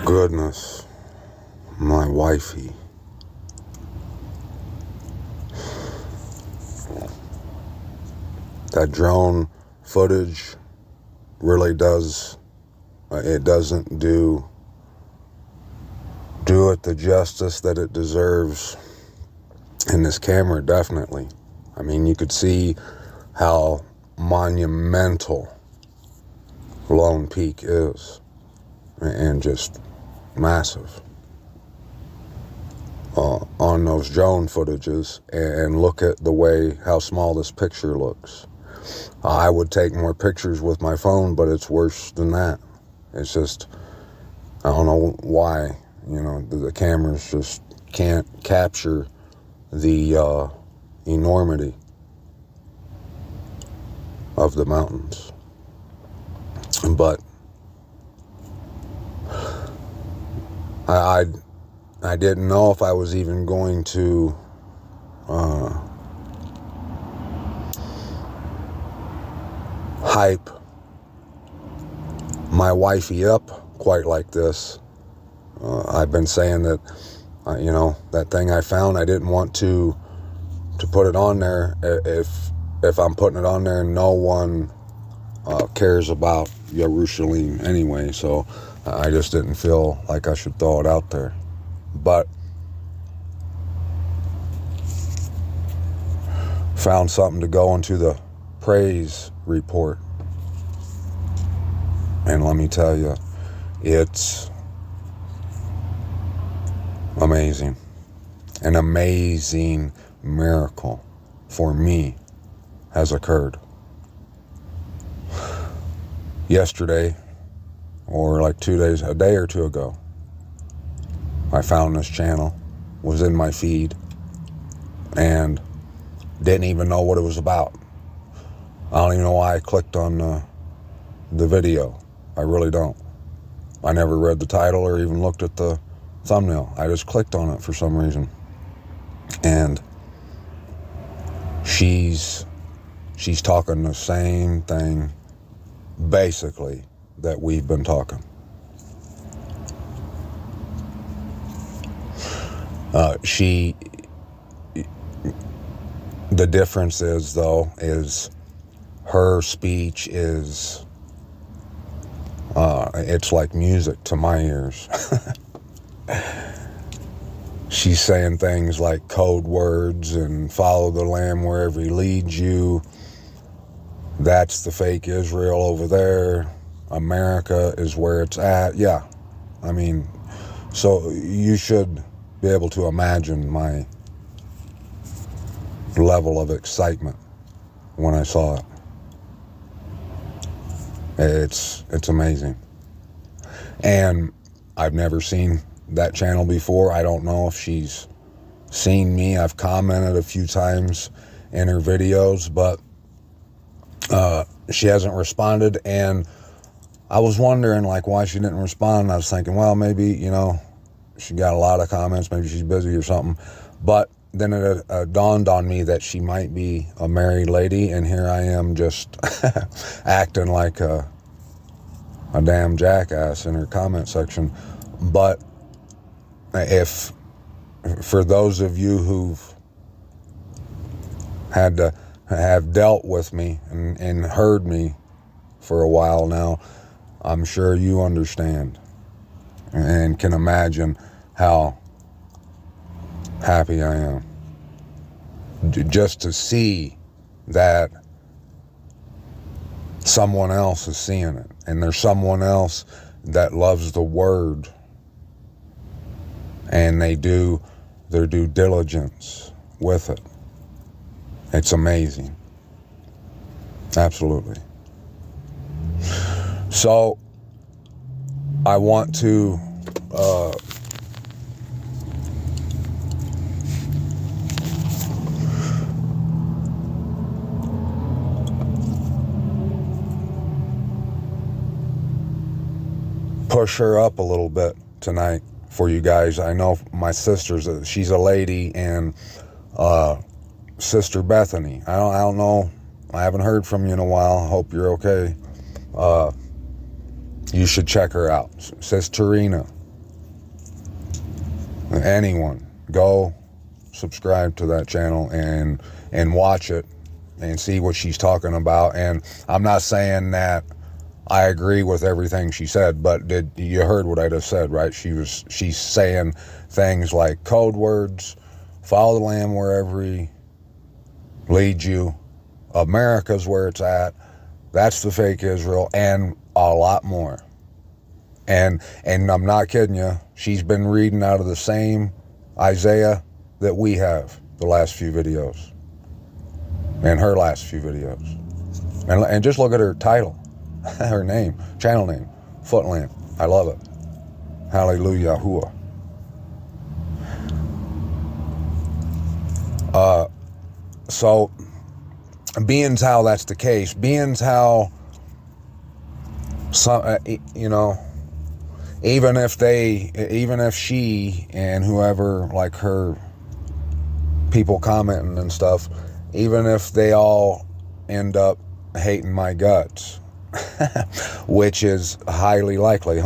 Goodness, my wifey. that drone footage really does, it doesn't do it the justice that it deserves. And this camera definitely. I mean, you could see how monumental Lone Peak is, and just massive on those drone footages. And look at the way how small this picture looks. I would take more pictures with my phone, but it's worse than that. It's just, I don't know why, the cameras just can't capture the enormity of the mountains. But I didn't know if I was even going to hype my wifey up quite like this. I've been saying that, that thing I found, I didn't want to put it on there if I'm putting it on there and no one cares about Jerusalem anyway. So I just didn't feel like I should throw it out there. But found something to go into the praise report. And let me tell you, it's amazing. An amazing miracle for me has occurred. Yesterday, or like a day or two ago, I found this channel, was in my feed, and didn't even know what it was about. I don't even know why I clicked on the video. I really don't. I never read the title or even looked at the thumbnail. I just clicked on it for some reason. And she's talking the same thing, basically, that we've been talking. The difference is, though, is her speech is, it's like music to my ears. She's saying things like code words and follow the Lamb wherever he leads you. That's the fake Israel over there. America is where it's at. Yeah. I mean, so you should be able to imagine my level of excitement when I saw it. It's amazing. And I've never seen that channel before. I don't know if she's seen me. I've commented a few times in her videos, but she hasn't responded. And I was wondering why she didn't respond. I was thinking, well, maybe, she got a lot of comments. Maybe she's busy or something. But then it dawned on me that she might be a married lady, and here I am just acting like a damn jackass in her comment section. But if, for those of you who've had to have dealt with me and heard me for a while now, I'm sure you understand and can imagine how happy I am just to see that someone else is seeing it, and there's someone else that loves the word, and they do their due diligence with it. It's amazing. Absolutely. So I want to push her up a little bit tonight for you guys. I know my sister's she's a lady, and Sister Bethany, I don't know, I haven't heard from you in a while. Hope you're okay. You should check her out. Sisterina. Anyone, go subscribe to that channel and watch it. and see what she's talking about. And I'm not saying that I agree with everything she said, but you heard what I just said, right? She's saying things like code words, follow the Lamb wherever he leads you, America's where it's at, that's the fake Israel, and a lot more. And I'm not kidding you, she's been reading out of the same Isaiah that we have the last few videos, and her last few videos. And just look at her title, her name, channel name, Footlamp. I love it. Hallelujah. So, being how that's the case, being how some, even if she and whoever, like her people commenting and stuff, even if they all end up hating my guts, which is highly likely,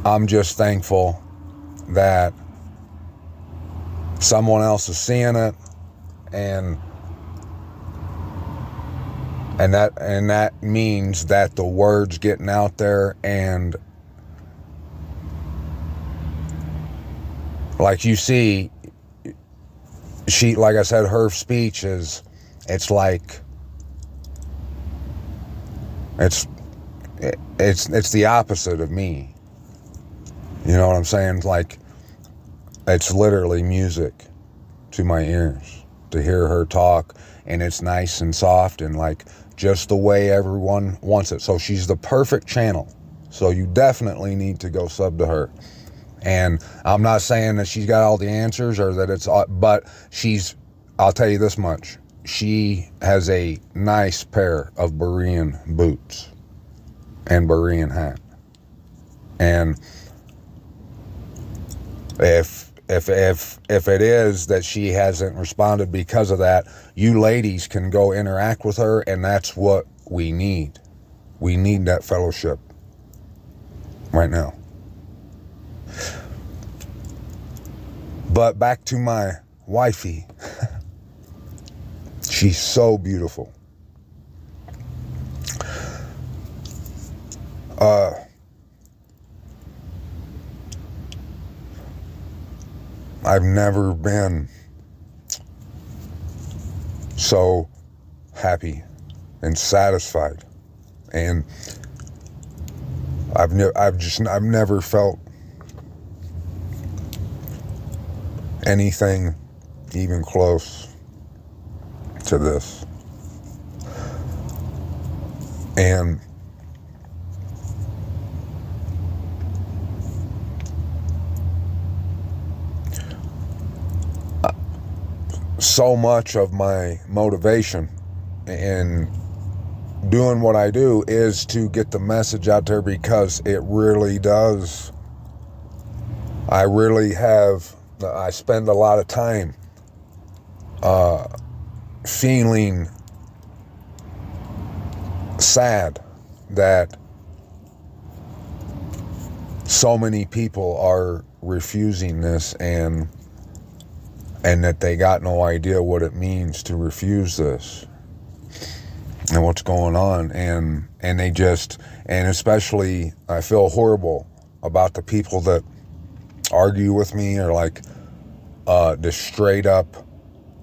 I'm just thankful that someone else is seeing it, and that means that the word's getting out there. And like you see, she, like I said, her speech is, it's like, it's the opposite of me. You know what I'm saying? Like, it's literally music to my ears to hear her talk, and it's nice and soft and like just the way everyone wants it. So she's the perfect channel. So you definitely need to go sub to her. And I'm not saying that she's got all the answers or that it's, but I'll tell you this much. She has a nice pair of Berean boots and Berean hat. And if it is that she hasn't responded because of that, you ladies can go interact with her, and that's what we need. We need that fellowship right now. But back to my wifey. She's so beautiful. I've never been so happy and satisfied, and I've never felt anything even close to this. And so much of my motivation in doing what I do is to get the message out there, because it really does. I spend a lot of time feeling sad that so many people are refusing this, and that they got no idea what it means to refuse this and what's going on. And they just, and especially I feel horrible about the people that argue with me, or like just straight up,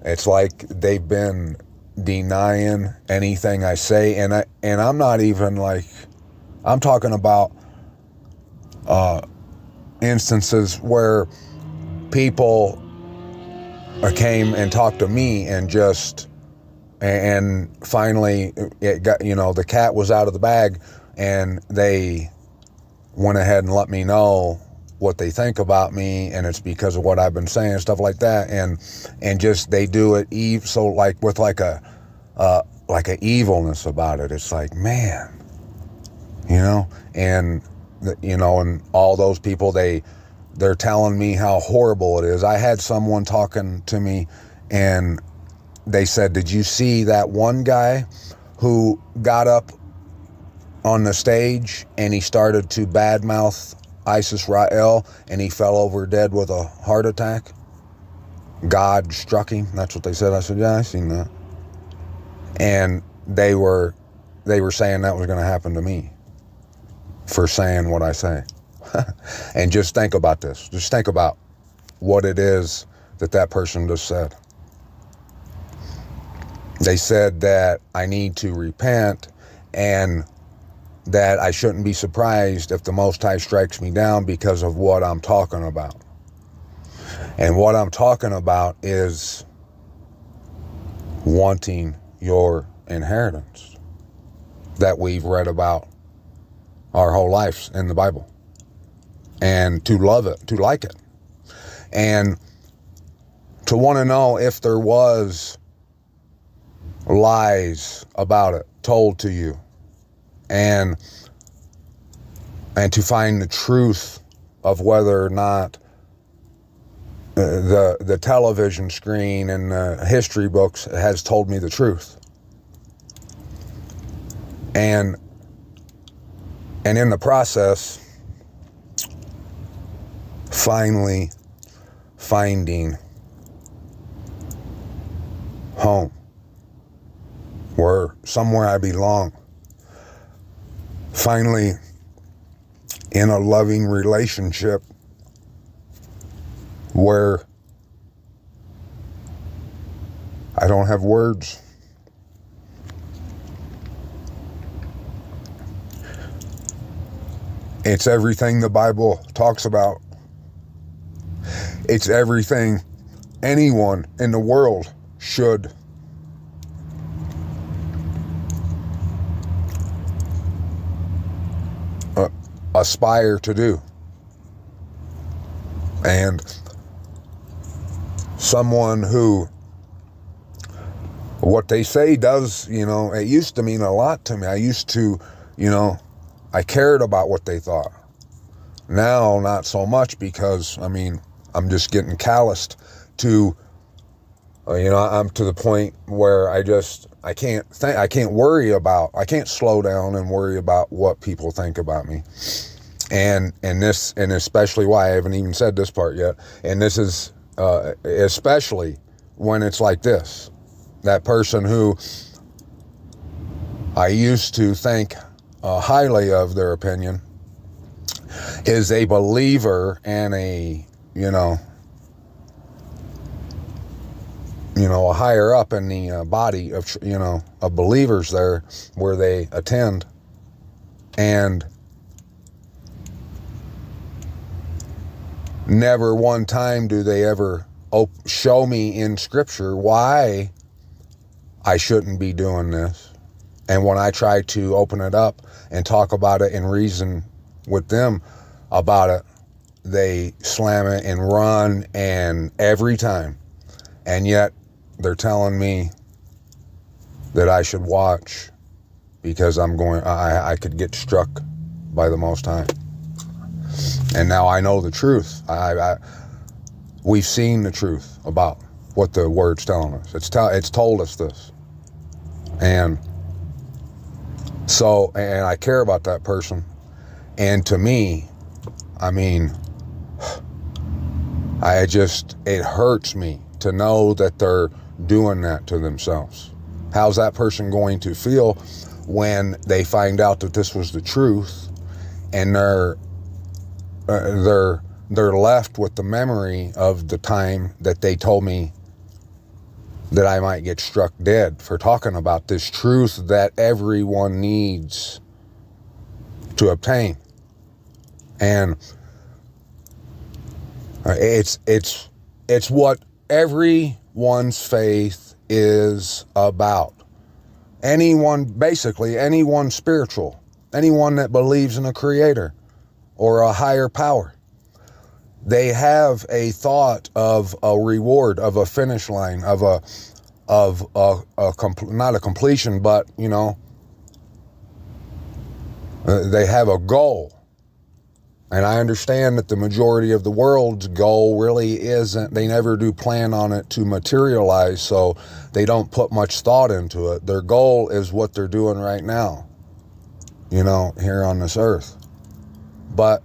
it's like they've been denying anything I say. And I'm not even like, I'm talking about instances where people came and talked to me and finally it got, the cat was out of the bag, and they went ahead and let me know what they think about me, and it's because of what I've been saying, stuff like that. And just, they do it so like with like a evilness about it. It's like, man, and all those people, they're telling me how horrible it is. I had someone talking to me, and they said, did you see that one guy who got up on the stage and he started to badmouth ISIS Rael, and he fell over dead with a heart attack? God struck him. That's what they said. I said, yeah, I seen that. And they were saying that was going to happen to me for saying what I say. And just think about this. Just think about what it is that person just said. They said that I need to repent and that I shouldn't be surprised if the Most High strikes me down because of what I'm talking about. And what I'm talking about is wanting your inheritance that we've read about our whole lives in the Bible, and to love it, to like it, and to want to know if there was lies about it told to you, and to find the truth of whether or not the television screen and the history books has told me the truth. And in the process, finally finding home, where somewhere I belong. Finally in a loving relationship where I don't have words. It's everything the Bible talks about. It's everything anyone in the world should aspire to do. And someone who, what they say does, it used to mean a lot to me. I used to, I cared about what they thought. Now, not so much, because, I'm just getting calloused to, I'm to the point where I can't slow down and worry about what people think about me. And especially why I haven't even said this part yet. And this is, especially when it's like this, that person who I used to think highly of their opinion is a believer and a a higher up in the body of of believers there where they attend, and never one time do they ever show me in Scripture why I shouldn't be doing this. And when I try to open it up and talk about it and reason with them about it, they slam it and run, and every time. And yet they're telling me that I should watch because I could get struck by the Most High. And now I know the truth. We've seen the truth about what the Word's telling us. It's told us this. And so, and I care about that person. And to me, it hurts me to know that they're doing that to themselves. How's that person going to feel when they find out that this was the truth, and they're left with the memory of the time that they told me that I might get struck dead for talking about this truth that everyone needs to obtain. And it's what everyone's faith is about. Anyone spiritual, anyone that believes in a creator or a higher power, they have a thought of a reward, of a finish line, not a completion, but they have a goal. And I understand that the majority of the world's goal really isn't, they never do plan on it to materialize, so they don't put much thought into it. Their goal is what they're doing right now, here on this earth. But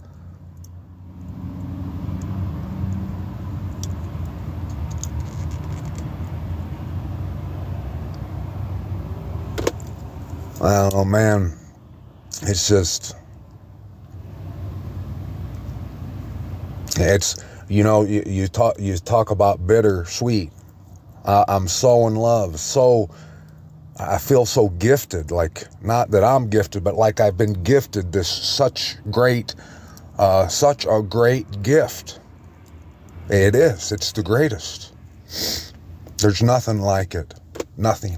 Oh man, it's just, it's, you talk about bittersweet. I'm so in love, so I feel so gifted, like, not that I'm gifted, but like I've been gifted this such a great gift. It is, it's the greatest. There's nothing like it, nothing.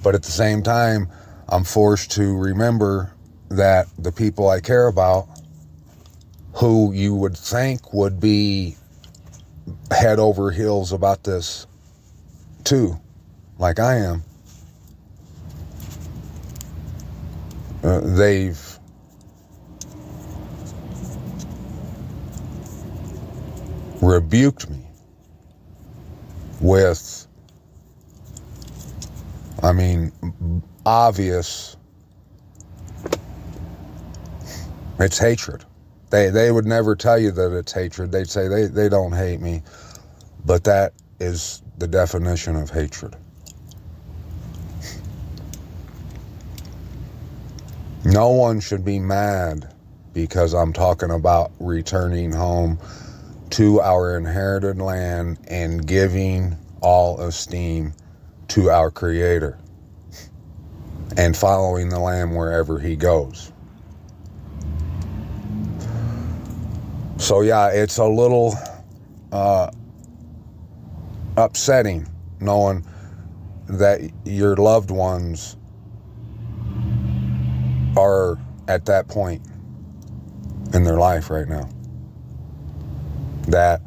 But at the same time, I'm forced to remember that the people I care about, who you would think would be head over heels about this too, like I am, they've rebuked me with, obvious, it's hatred. They would never tell you that it's hatred. They'd say they don't hate me, but that is the definition of hatred. No one should be mad because I'm talking about returning home to our inherited land and giving all esteem to our Creator and following the Lamb wherever He goes. So yeah, it's a little upsetting knowing that your loved ones are at that point in their life right now, that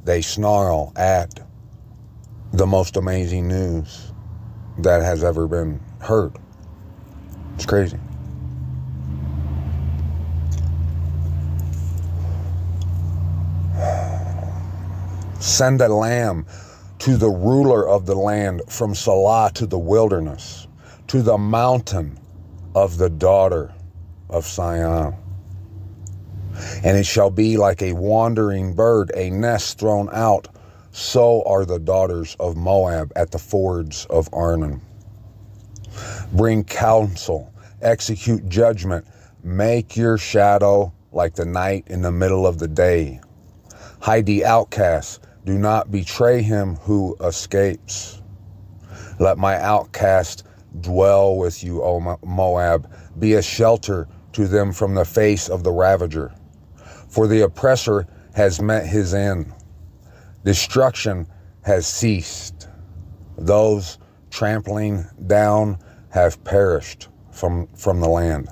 they snarl at the most amazing news that has ever been heard. It's crazy. Send a lamb to the ruler of the land, from Salah to the wilderness, to the mountain of the daughter of Sion. And it shall be like a wandering bird, a nest thrown out. So are the daughters of Moab at the fords of Arnon. Bring counsel, execute judgment, make your shadow like the night in the middle of the day. Hide the outcast, do not betray him who escapes. Let my outcast dwell with you, O Moab. Be a shelter to them from the face of the ravager. For the oppressor has met his end. Destruction has ceased. Those trampling down have perished from the land.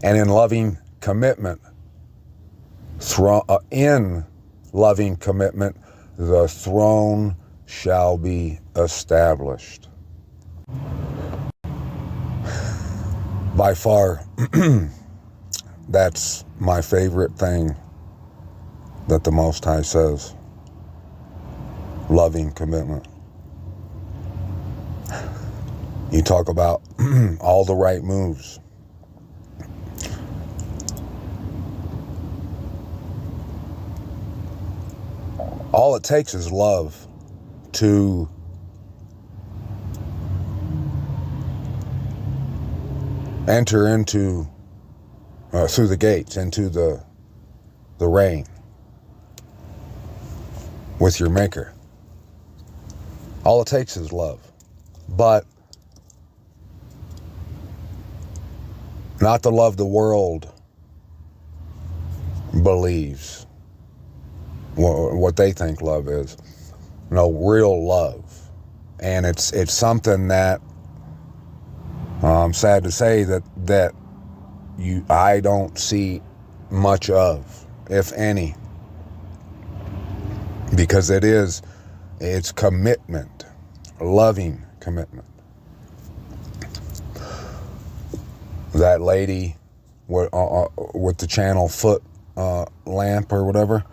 And in loving commitment, the throne shall be established. By far, that's my favorite thing that the Most High says. Loving commitment. You talk about all the right moves. All it takes is love to enter into, through the gates, into the rain with your Maker. All it takes is love. But not the love the world believes, what they think love is. No, real love. And it's something that I'm sad to say that I don't see much of, if any, because it's commitment, loving commitment. That lady with the channel foot lamp or whatever.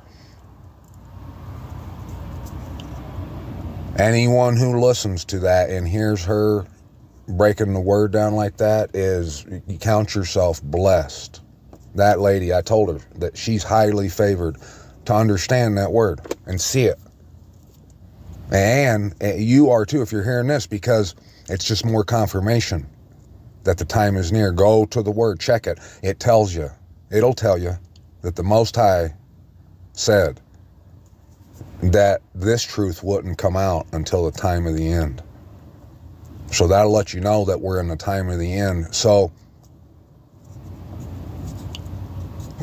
Anyone who listens to that and hears her breaking the word down like that, you count yourself blessed. That lady, I told her that she's highly favored to understand that word and see it. And you are too if you're hearing this, because it's just more confirmation that the time is near. Go to the Word, check it. It tells you, it'll tell you that the Most High said that this truth wouldn't come out until the time of the end. So that'll let you know that we're in the time of the end. So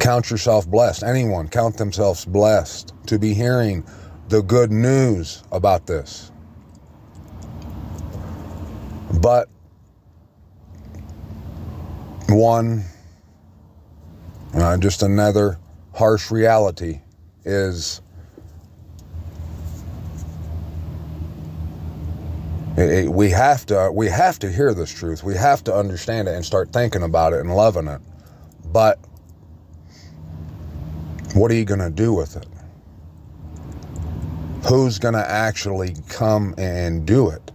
count yourself blessed. Anyone count themselves blessed to be hearing the good news about this. But just another harsh reality is we have to hear this truth. We have to understand it and start thinking about it and loving it. But what are you going to do with it? Who's going to actually come and do it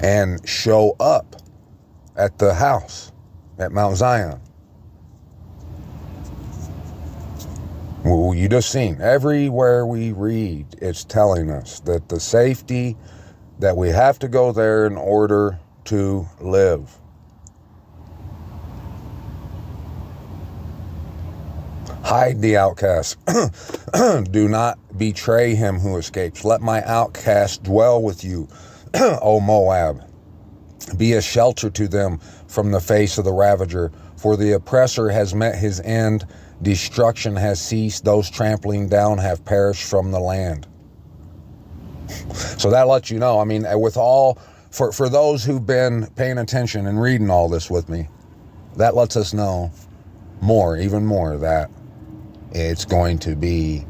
and show up at the house at Mount Zion? Well, you just seen everywhere we read, it's telling us that the safety that we have to go there in order to live. Hide the outcast. Do not betray him who escapes. Let my outcast dwell with you, O Moab. Be a shelter to them from the face of the ravager. For the oppressor has met his end. Destruction has ceased. Those trampling down have perished from the land. So that lets you know, I mean, for those who've been paying attention and reading all this with me, that lets us know even more, that it's going to be,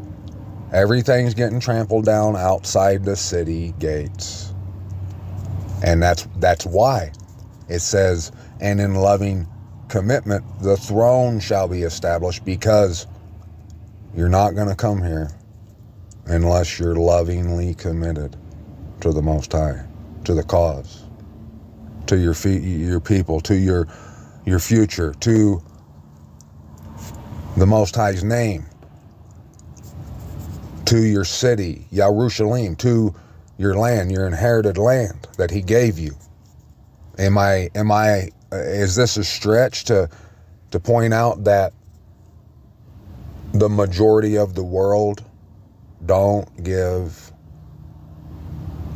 everything's getting trampled down outside the city gates. And that's why it says, and in loving commitment, the throne shall be established, because you're not going to come here unless you're lovingly committed to the Most High, to the cause, to your people, to your future, to the Most High's name, to your city, Yerushalayim, to your land, your inherited land that He gave you. Is this a stretch to point out that the majority of the world don't give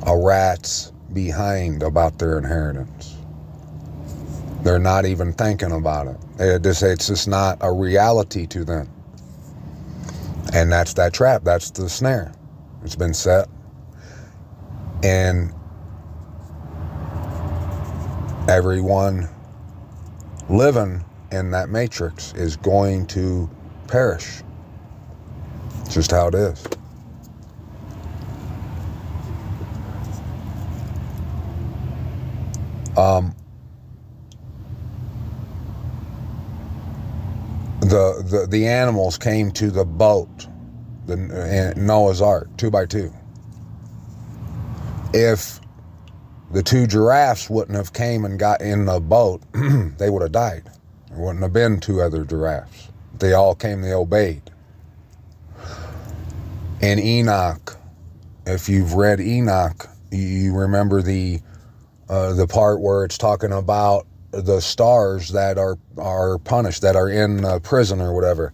a rat's behind about their inheritance? They're not even thinking about it. It's just not a reality to them. And that's that trap. That's the snare. It's been set. And everyone living in that matrix is going to perish. It's just how it is. The animals came to the boat, the Noah's Ark, 2 by 2. If the 2 giraffes wouldn't have came and got in the boat, they would have died. There wouldn't have been 2 other giraffes. They all came, they obeyed. And Enoch, if you've read Enoch, you remember the part where it's talking about the stars that are punished, that are in prison or whatever,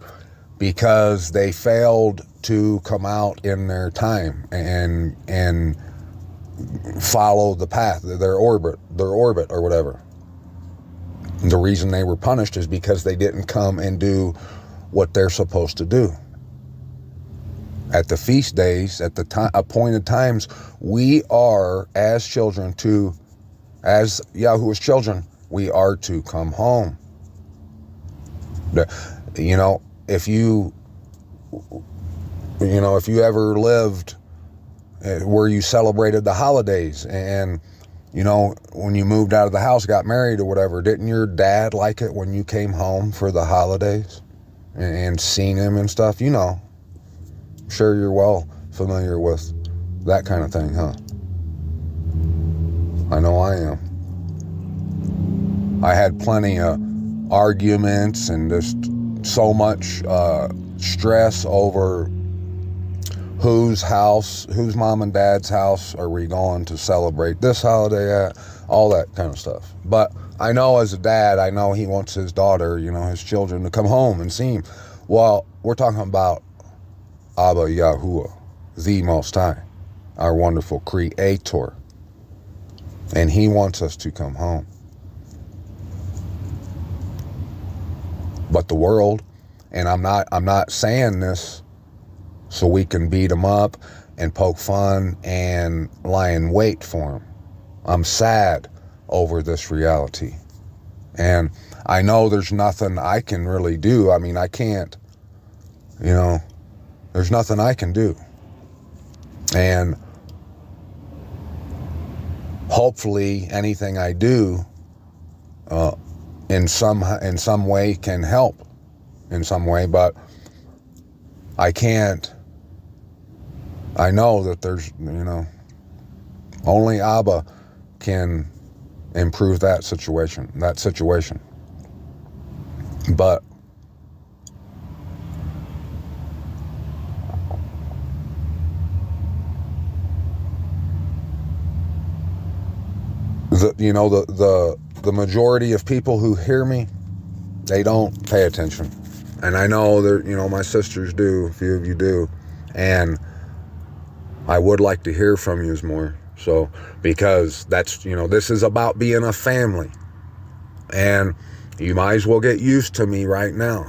because they failed to come out in their time and follow the path, their orbit or whatever. The reason they were punished is because they didn't come and do what they're supposed to do. At the feast days, at the appointed times, we are, as children, as Yahuwah's children, we are to come home. If you ever lived where you celebrated the holidays, and when you moved out of the house, got married or whatever, didn't your dad like it when you came home for the holidays and seen him and stuff? I'm sure you're well familiar with that kind of thing, huh? I know I am. I had plenty of arguments and just so much stress over whose mom and dad's house are we going to celebrate this holiday at, all that kind of stuff. But I know as a dad, I know he wants his daughter, his children to come home and see him. Well, we're talking about Abba Yahuwah, the Most High, our wonderful Creator. And he wants us to come home. But the world, and I'm not saying this so we can beat them up and poke fun and lie in wait for them. I'm sad over this reality. And I know there's nothing I can really do. I mean, I can't, there's nothing I can do. And hopefully anything I do in some way can help in some way, but I can't. I know that there's, only Abba can improve that situation. But the majority of people who hear me, they don't pay attention. And I know that, my sisters do, a few of you do. And I would like to hear from you more. So, because that's, this is about being a family. And you might as well get used to me right now.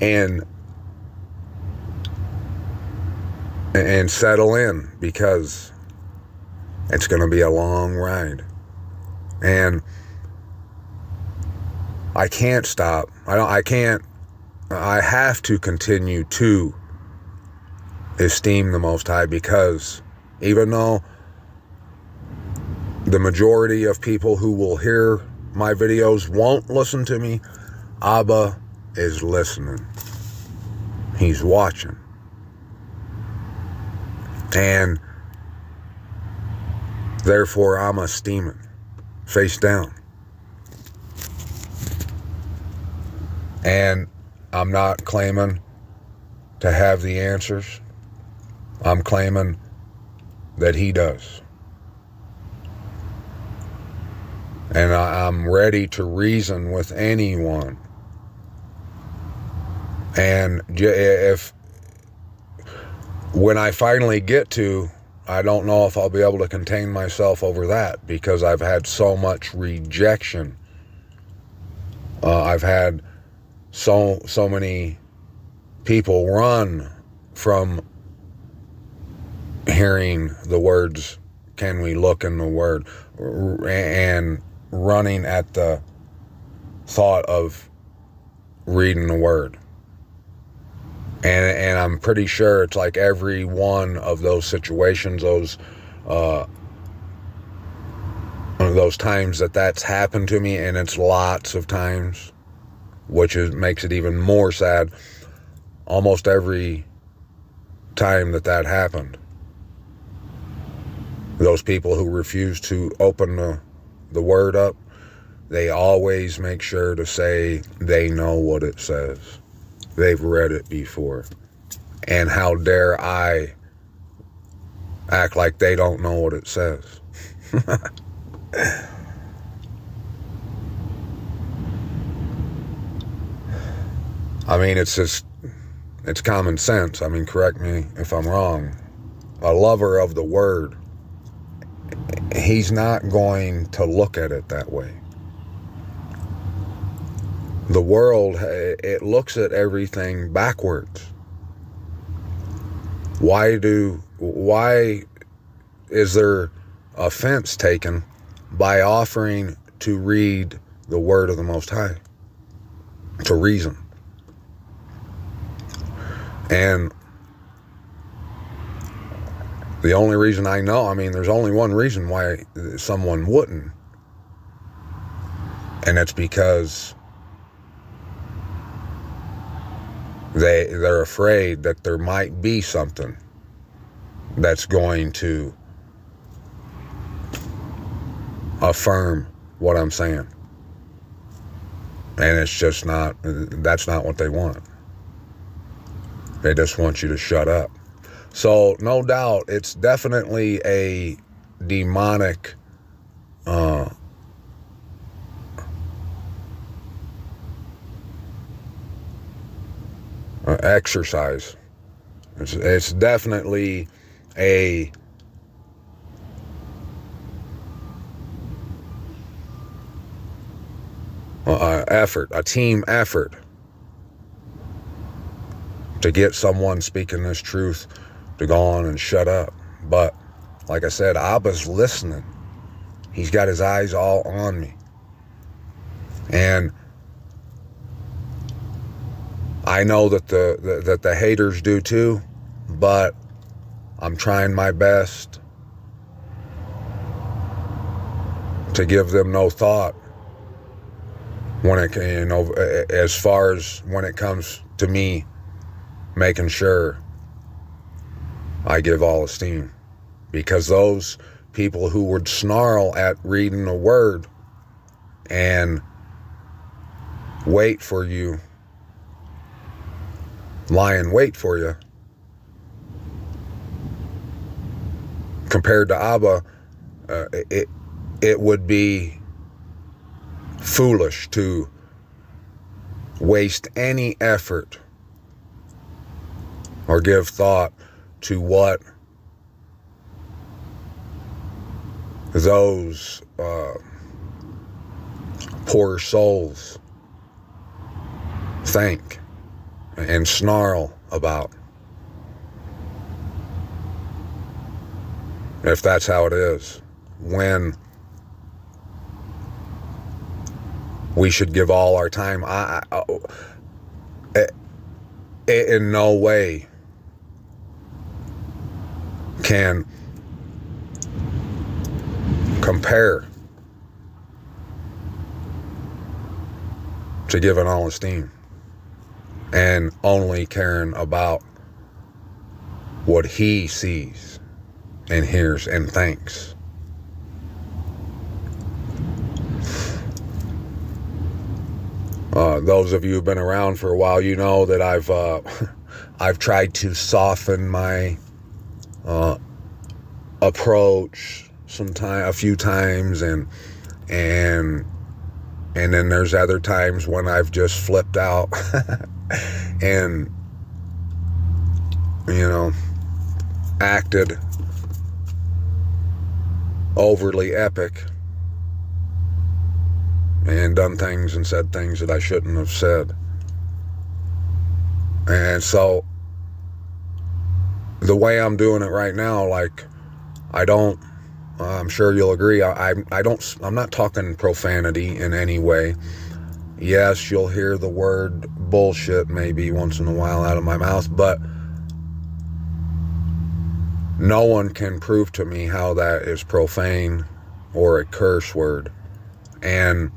and settle in, because it's going to be a long ride. And I can't stop. I have to continue to esteem the Most High, because even though the majority of people who will hear my videos won't listen to me, Abba is listening. He's watching. And therefore, I'm esteeming, face down. And I'm not claiming to have the answers. I'm claiming that he does. And I'm ready to reason with anyone. And when I finally get to, I don't know if I'll be able to contain myself over that, because I've had so much rejection. I've had so many people run from hearing the words, can we look in the Word, and running at the thought of reading the Word. And I'm pretty sure it's like every one of those situations, those times that's happened to me, and it's lots of times, which makes it even more sad. Almost every time that happened, those people who refuse to open the Word up, they always make sure to say they know what it says. They've read it before. And how dare I act like they don't know what it says? I mean, it's common sense. I mean, correct me if I'm wrong. A lover of the Word, he's not going to look at it that way. The world, it looks at everything backwards. Why is there offense taken by offering to read the Word of the Most High? To reason. And the only reason I know, there's only one reason why someone wouldn't. And it's because they're afraid that there might be something that's going to affirm what I'm saying. And it's just that's not what they want. They just want you to shut up. So no doubt, it's definitely a demonic exercise. It's definitely a effort, a team effort to get someone speaking this truth to go on and shut up. But like I said, Abba's listening. He's got his eyes all on me. And I know that the haters do too, but I'm trying my best to give them no thought when it, as far as when it comes to me making sure I give all esteem. Because those people who would snarl at reading a word and wait for you, lie in wait for you, compared to Abba, it would be foolish to waste any effort or give thought to what those poor souls think and snarl about. If that's how it is, when we should give all our time, in no way can compare to giving all esteem and only caring about what he sees and hears and thinks. Those of you who've been around for a while, you know that I've tried to soften my approach a few times, and then there's other times when I've just flipped out and acted overly epic and done things and said things that I shouldn't have said. And so the way I'm doing it right now, like, I'm sure you'll agree, I'm not talking profanity in any way. Yes, you'll hear the word bullshit maybe once in a while out of my mouth, but no one can prove to me how that is profane or a curse word. And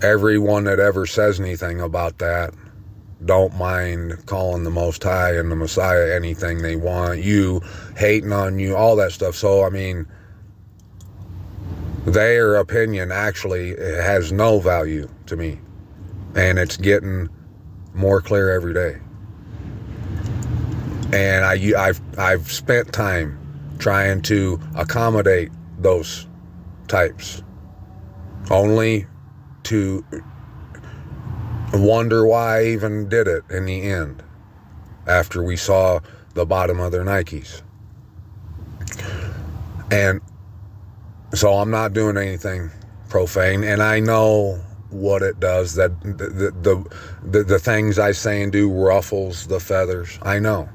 everyone that ever says anything about that don't mind calling the Most High and the Messiah anything they want, you, hating on you, all that stuff. So, I mean, their opinion actually has no value to me. And it's getting more clear every day. And I've spent time trying to accommodate those types, only to wonder why I even did it in the end, after we saw the bottom of their Nikes. And so I'm not doing anything profane, and I know what it does, that the things I say and do ruffles the feathers. I know.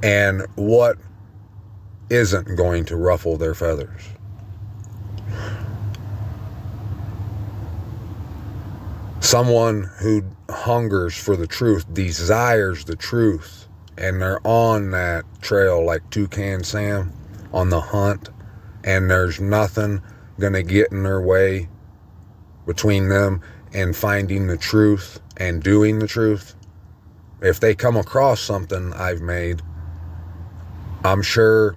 And what isn't going to ruffle their feathers? Someone who hungers for the truth, desires the truth, and they're on that trail like Toucan Sam on the hunt, and there's nothing gonna get in their way between them and finding the truth and doing the truth. If they come across something I've made, I'm sure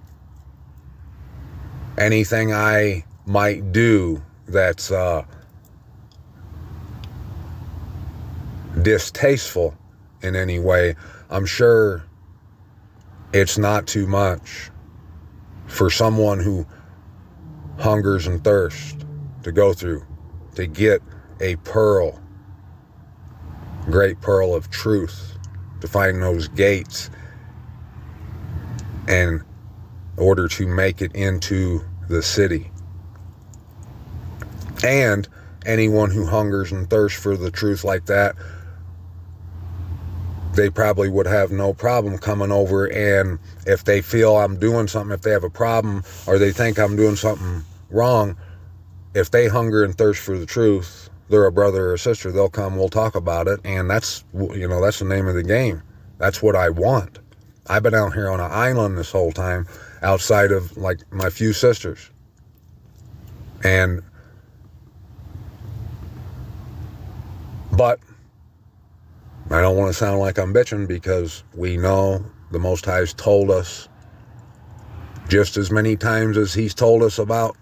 anything I might do that's distasteful in any way, I'm sure it's not too much for someone who hungers and thirsts to go through, to get a pearl, great pearl of truth, to find those gates in order to make it into the city. And anyone who hungers and thirsts for the truth like that, they probably would have no problem coming over, and if they feel I'm doing something, if they have a problem or they think I'm doing something wrong, if they hunger and thirst for the truth, they're a brother or a sister, they'll come, we'll talk about it, and that's the name of the game. That's what I want. I've been out here on an island this whole time, outside of like my few sisters. But I don't want to sound like I'm bitching, because we know the Most High's told us just as many times as he's told us about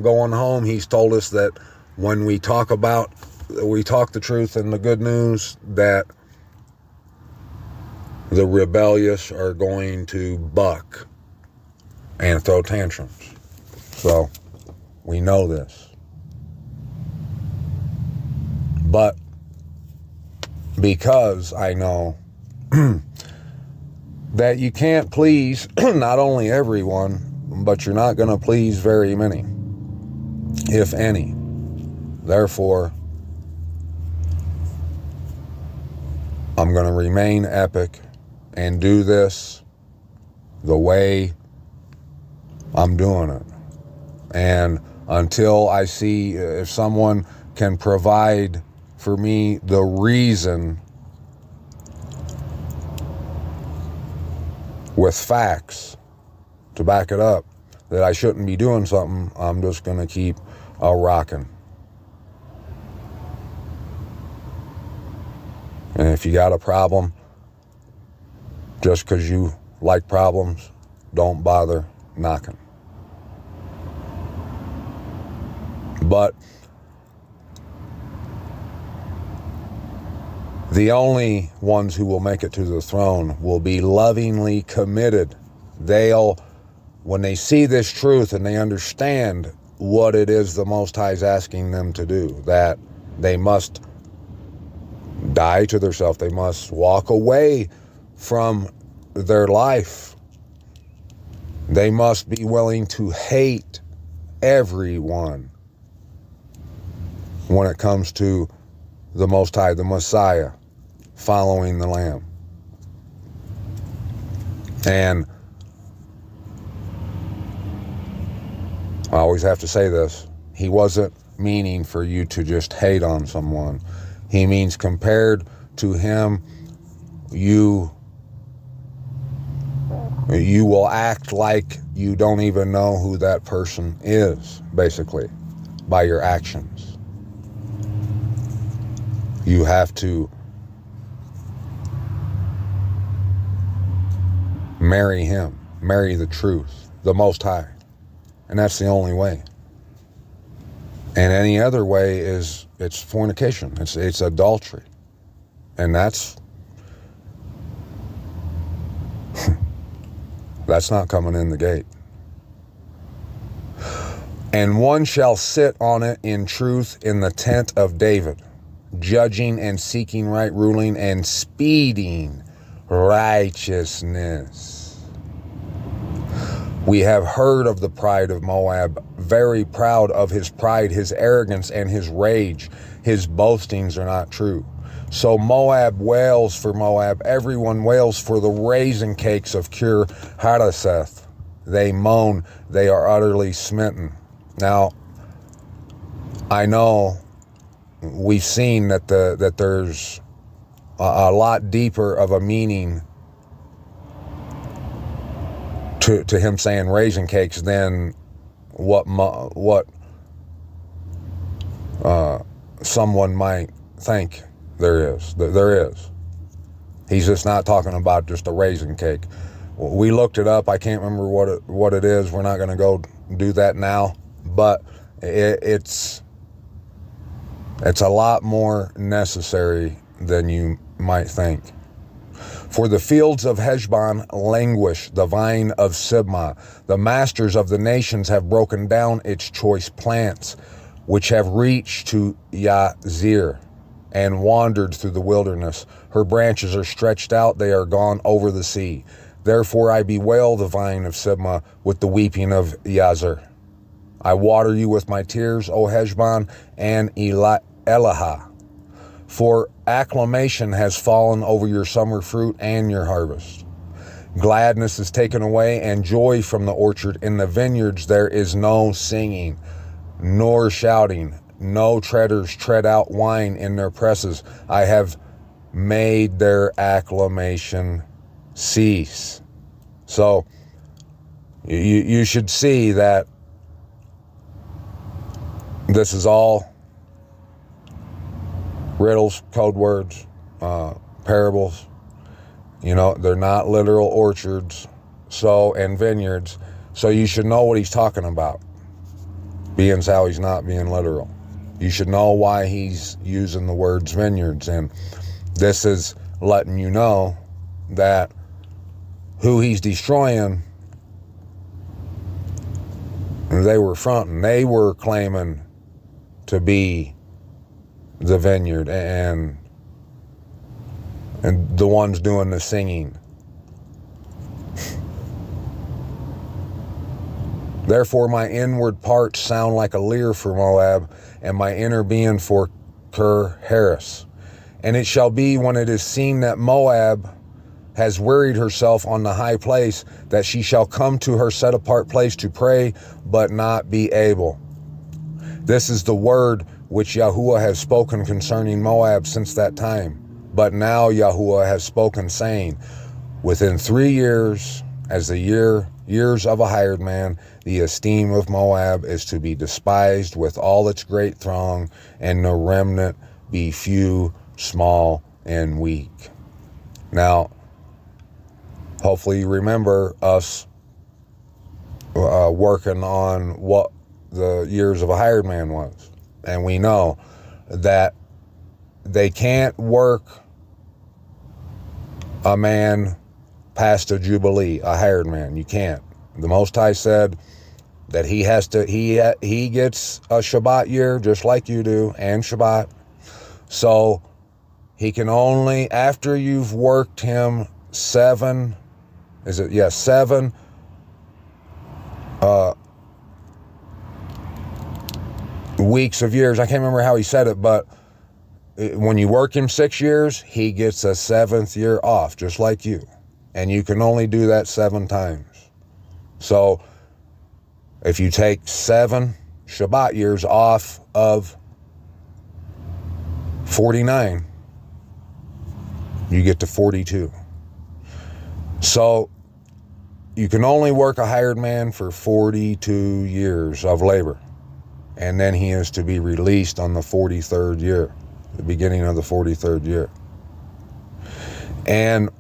going home. He's told us that when we talk the truth and the good news, that the rebellious are going to buck and throw tantrums. So we know this. But because I know that you can't please not only everyone, but you're not going to please very many, if any. Therefore, I'm going to remain epic and do this the way I'm doing it. And until I see if someone can provide for me the reason with facts to back it up that I shouldn't be doing something, I'm just going to keep rocking. And if you got a problem, just because you like problems, don't bother knocking. But the only ones who will make it to the throne will be lovingly committed. When they see this truth and they understand what it is the Most High is asking them to do, that they must die to themselves, they must walk away from their life, they must be willing to hate everyone when it comes to the Most High, the Messiah, following the Lamb. And I always have to say this, he wasn't meaning for you to just hate on someone. He means compared to him, you will act like you don't even know who that person is, basically, by your actions. You have to marry him, marry the truth, the Most High. And that's the only way. And any other way it's fornication, it's adultery. And that's not coming in the gate. And one shall sit on it in truth in the tent of David, judging and seeking right ruling and speeding righteousness. We have heard of the pride of Moab, very proud of his pride, his arrogance, and his rage. His boastings are not true. So Moab wails for Moab. Everyone wails for the raisin cakes of Kir Hadaseth. They moan, they are utterly smitten. Now, I know we've seen that there's a lot deeper of a meaning to him saying raisin cakes than what someone might think there is. There is. He's just not talking about just a raisin cake. We looked it up. I can't remember what it is. We're not going to go do that now. But it's a lot more necessary than you might think. For the fields of Heshbon languish, the vine of Sibmah. The masters of the nations have broken down its choice plants, which have reached to Yazir and wandered through the wilderness. Her branches are stretched out, they are gone over the sea. Therefore I bewail the vine of Sibmah with the weeping of Yazir. I water you with my tears, O Heshbon and Elah. For acclamation has fallen over your summer fruit and your harvest. Gladness is taken away and joy from the orchard. In the vineyards there is no singing, nor shouting. No treaders tread out wine in their presses. I have made their acclamation cease. So you should see that this is all riddles, code words, parables. You know, they're not literal orchards, and vineyards. So you should know what he's talking about, being how he's not being literal. You should know why he's using the words vineyards. And this is letting you know that who he's destroying, they were fronting. They were claiming to be the vineyard and the ones doing the singing. Therefore my inward parts sound like a lyre for Moab, and my inner being for Ker Harris. And it shall be when it is seen that Moab has wearied herself on the high place, that she shall come to her set apart place to pray, but not be able. This is the word which Yahuwah has spoken concerning Moab since that time. But now Yahuwah has spoken, saying, within 3 years, as the years of a hired man, the esteem of Moab is to be despised with all its great throng, and the remnant be few, small, and weak. Now, hopefully you remember us working on what the years of a hired man was. And we know that they can't work a man past a jubilee, a hired man. You can't. The Most High said that he has to, he gets a Shabbat year just like you do, and Shabbat. So he can only, after you've worked him 7 weeks of years. I can't remember how he said it, but when you work him 6 years, he gets a 7th year off, just like you. And you can only do that 7 times. So if you take 7 Shabbat years off of 49, you get to 42. So you can only work a hired man for 42 years of labor. And then he is to be released on the 43rd year, the beginning of the 43rd year. And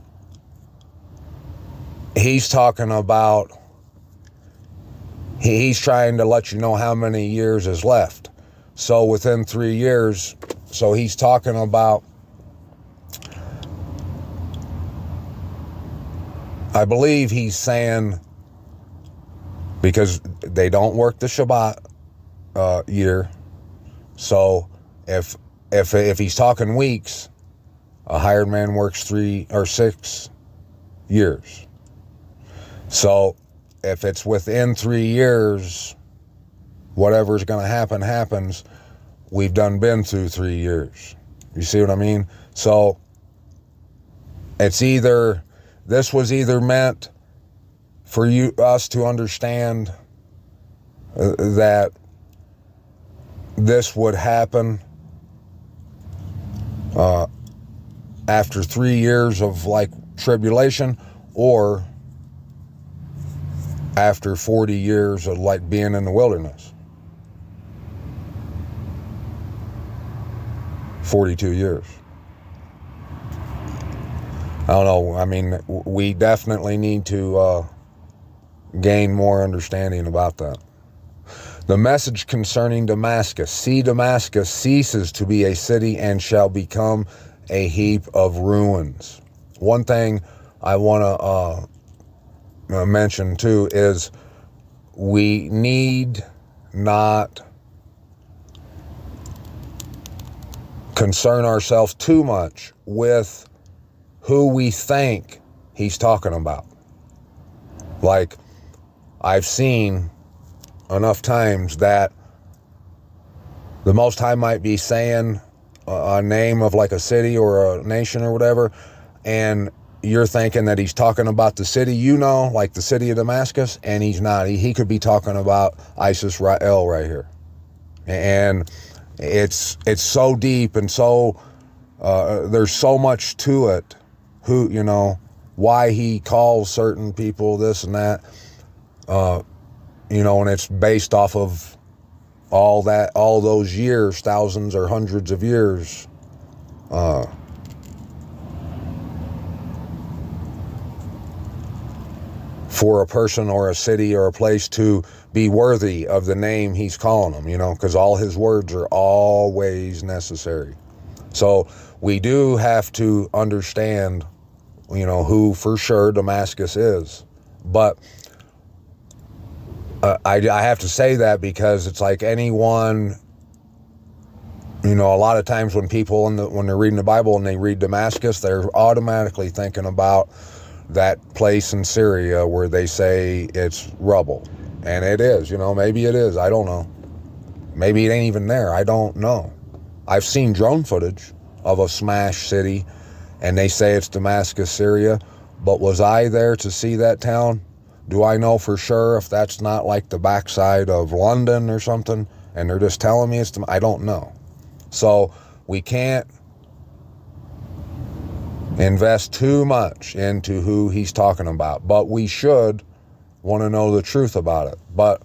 he's talking about, he's trying to let you know how many years is left. So within 3 years, so he's talking about, I believe he's saying, because they don't work the Shabbat year. So if he's talking weeks, a hired man works 3 or 6 years. So if it's within 3 years, whatever's going to happen happens. We've been through 3 years. You see what I mean? So it's either, this was either meant for us to understand that this would happen after 3 years of like tribulation, or after 40 years of like being in the wilderness. 42 years. I don't know. I mean, we definitely need to gain more understanding about that. The message concerning Damascus. See, Damascus ceases to be a city and shall become a heap of ruins. one thing I want to mention too is we need not concern ourselves too much with who we think he's talking about. Like, I've seen enough times that the Most High might be saying a name of like a city or a nation or whatever, and you're thinking that he's talking about the city, like the city of Damascus, and he's not. He could be talking about Isis Rael right here. And it's so deep, and so there's so much to it, why he calls certain people this and that, and it's based off of all those years, thousands or hundreds of years, for a person or a city or a place to be worthy of the name he's calling them, because all his words are always necessary. So we do have to understand, who for sure Damascus is. But I have to say that because it's like anyone, a lot of times when people, when they're reading the Bible and they read Damascus, they're automatically thinking about that place in Syria where they say it's rubble. And it is, maybe it is. I don't know. Maybe it ain't even there. I don't know. I've seen drone footage of a smashed city and they say it's Damascus, Syria. But was I there to see that town? Do I know for sure if that's not like the backside of London or something and they're just telling me I don't know. So we can't invest too much into who he's talking about, but we should want to know the truth about it. But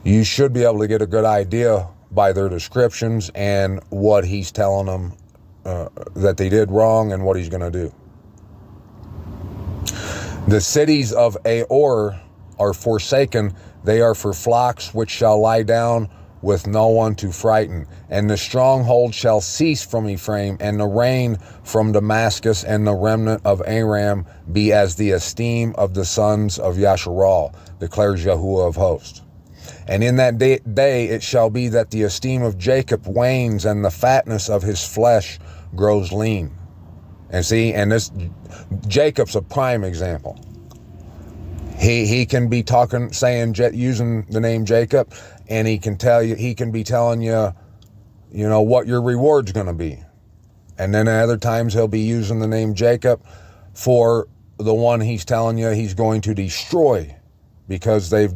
you should be able to get a good idea by their descriptions and what he's telling them that they did wrong and what he's going to do. The cities of Aor are forsaken. They are for flocks which shall lie down with no one to frighten. And the stronghold shall cease from Ephraim, and the rain from Damascus, and the remnant of Aram be as the esteem of the sons of Yasharal, declares Yahuwah of hosts. And in that day it shall be that the esteem of Jacob wanes, and the fatness of his flesh grows lean. And see, and this Jacob's a prime example. He can be using the name Jacob, and he can be telling you, what your reward's going to be. And then at other times he'll be using the name Jacob for the one he's telling you he's going to destroy because they've,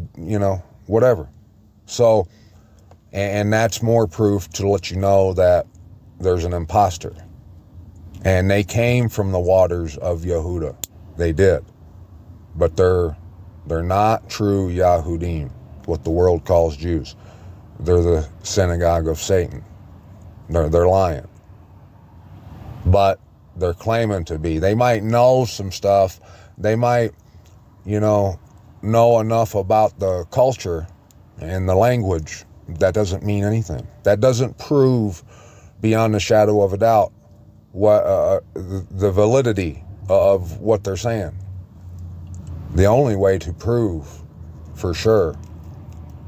whatever. So, and that's more proof to let you know that there's an imposter. And they came from the waters of Yehuda. They did. But they're not true Yahudim, what the world calls Jews. They're the synagogue of Satan. They're lying. But they're claiming to be. They might know some stuff. They might, know enough about the culture and the language. That doesn't mean anything. That doesn't prove beyond the shadow of a doubt what the validity of what they're saying. The only way to prove for sure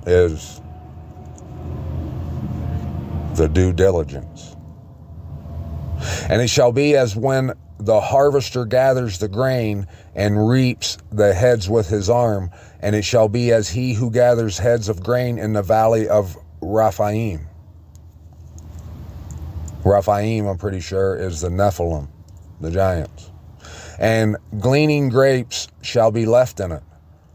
is the due diligence. And it shall be as when the harvester gathers the grain and reaps the heads with his arm, and it shall be as he who gathers heads of grain in the valley of Rephaim. Rephaim, I'm pretty sure, is the Nephilim, the giants. And gleaning grapes shall be left in it,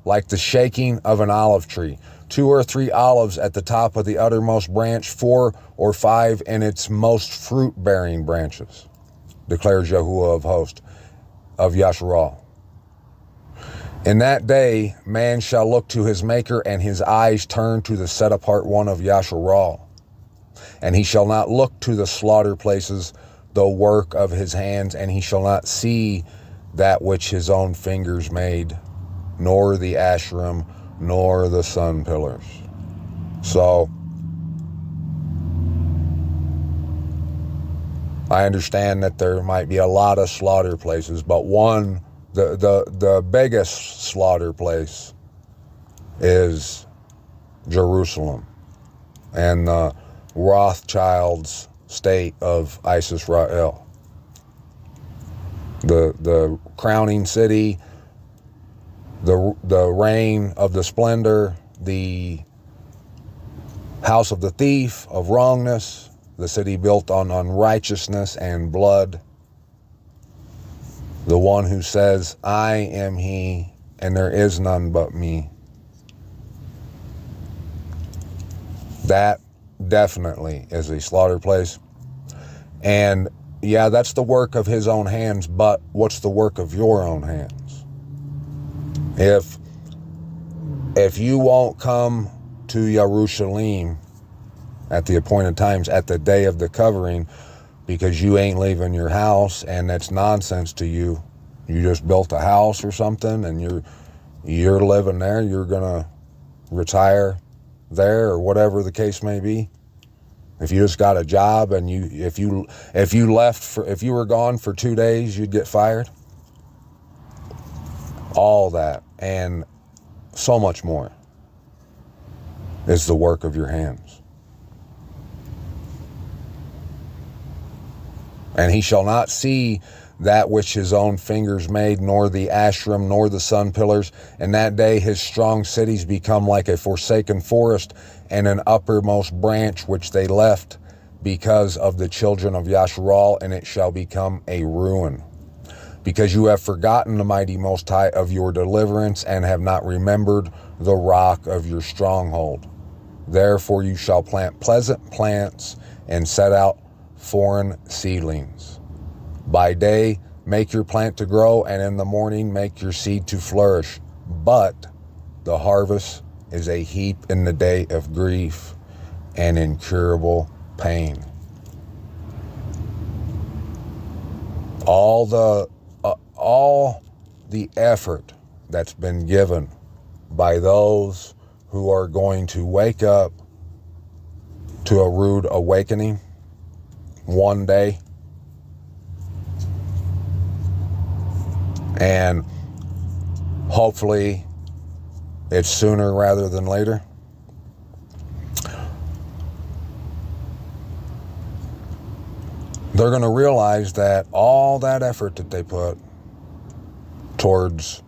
like the shaking of an olive tree. 2 or 3 olives at the top of the uttermost branch, 4 or 5 in its most fruit-bearing branches, declares Yahuwah of hosts, of Yasharal. In that day, man shall look to his maker, and his eyes turn to the set-apart one of Yasharal. And he shall not look to the slaughter places, the work of his hands, and he shall not see that which his own fingers made, nor the Asherim, nor the sun pillars. So, I understand that there might be a lot of slaughter places, but the biggest slaughter place is Jerusalem and the Rothschilds' state of Israel. The crowning city, the reign of the splendor, the house of the thief, of wrongness, the city built on unrighteousness and blood. The one who says, I am he, and there is none but me. That definitely is a slaughter place. And yeah, that's the work of his own hands, but what's the work of your own hands? If you won't come to Jerusalem at the appointed times, at the day of the covering, because you ain't leaving your house and that's nonsense to you, you just built a house or something and you're living there, you're gonna retire there or whatever the case may be. If you just got a job and if you were gone for 2 days, you'd get fired. All that and so much more is the work of your hands. And he shall not see that which his own fingers made, nor the ashram, nor the sun pillars. And that day his strong cities become like a forsaken forest, and an uppermost branch which they left because of the children of Yasharal, and it shall become a ruin. Because you have forgotten the mighty Most High of your deliverance, and have not remembered the rock of your stronghold. Therefore you shall plant pleasant plants, and set out foreign seedlings. By day make your plant to grow, and in the morning make your seed to flourish. But the harvest is a heap in the day of grief and incurable pain. All the effort that's been given by those who are going to wake up to a rude awakening one day, and hopefully it's sooner rather than later. They're going to realize that all that effort that they put towards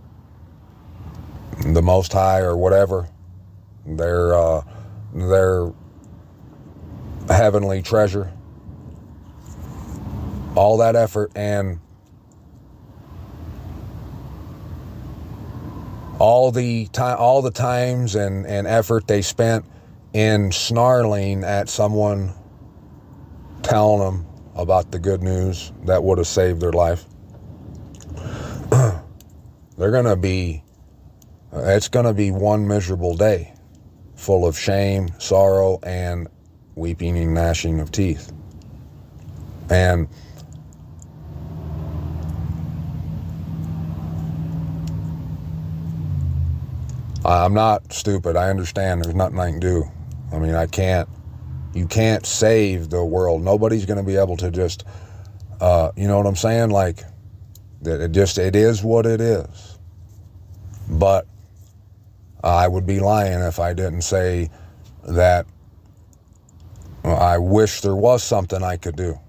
the Most High or whatever, their heavenly treasure, all that effort and all the times and effort they spent in snarling at someone telling them about the good news that would have saved their life. It's gonna be one miserable day full of shame, sorrow, and weeping and gnashing of teeth. And I'm not stupid. I understand there's nothing I can do. I mean, you can't save the world. Nobody's going to be able to just, you know what I'm saying? Like, it is what it is. But I would be lying if I didn't say that I wish there was something I could do.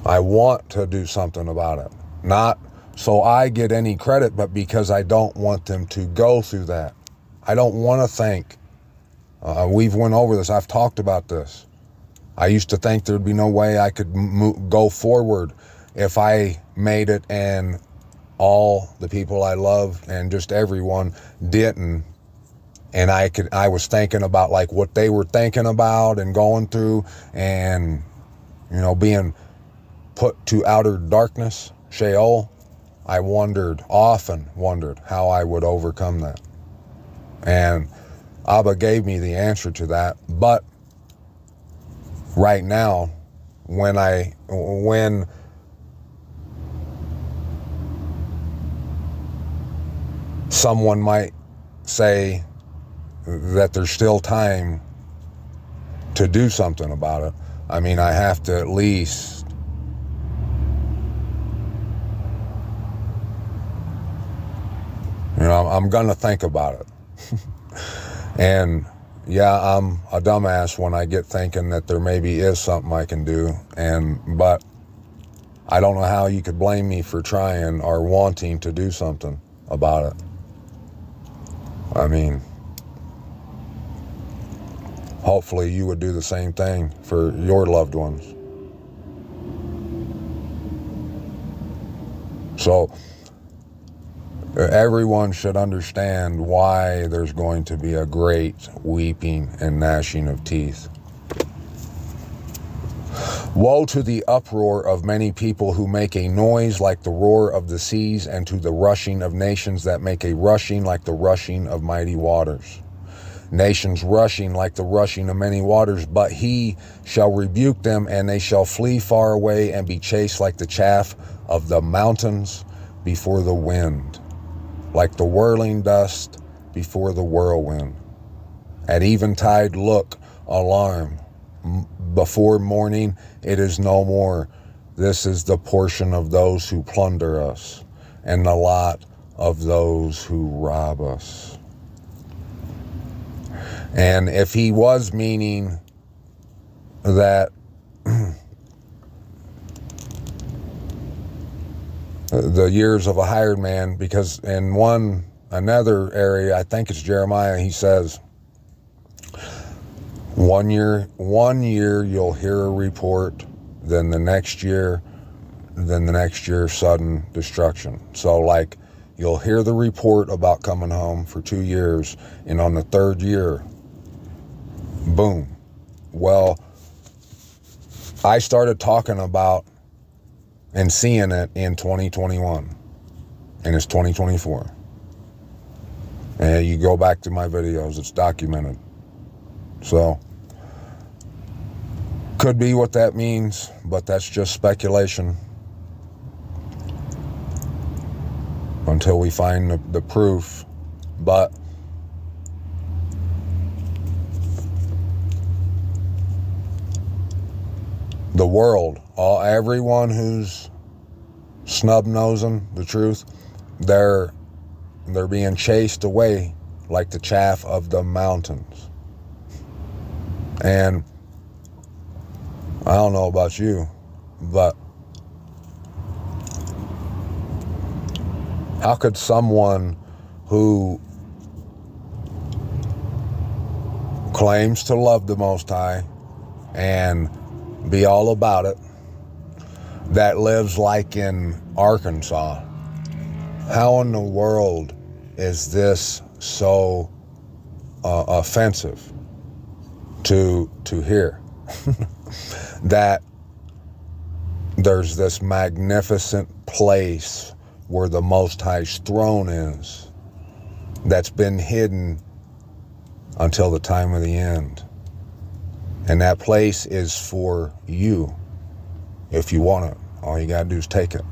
I want to do something about it. Not so I get any credit, but because I don't want them to go through that. I don't want to think. We've went over this. I've talked about this. I used to think there'd be no way I could go forward if I made it and all the people I love and just everyone didn't. And I was thinking about like what they were thinking about and going through and, you know, being put to outer darkness, Sheol. I often wondered how I would overcome that. And Abba gave me the answer to that. But right now, when someone might say that there's still time to do something about it, I mean, I have to at least I'm gonna think about it. And yeah, I'm a dumbass when I get thinking that there maybe is something I can do, but I don't know how you could blame me for trying or wanting to do something about it. I mean, hopefully you would do the same thing for your loved ones. So everyone should understand why there's going to be a great weeping and gnashing of teeth. Woe to the uproar of many people who make a noise like the roar of the seas, and to the rushing of nations that make a rushing like the rushing of mighty waters. Nations rushing like the rushing of many waters, but he shall rebuke them, and they shall flee far away and be chased like the chaff of the mountains before the wind, like the whirling dust before the whirlwind. At eventide, look, alarm. Before morning, it is no more. This is the portion of those who plunder us, and the lot of those who rob us. And if he was meaning that the years of a hired man, because in another area, I think it's Jeremiah, he says, 1 year you'll hear a report, then the next year sudden destruction. So like, you'll hear the report about coming home for 2 years, and on the third year, boom. Well, I started talking about and seeing it in 2021, and it's 2024. And you go back to my videos, it's documented. So, could be what that means, but that's just speculation until we find the proof. But the world, everyone who's snub-nosing the truth, they're being chased away like the chaff of the mountains. And I don't know about you, but how could someone who claims to love the Most High and be all about it, that lives like in Arkansas, how in the world is this so offensive to hear? That there's this magnificent place where the Most High's throne is, that's been hidden until the time of the end. And that place is for you. If you want it, all you gotta do is take it.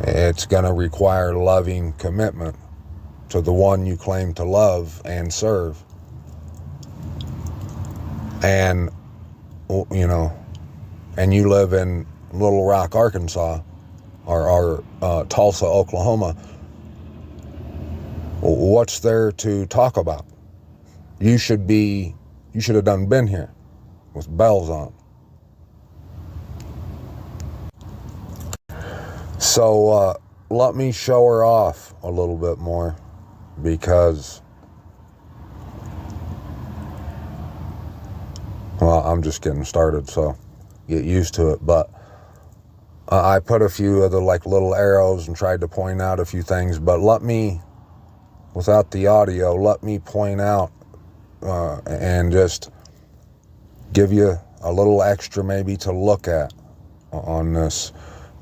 It's gonna require loving commitment to the one you claim to love and serve. And, and you live in Little Rock, Arkansas, or Tulsa, Oklahoma, what's there to talk about? You should have done been here with bells on. So let me show her off a little bit more, because, well, I'm just getting started, so get used to it. But I put a few of the little arrows and tried to point out a few things, but without the audio, let me point out and just give you a little extra maybe to look at on this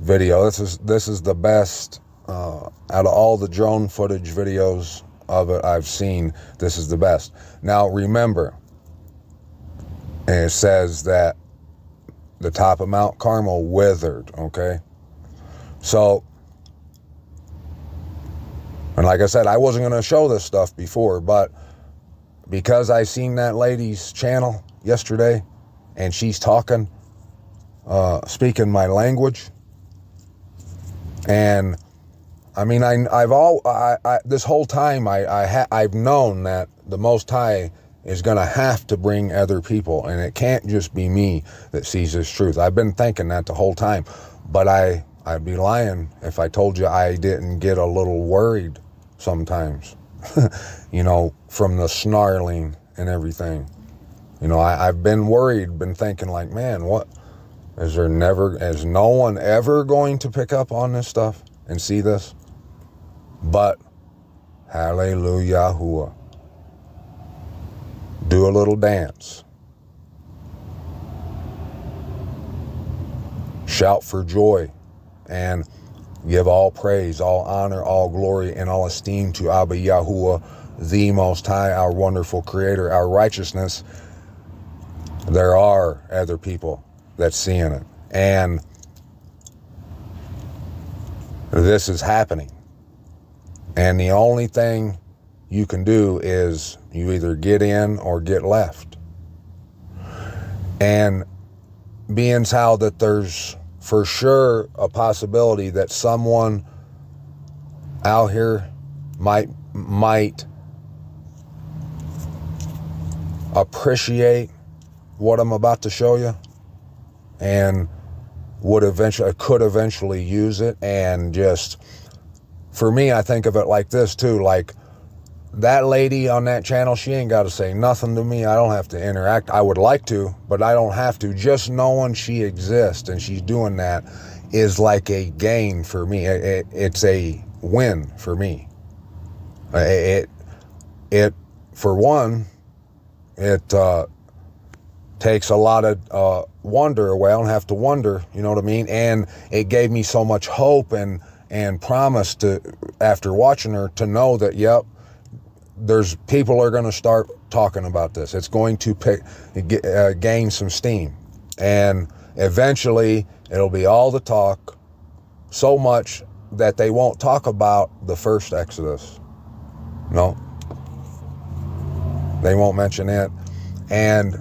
video. This is the best out of all the drone footage videos of it I've seen. This is the best. Now remember, it says that the top of Mount Carmel withered, okay? So, and like I said, I wasn't going to show this stuff before, but because I seen that lady's channel yesterday, and she's talking, speaking my language. And I mean, this whole time I've known that the Most High is going to have to bring other people, and it can't just be me that sees this truth. I've been thinking that the whole time, but I'd be lying if I told you I didn't get a little worried sometimes, you know, from the snarling and everything. You know, I've been worried, been thinking like, man, what, is no one ever going to pick up on this stuff and see this? But, hallelujah, do a little dance. Shout for joy and give all praise, all honor, all glory, and all esteem to Abba Yahuwah, the Most High, our wonderful Creator, our righteousness. There are other people that's seeing it. And this is happening. And the only thing you can do is you either get in or get left. And being how that there's for sure a possibility that someone out here might appreciate what I'm about to show you and could eventually use it. And just, for me, I think of it like this too, like that lady on that channel, she ain't got to say nothing to me. I don't have to interact. I would like to, but I don't have to. Just knowing she exists and she's doing that is like a gain for me. It's a win for me. It for one, it takes a lot of wonder away. I don't have to wonder, you know what I mean? And it gave me so much hope and promise to, after watching her, to know that, yep, there's people are going to start talking about this. It's going to gain some steam. And eventually it'll be all the talk, so much that they won't talk about the first Exodus. No. They won't mention it. And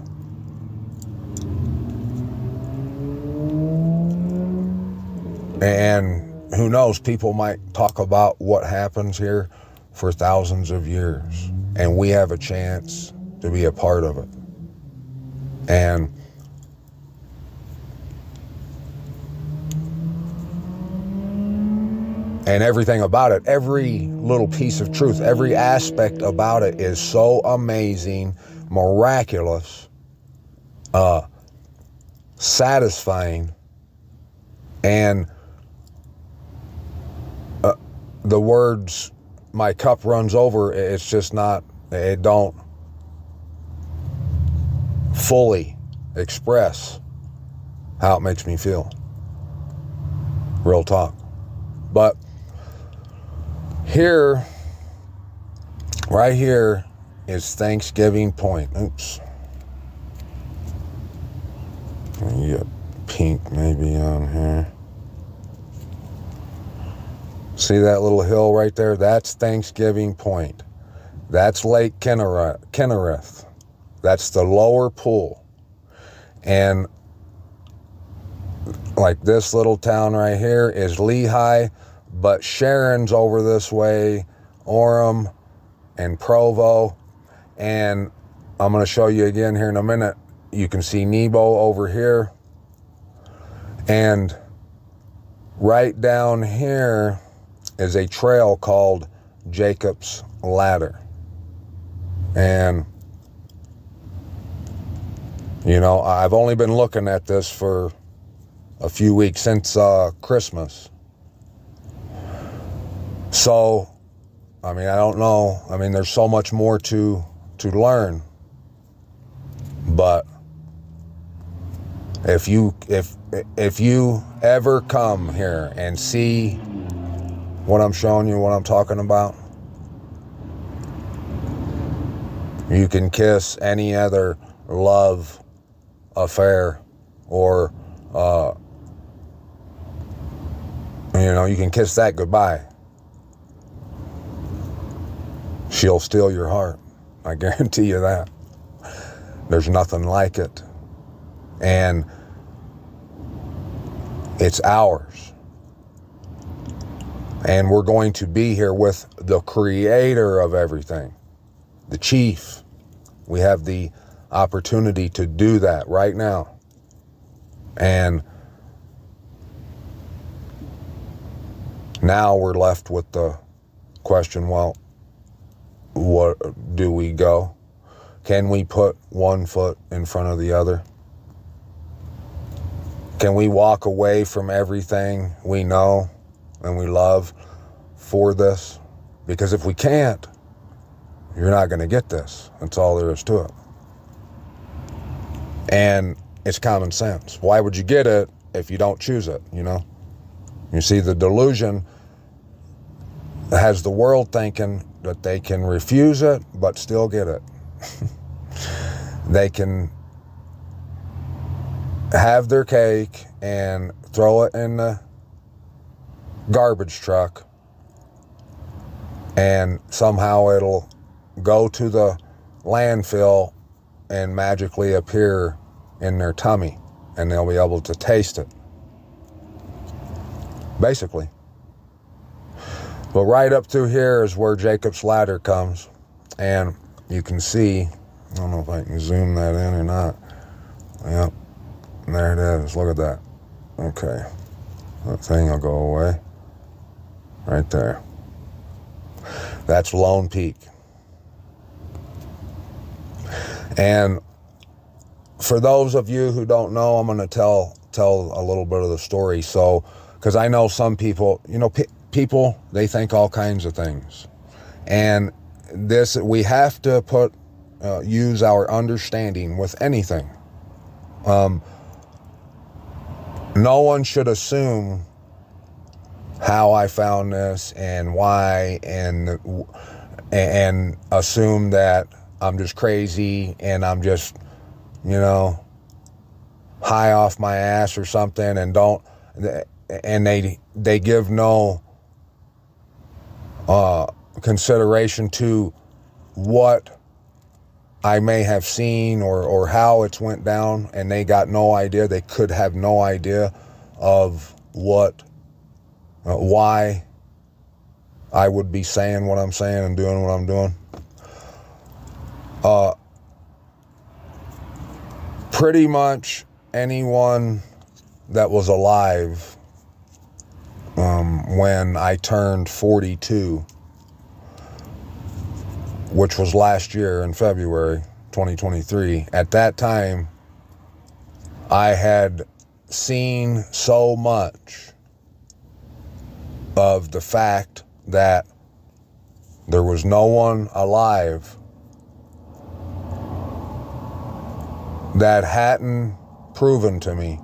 who knows, people might talk about what happens here for thousands of years, and we have a chance to be a part of it. And everything about it, every little piece of truth, every aspect about it is so amazing, miraculous, satisfying, and the words, my cup runs over, it's just not, it don't fully express how it makes me feel. Real talk. But here, right here is Thanksgiving Point. Oops. You got pink maybe on here. See that little hill right there? That's Thanksgiving Point. That's Lake Kinnereth. That's the lower pool. And like this little town right here is Lehi, but Sharon's over this way, Orem and Provo. And I'm going to show you again here in a minute. You can see Nebo over here. And right down here is a trail called Jacob's Ladder. And, you know, I've only been looking at this for a few weeks, since Christmas. So, I mean, I don't know. I mean, there's so much more to learn. But if you ever come here and see what I'm showing you, what I'm talking about, you can kiss any other love affair, or you can kiss that goodbye. She'll steal your heart. I guarantee you that. There's nothing like it. And it's ours. And we're going to be here with the creator of everything, the chief. We have the opportunity to do that right now. And now we're left with the question, well, what do we go? Can we put one foot in front of the other? Can we walk away from everything we know and we love for this? Because if we can't, you're not going to get this. That's all there is to it. And it's common sense. Why would you get it if you don't choose it, you know? You see, the delusion has the world thinking that they can refuse it but still get it. They can have their cake and throw it in the garbage truck, and somehow it'll go to the landfill and magically appear in their tummy, and they'll be able to taste it, basically. But right up through here is where Jacob's ladder comes, and you can see, I don't know if I can zoom that in or not. Yep, there it is. Look at that. Okay, that thing will go away. Right there. That's Lone Peak. And for those of you who don't know, I'm going to tell a little bit of the story. So, because I know some people, you know, people, they think all kinds of things. And this, we have to use our understanding with anything. No one should assume how I found this and why, and assume that I'm just crazy and I'm just, you know, high off my ass or something, and they give no consideration to what I may have seen or how it's went down, and they got no idea. They could have no idea of why I would be saying what I'm saying and doing what I'm doing. Pretty much anyone that was alive when I turned 42, which was last year in February 2023, at that time I had seen so much of the fact that there was no one alive that hadn't proven to me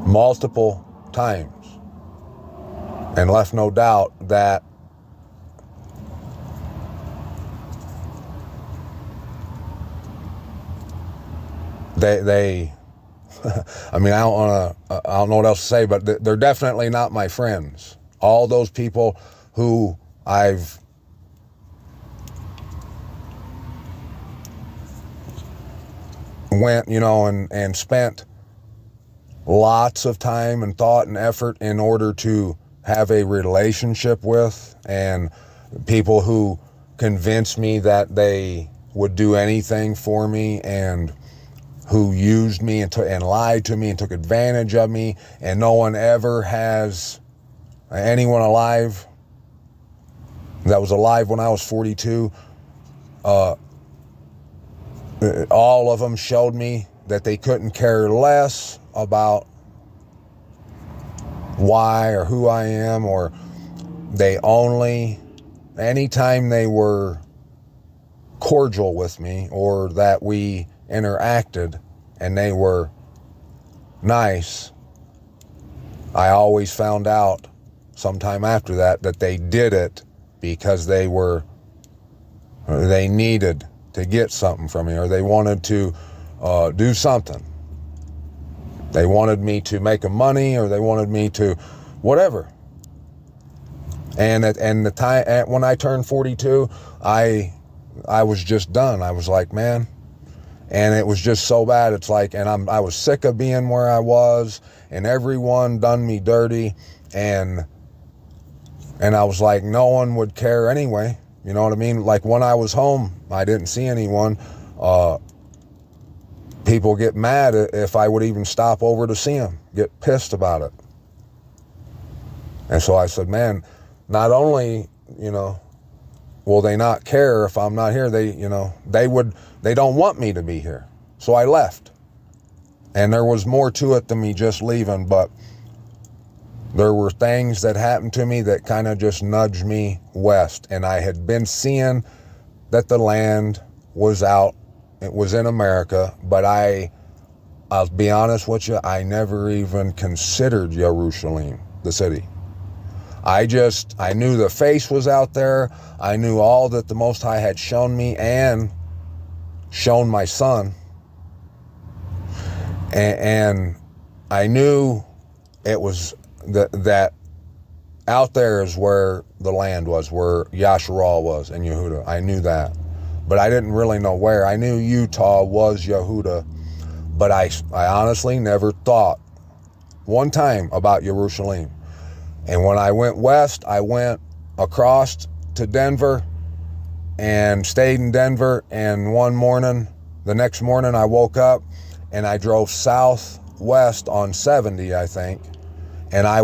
multiple times and left no doubt that they I mean, I don't know what else to say, but they're definitely not my friends. All those people who I've went, you know, and spent lots of time and thought and effort in order to have a relationship with, and people who convinced me that they would do anything for me, and who used me and lied to me and took advantage of me, and no one ever has anyone alive that was alive when I was 42. All of them showed me that they couldn't care less about why or who I am, or they only, anytime they were cordial with me or that we interacted and they were nice, I always found out sometime after that they did it because they needed to get something from me, or they wanted to do something. They wanted me to make them money, or they wanted me to whatever. And the time when I turned 42, I was just done. I was like, man, And it was just so bad. It's like, and I was sick of being where I was, and everyone done me dirty, and I was like, no one would care anyway. You know what I mean? Like when I was home, I didn't see anyone. People get mad if I would even stop over to see them, get pissed about it. And so I said, man, not only, you know, will they not care if I'm not here, they don't want me to be here. So I left. And there was more to it than me just leaving, but there were things that happened to me that kind of just nudged me west. And I had been seeing that the land was out. It was in America, but I'll be honest with you, I never even considered Jerusalem, the city. I knew the face was out there. I knew all that the Most High had shown me and shown my son. And I knew it was that out there is where the land was, where Yasharal was in Yehuda. I knew that. But I didn't really know where. I knew Utah was Yehuda, but I honestly never thought one time about Jerusalem. And when I went west, I went across to Denver and stayed in Denver. And the next morning I woke up and I drove southwest on 70, I think. And I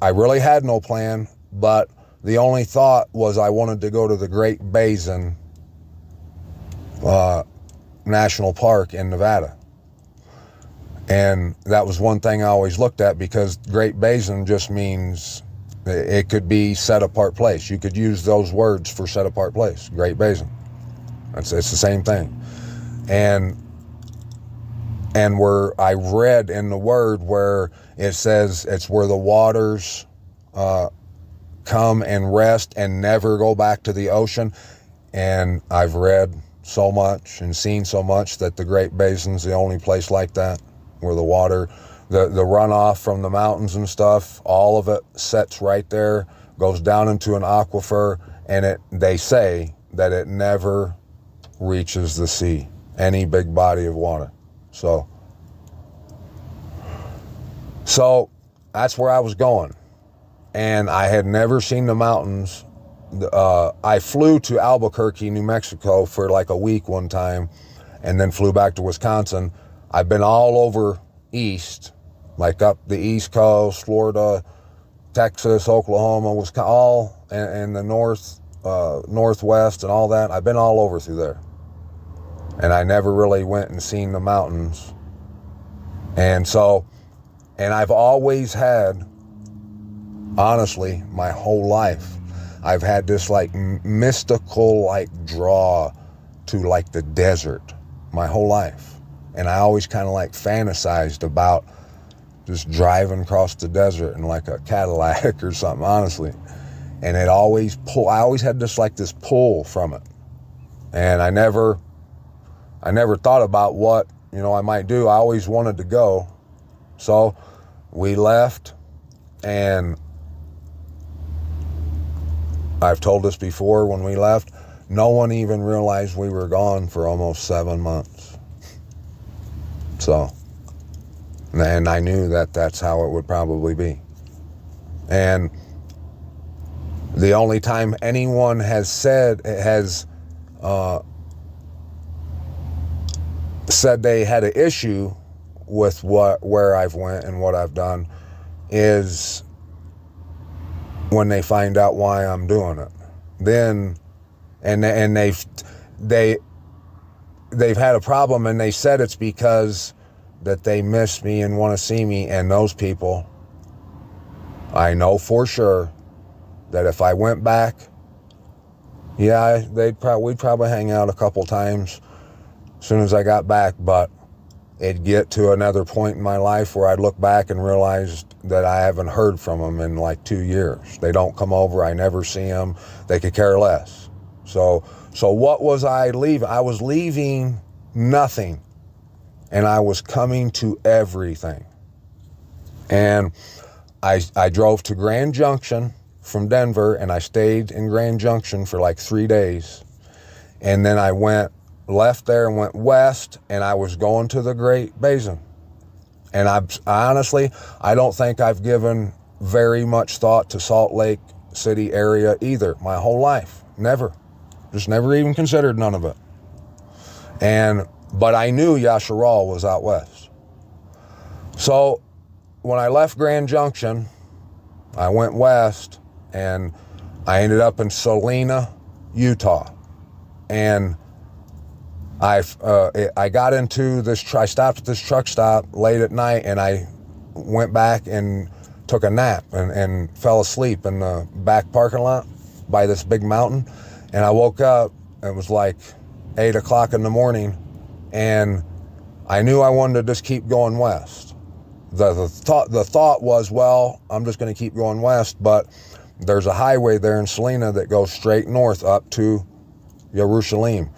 really had no plan, but the only thought was I wanted to go to the Great Basin National Park in Nevada. And that was one thing I always looked at, because Great Basin just means it could be set apart place. You could use those words for set apart place, Great Basin. It's the same thing. And where I read in the word where it says it's where the waters come and rest and never go back to the ocean. And I've read so much and seen so much that the Great Basin's the only place like that, where the water, the runoff from the mountains and stuff, all of it sets right there, goes down into an aquifer, and they say that it never reaches the sea, any big body of water. So that's where I was going. And I had never seen the mountains. I flew to Albuquerque, New Mexico for like a week one time, and then flew back to Wisconsin. I've been all over east, like up the East Coast, Florida, Texas, Oklahoma, Wisconsin, all in the northwest and all that. I've been all over through there. And I never really went and seen the mountains. And I've always had, honestly, my whole life, I've had this like mystical like draw to like the desert my whole life. And I always kind of like fantasized about just driving across the desert in like a Cadillac or something, honestly. And I always had this pull from it. And I never thought about what, I might do. I always wanted to go. So we left, and I've told this before, when we left, no one even realized we were gone for almost 7 months. So, and I knew that that's how it would probably be. And the only time anyone has said they had an issue with where I've went and what I've done is when they find out why I'm doing it. Then, and they've had a problem, and they said it's because that they miss me and want to see me. And those people, I know for sure that if I went back, yeah, we'd probably hang out a couple times as soon as I got back, but it'd get to another point in my life where I'd look back and realize that I haven't heard from them in like 2 years. They don't come over. I never see them. They could care less. So what was I leaving? I was leaving nothing, and I was coming to everything. And I drove to Grand Junction from Denver, and I stayed in Grand Junction for like 3 days. And then I went left there and went west, and I was going to the Great Basin. And I honestly, I don't think I've given very much thought to Salt Lake City area either my whole life. Never. Just never even considered none of it. But I knew Yasharal was out west. So when I left Grand Junction, I went west and I ended up in Salina, Utah. And I got into this, I stopped at this truck stop late at night, and I went back and took a nap and fell asleep in the back parking lot by this big mountain. And I woke up, it was like 8 o'clock in the morning, and I knew I wanted to just keep going west. The thought was, well, I'm just going to keep going west, but there's a highway there in Salina that goes straight north up to Jerusalem.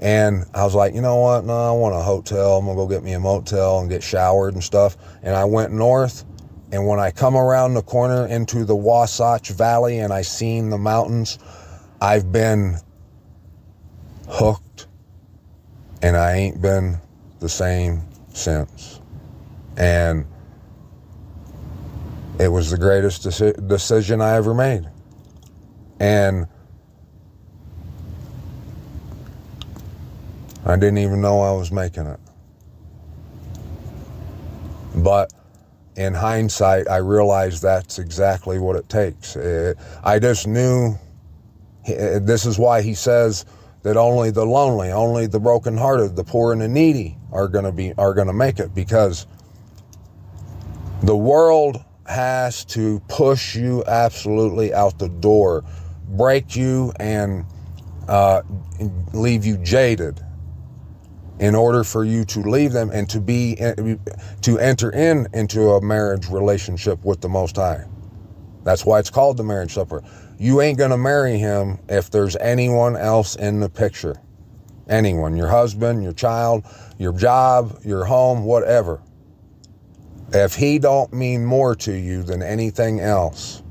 And I was like, you know what? No, I want a hotel. I'm going to go get me a motel and get showered and stuff. And I went north. And when I come around the corner into the Wasatch Valley and I seen the mountains, I've been hooked. And I ain't been the same since. And it was the greatest decision I ever made. And I didn't even know I was making it. But in hindsight, I realized that's exactly what it takes. I just knew, this is why he says that only the lonely, only the brokenhearted, the poor and the needy are gonna make it, because the world has to push you absolutely out the door, break you, and leave you jaded in order for you to leave them and to enter into a marriage relationship with the Most High. That's why it's called the marriage supper. You ain't gonna marry him if there's anyone else in the picture. Anyone, your husband, your child, your job, your home, whatever. If he don't mean more to you than anything else,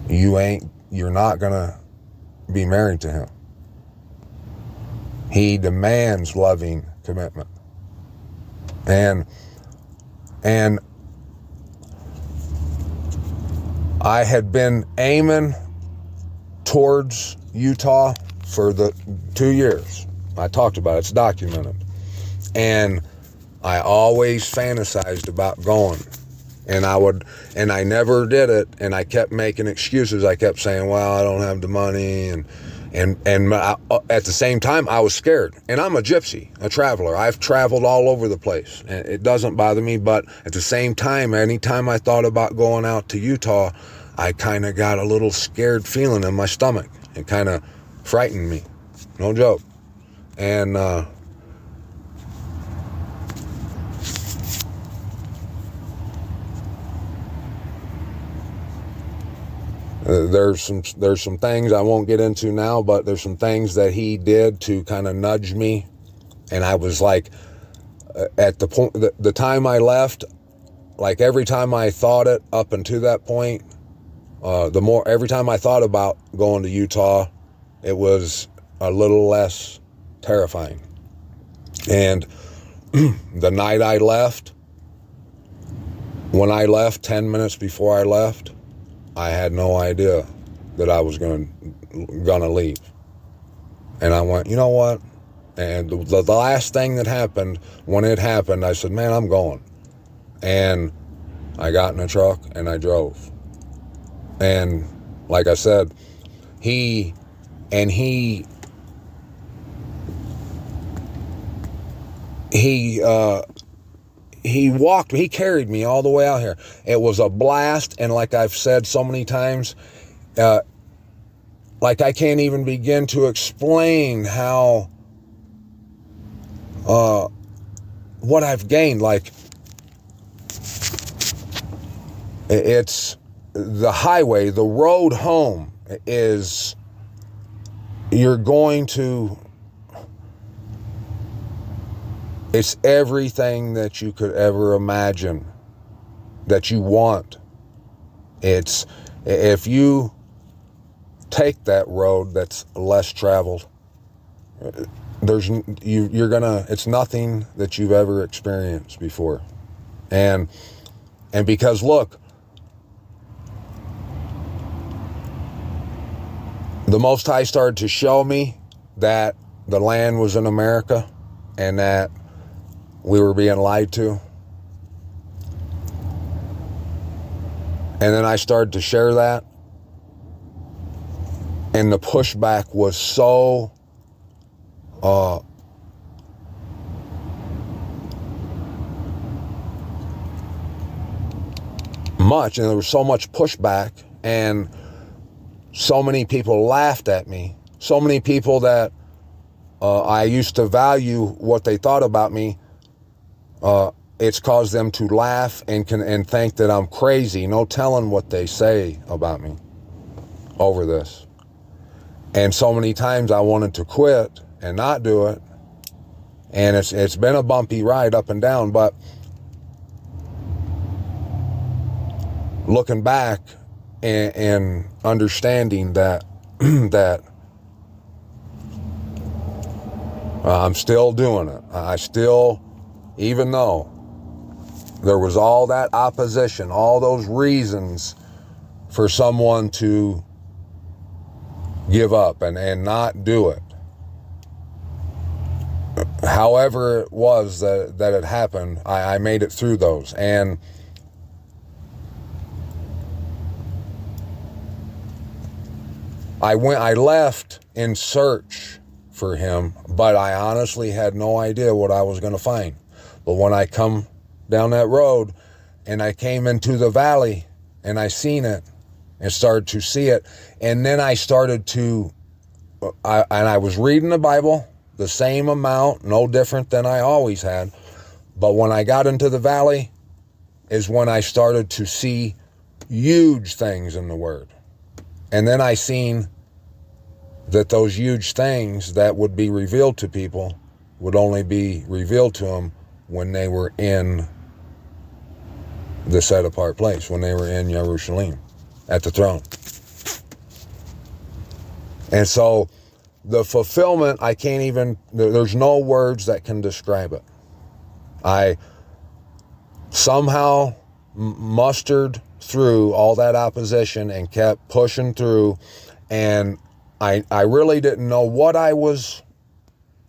you're not gonna be married to him. He demands loving commitment. And I had been aiming towards Utah for the 2 years. I talked about it, it's documented. And I always fantasized about going. And I never did it, and I kept making excuses. I kept saying, well, I don't have the money, and at the same time, I was scared. And I'm a gypsy, a traveler. I've traveled all over the place, and it doesn't bother me. But at the same time, anytime I thought about going out to Utah, I kind of got a little scared feeling in my stomach. It kind of frightened me. No joke. And there's some things I won't get into now, but there's some things that he did to kind of nudge me. And I was like, at the point, the time I left, like every time I thought it up until that point, every time I thought about going to Utah, it was a little less terrifying. And the night I left, when I left, 10 minutes before I left, I had no idea that I was gonna leave. And I went, you know what? And the last thing that happened, when it happened, I said, man, I'm going. And I got in a truck and I drove. And like I said, he carried me all the way out here. It was a blast, and like I've said so many times, like I can't even begin to explain how, what I've gained. Like, it's the highway, the road home is, it's everything that you could ever imagine that you want. It's, if you take that road that's less traveled, it's nothing that you've ever experienced before. And because look, the Most High started to show me that the land was in America and that we were being lied to. And then I started to share that. And the pushback was so much, and there was so much pushback, and so many people laughed at me. So many people that I used to value what they thought about me, it's caused them to laugh and think that I'm crazy. No telling what they say about me over this. And so many times I wanted to quit and not do it. And it's been a bumpy ride up and down, but looking back and understanding that that I'm still doing it. I still, even though there was all that opposition, all those reasons for someone to give up and not do it. However it was that it happened, I made it through those. And I left in search for him, but I honestly had no idea what I was going to find. But when I come down that road and I came into the valley and I seen it and started to see it, and then I started to, I was reading the Bible, the same amount, no different than I always had. But when I got into the valley is when I started to see huge things in the Word. And then I seen that those huge things that would be revealed to people would only be revealed to them when they were in the set apart place, when they were in Jerusalem at the throne. And so the fulfillment, I can't even, there's no words that can describe it. I somehow mustered through all that opposition and kept pushing through, and I really didn't know what I was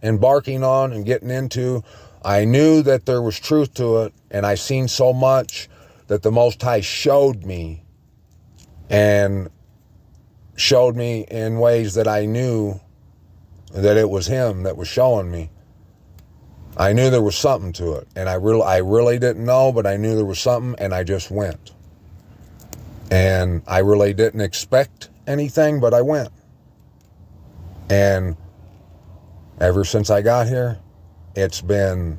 embarking on and getting into. I knew that there was truth to it, and I seen so much that the Most High showed me, and showed me in ways that I knew that it was him that was showing me. I knew there was something to it, and I really didn't know, but I knew there was something, and I just went. And I really didn't expect anything, but I went. And ever since I got here, it's been,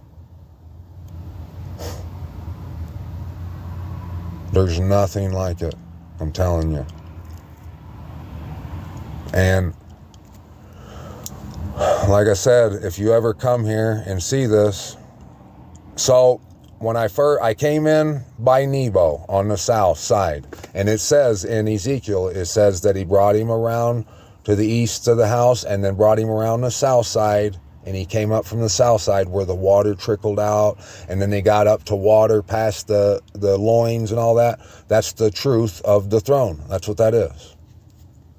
there's nothing like it, I'm telling you. And like I said, if you ever come here and see this, so when I came in by Nebo on the south side, and it says in Ezekiel, it says that he brought him around to the east of the house and then brought him around the south side, and he came up from the south side where the water trickled out, and then they got up to water past the loins and all that. That's the truth of the throne. That's what that is.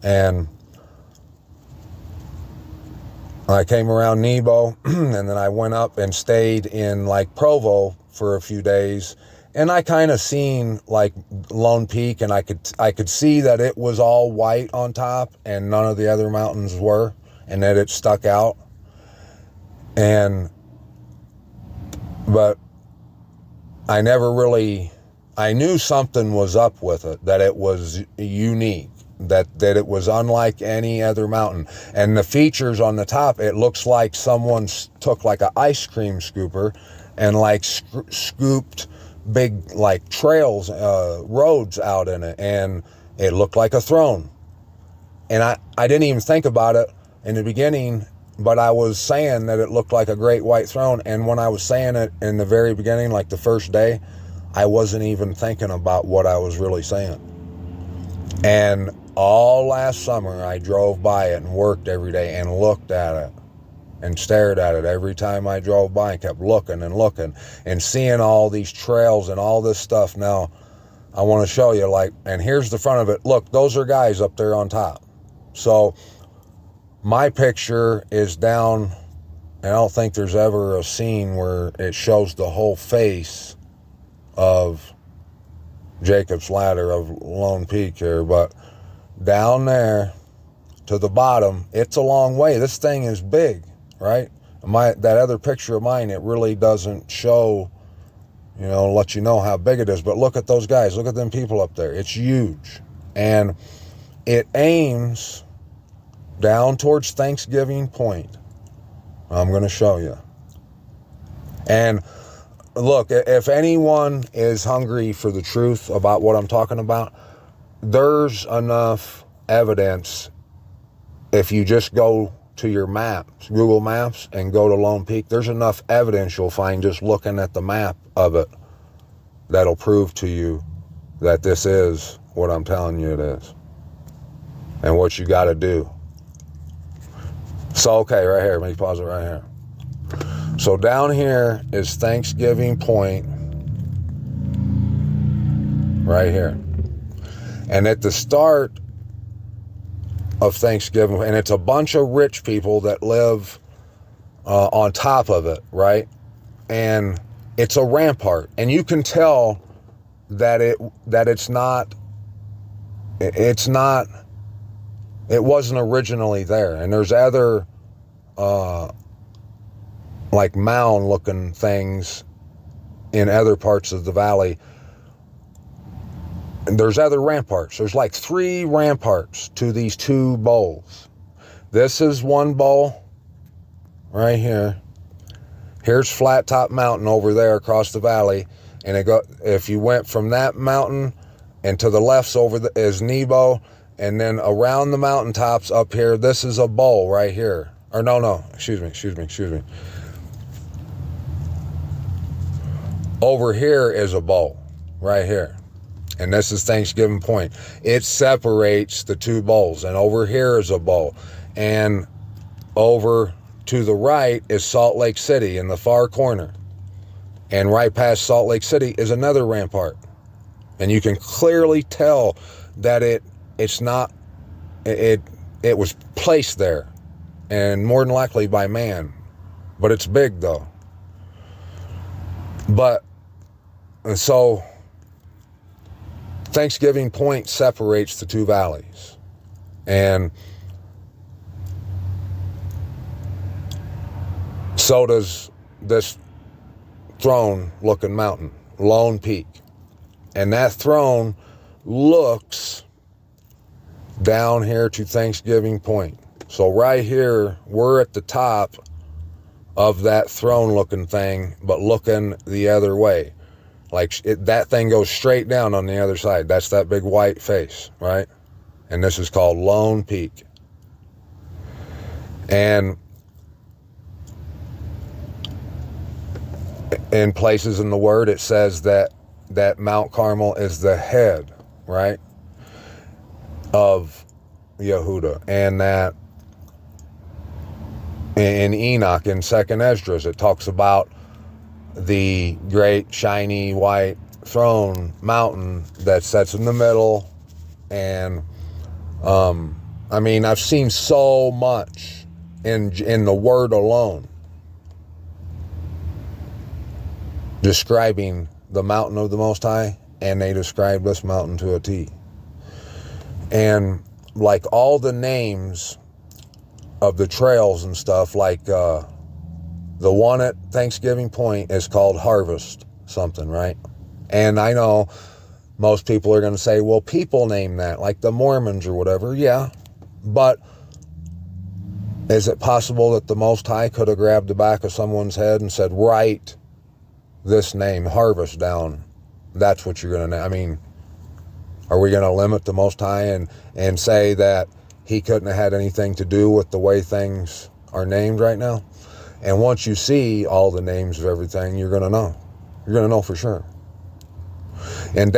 And I came around Nebo, and then I went up and stayed in like Provo for a few days, and I kind of seen like Lone Peak, and I could see that it was all white on top and none of the other mountains were, and that it stuck out. But I never really, I knew something was up with it, that it was unique, that it was unlike any other mountain. And the features on the top, it looks like someone took like an ice cream scooper and like scooped big like trails, roads out in it, and it looked like a throne. And I didn't even think about it in the beginning, but I was saying that it looked like a great white throne. And when I was saying it in the very beginning, like the first day, I wasn't even thinking about what I was really saying. And all last summer I drove by it and worked every day and looked at it and stared at it every time I drove by and kept looking and looking and seeing all these trails and all this stuff. Now, I want to show you, like, and here's the front of it. Look, those are guys up there on top. So my picture is down, and I don't think there's ever a scene where it shows the whole face of Jacob's Ladder of Lone Peak here, but down there to the bottom, it's a long way. This thing is big, right? That other picture of mine, it really doesn't show, let you know how big it is. But look at those guys. Look at them people up there. It's huge. And it aims down towards Thanksgiving Point. I'm going to show you. And look, if anyone is hungry for the truth about what I'm talking about, there's enough evidence. If you just go to your maps, Google Maps, and go to Lone Peak, there's enough evidence you'll find just looking at the map of it that'll prove to you that this is what I'm telling you it is and what you got to do. So, okay, right here. Let me pause it right here. So down here is Thanksgiving Point, right here. And at the start of Thanksgiving, and it's a bunch of rich people that live on top of it, right? And it's a rampart, and you can tell that it wasn't originally there. And there's other like mound looking things in other parts of the valley. And there's other ramparts. There's like 3 ramparts to these 2 bowls. This is one bowl right here. Here's Flat Top Mountain over there across the valley. And if you went from that mountain and to the left is Nebo, and then around the mountaintops up here, this is a bowl right here. Or no, excuse me. Over here is a bowl right here. And this is Thanksgiving Point. It separates the 2 bowls. And over here is a bowl. And over to the right is Salt Lake City in the far corner. And right past Salt Lake City is another rampart. And you can clearly tell that it was placed there. And more than likely by man. But it's big though. And so Thanksgiving Point separates the 2 valleys. And so does this throne looking mountain, Lone Peak. And that throne looks down here to Thanksgiving Point. So right here, we're at the top of that throne looking thing, but looking the other way. Like that thing goes straight down on the other side. That's that big white face, right? And this is called Lone Peak. And in places in the Word, it says that Mount Carmel is the head, right, of Yehuda. And that in Enoch, in 2nd Esdras, it talks about the great shiny white throne mountain that sits in the middle. And I mean, I've seen so much in the Word alone describing the mountain of the Most High, and they describe this mountain to a T. And like all the names of the trails and stuff, like the one at Thanksgiving Point is called Harvest something, right? And I know most people are going to say, well, people name that, like the Mormons or whatever. Yeah, but is it possible that the Most High could have grabbed the back of someone's head and said, write this name, Harvest, down? That's what you're going to name. I mean, are we going to limit the Most High and say that he couldn't have had anything to do with the way things are named right now? And once you see all the names of everything, you're going to know. You're going to know for sure. And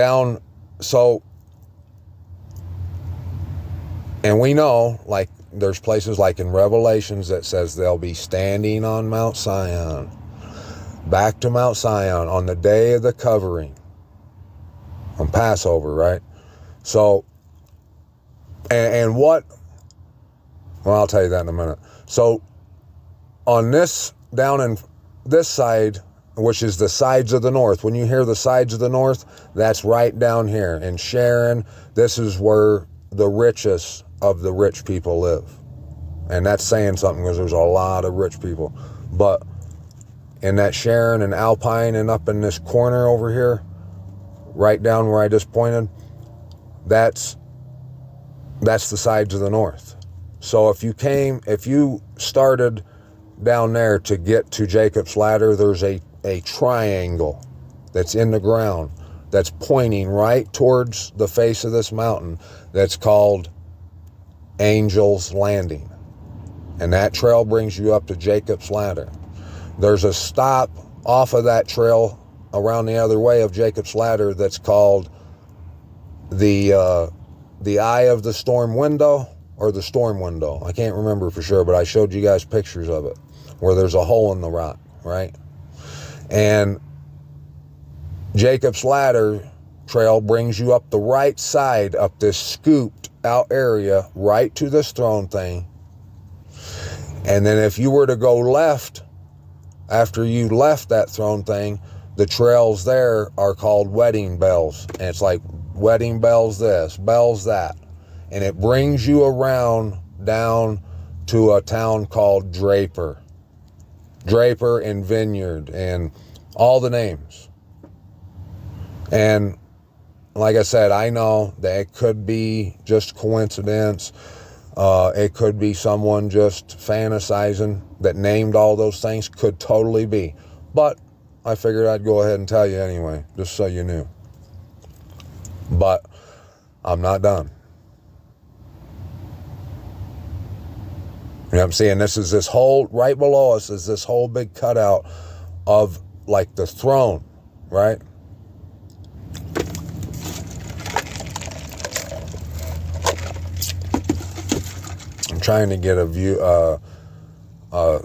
and we know, like there's places like in Revelations that says they'll be standing on Mount Zion, back to Mount Zion on the day of the covering, on Passover, right? So, and what, well, I'll tell you that in a minute. So, on this, down in this side, which is the sides of the north, when you hear the sides of the north, that's right down here. In Sharon, this is where the richest of the rich people live. And that's saying something because there's a lot of rich people. But in that Sharon and Alpine and up in this corner over here, right down where I just pointed, that's the sides of the north. So if you started down there to get to Jacob's Ladder, there's a triangle that's in the ground that's pointing right towards the face of this mountain that's called Angel's Landing. And that trail brings you up to Jacob's Ladder. There's a stop off of that trail around the other way of Jacob's Ladder that's called the Eye of the Storm Window, or the Storm Window. I can't remember for sure, but I showed you guys pictures of it, where there's a hole in the rock, right? And Jacob's Ladder trail brings you up the right side, up this scooped out area, right to this throne thing. And then if you were to go left, after you left that throne thing, the trails there are called wedding bells. And it's like wedding bells this, bells that. And it brings you around down to a town called Draper. Draper and Vineyard and all the names. And like I said, I know that it could be just coincidence. It could be someone just fantasizing that named all those things. Could totally be. But I figured I'd go ahead and tell you anyway, just so you knew. But I'm not done. You know what I'm saying? This whole, right below us is this whole big cutout of like the throne, right? I'm trying to get a view,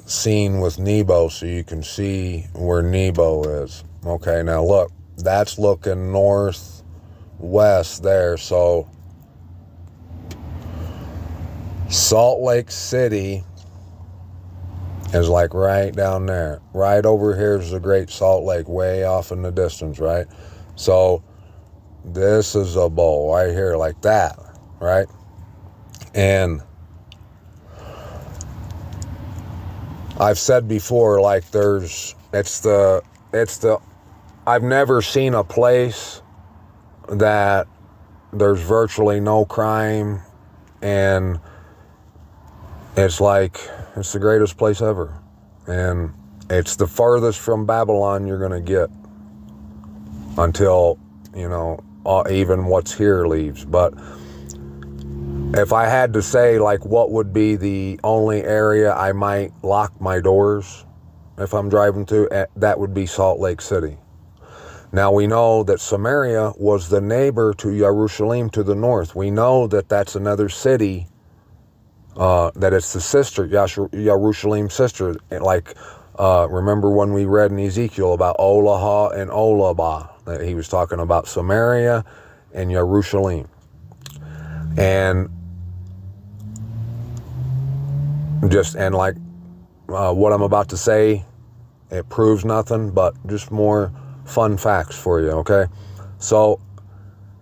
scene with Nebo so you can see where Nebo is. Okay, now look, that's looking northwest there, so Salt Lake City is like right down there. Right over here is the Great Salt Lake, way off in the distance, right? So this is a bowl right here like that, right? And I've said before, like I've never seen a place that there's virtually no crime, and it's like, it's the greatest place ever. And it's the farthest from Babylon you're going to get until, even what's here leaves. But if I had to say, like, what would be the only area I might lock my doors if I'm driving to, that would be Salt Lake City. Now, we know that Samaria was the neighbor to Jerusalem to the north. We know that that's another city, that it's the sister, Jerusalem's sister. Like, remember when we read in Ezekiel about Olaha and Olabah, that he was talking about Samaria and Jerusalem. And what I'm about to say, it proves nothing, but just more fun facts for you, okay? So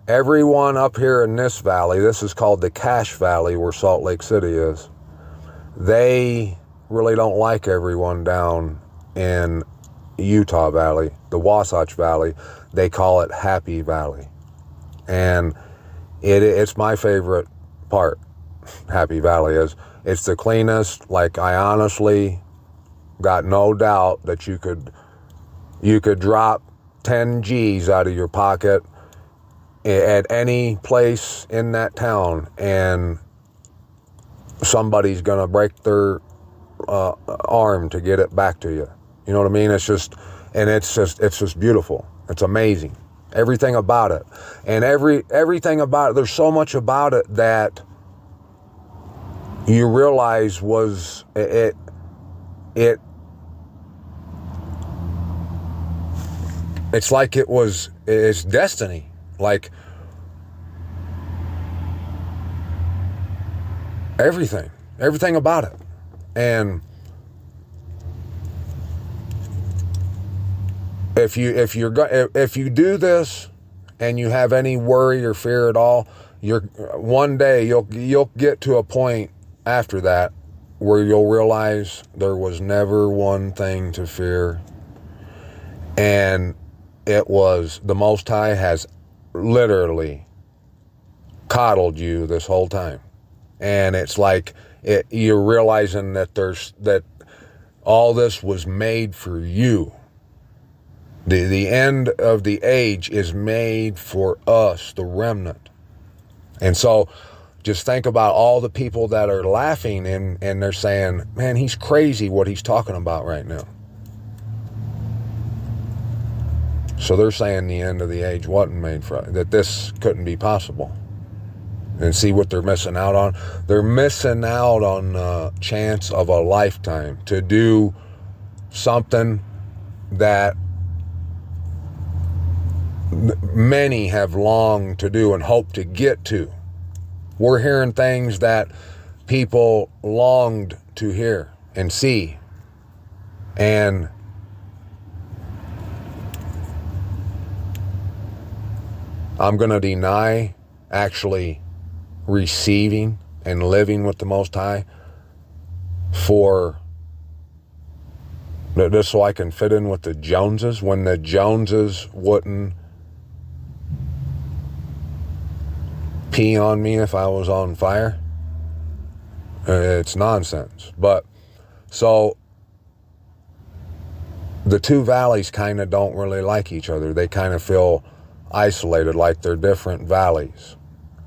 everyone up here in this valley, this is called the Cache Valley where Salt Lake City is, they really don't like everyone down in Utah Valley, the Wasatch Valley. They call it Happy Valley. And it's my favorite part, Happy Valley is. It's the cleanest. Like, I honestly got no doubt that you could drop 10 G's out of your pocket at any place in that town, and somebody's gonna break their arm to get it back to you. You know what I mean? It's just beautiful. It's amazing. Everything about it. And everything about it, there's so much about it that you realize was it's like it's destiny. Like everything about it. And if you do this and you have any worry or fear at all, one day you'll get to a point after that where you'll realize there was never one thing to fear, and it was the Most High has literally coddled you this whole time. And it's like you're realizing that all this was made for you. The end of the age is made for us, the remnant. And so just think about all the people that are laughing and they're saying, man, he's crazy what he's talking about right now. So they're saying the end of the age wasn't made for us, that this couldn't be possible. And see what they're missing out on? They're missing out on a chance of a lifetime to do something that many have longed to do and hope to get to. We're hearing things that people longed to hear and see. And I'm going to deny actually receiving and living with the Most High for this, so I can fit in with the Joneses when the Joneses wouldn't pee on me if I was on fire. It's nonsense. But so the two valleys kind of don't really like each other. They kind of feel isolated, like they're different valleys.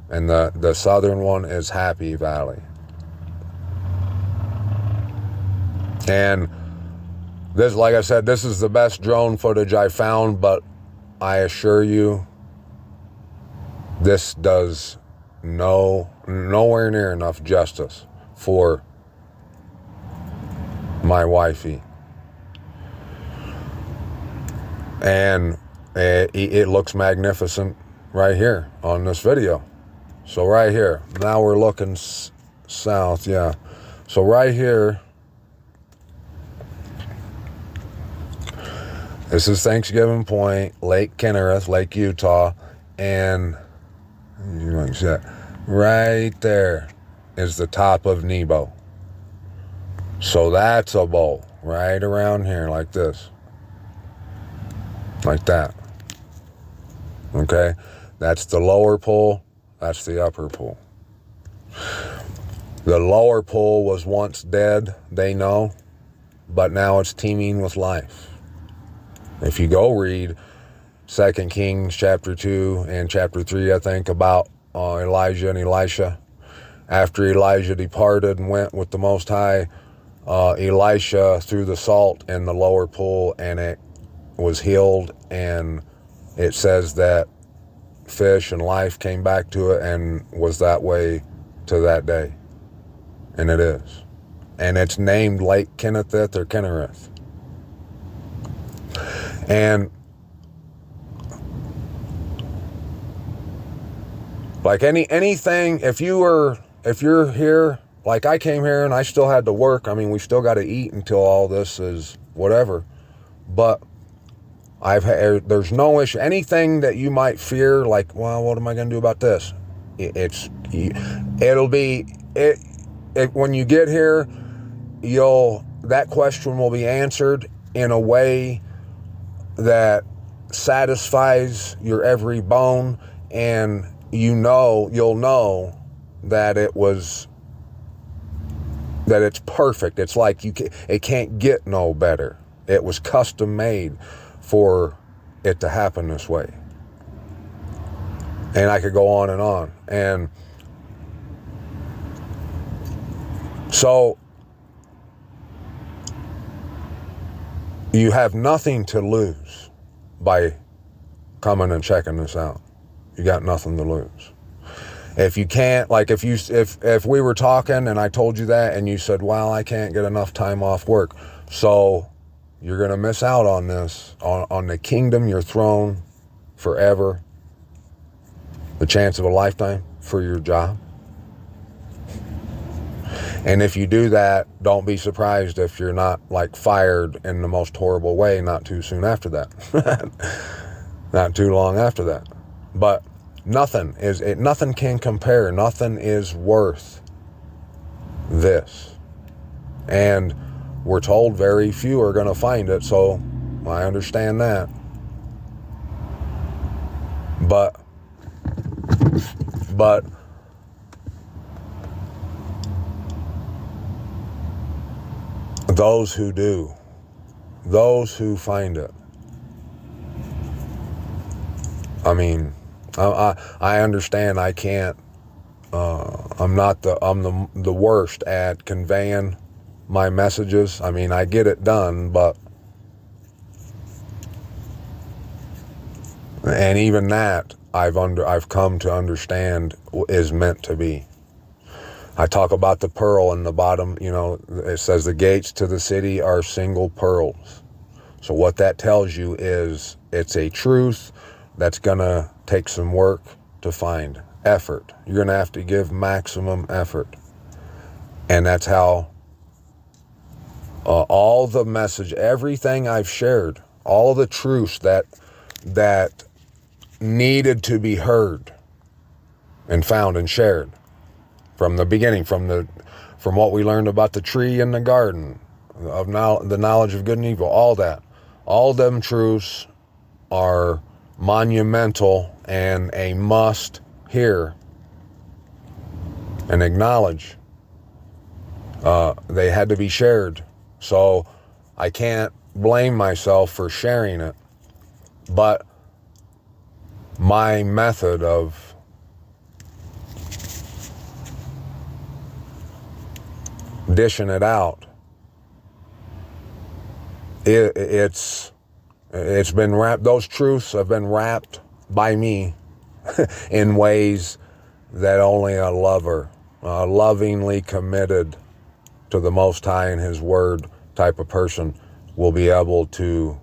And the southern one is Happy Valley. And this, like I said, this is the best drone footage I found, but I assure you, this does nowhere near enough justice for my wifey. And it looks magnificent right here on this video. So right here, now we're looking south, yeah. So right here, this is Thanksgiving Point, Lake Kinnereth, Lake Utah, and you might see that. Right there is the top of Nebo. So that's a bowl right around here like this. Like that. Okay? That's the lower pool. That's the upper pool. The lower pool was once dead, they know, but now it's teeming with life. If you go read 2 Kings chapter 2 and chapter 3, I think, about Elijah and Elisha. After Elijah departed and went with the Most High, Elisha threw the salt in the lower pool and it was healed, and it says that fish and life came back to it and was that way to that day. And it is. And it's named Lake Kinnetheth or Kinnereth. And like anything, if you're here, like I came here and I still had to work. I mean, we still got to eat until all this is whatever. But there's no issue. Anything that you might fear, like, well, what am I going to do about this? When you get here, that question will be answered in a way that satisfies your every bone, and you'll know that it's perfect. It's like it can't get no better. It was custom made for it to happen this way. And I could go on and on. And so you have nothing to lose by coming and checking this out. You got nothing to lose. If you can't, like if we were talking and I told you that and you said, well, I can't get enough time off work, so you're going to miss out on this, on the kingdom, your throne forever, the chance of a lifetime for your job. And if you do that, don't be surprised if you're not like fired in the most horrible way not too soon after that. Not too long after that. But nothing can compare. Nothing is worth this. And we're told very few are going to find it, so I understand that. But those who do, those who find it, I mean, I understand I can't, I'm the worst at conveying my messages. I mean, I get it done, but, and even that I've come to understand is meant to be. I talk about the pearl in the bottom, it says the gates to the city are single pearls. So what that tells you is it's a truth that's gonna take some work to find, effort. You're gonna have to give maximum effort. And that's how all the message, everything I've shared, all the truths that needed to be heard and found and shared from the beginning, from what we learned about the tree in the garden, of the knowledge of good and evil, all them truths are monumental and a must hear and acknowledge. They had to be shared, so I can't blame myself for sharing it, but my method of dishing it out, it's been wrapped, those truths have been wrapped by me in ways that only a lover, lovingly committed to the Most High and His Word type of person will be able to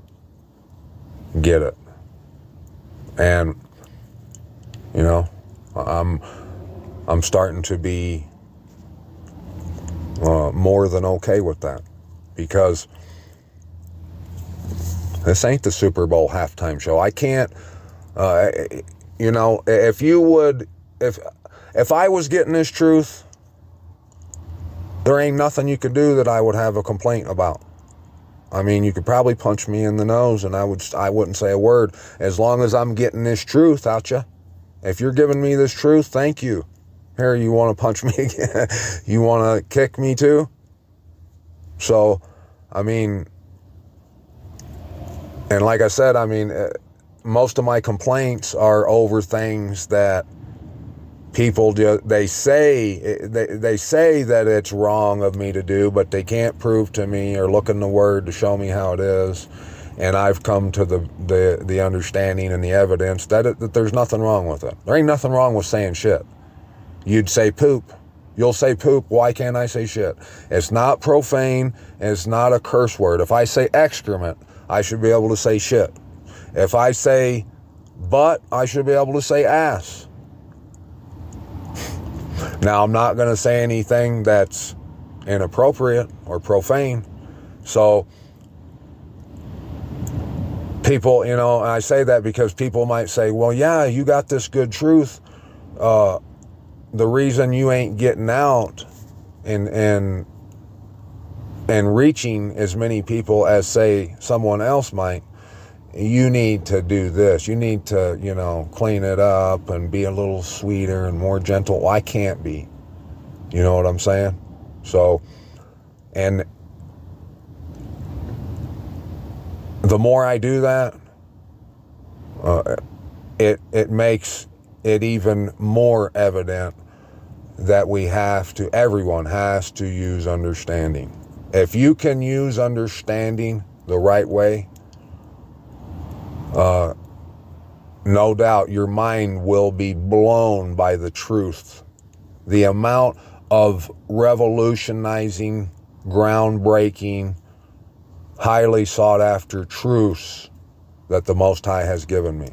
get it. And I'm starting to be more than okay with that, because this ain't the Super Bowl halftime show. I can't, if I was getting this truth, there ain't nothing you could do that I would have a complaint about. I mean, you could probably punch me in the nose and I wouldn't say a word, as long as I'm getting this truth out you. If you're giving me this truth, thank you. Here, you want to punch me again? You want to kick me too? So, I mean, and like I said, I mean, most of my complaints are over things that people they say that it's wrong of me to do, but they can't prove to me or look in the Word to show me how it is. And I've come to the understanding and the evidence that there's nothing wrong with it. There ain't nothing wrong with saying shit. You'd say poop. You'll say poop. Why can't I say shit? It's not profane. It's not a curse word. If I say excrement, I should be able to say shit. If I say butt, I should be able to say ass. Now, I'm not going to say anything that's inappropriate or profane. So people, and I say that because people might say, well, yeah, you got this good truth. The reason you ain't getting out and reaching as many people as, say, someone else might, you need to do this. You need to, clean it up and be a little sweeter and more gentle. Well, I can't be. You know what I'm saying? So, and the more I do that, it makes it even more evident that everyone has to use understanding. If you can use understanding the right way, no doubt your mind will be blown by the truth. The amount of revolutionizing, groundbreaking, highly sought after truths that the Most High has given me.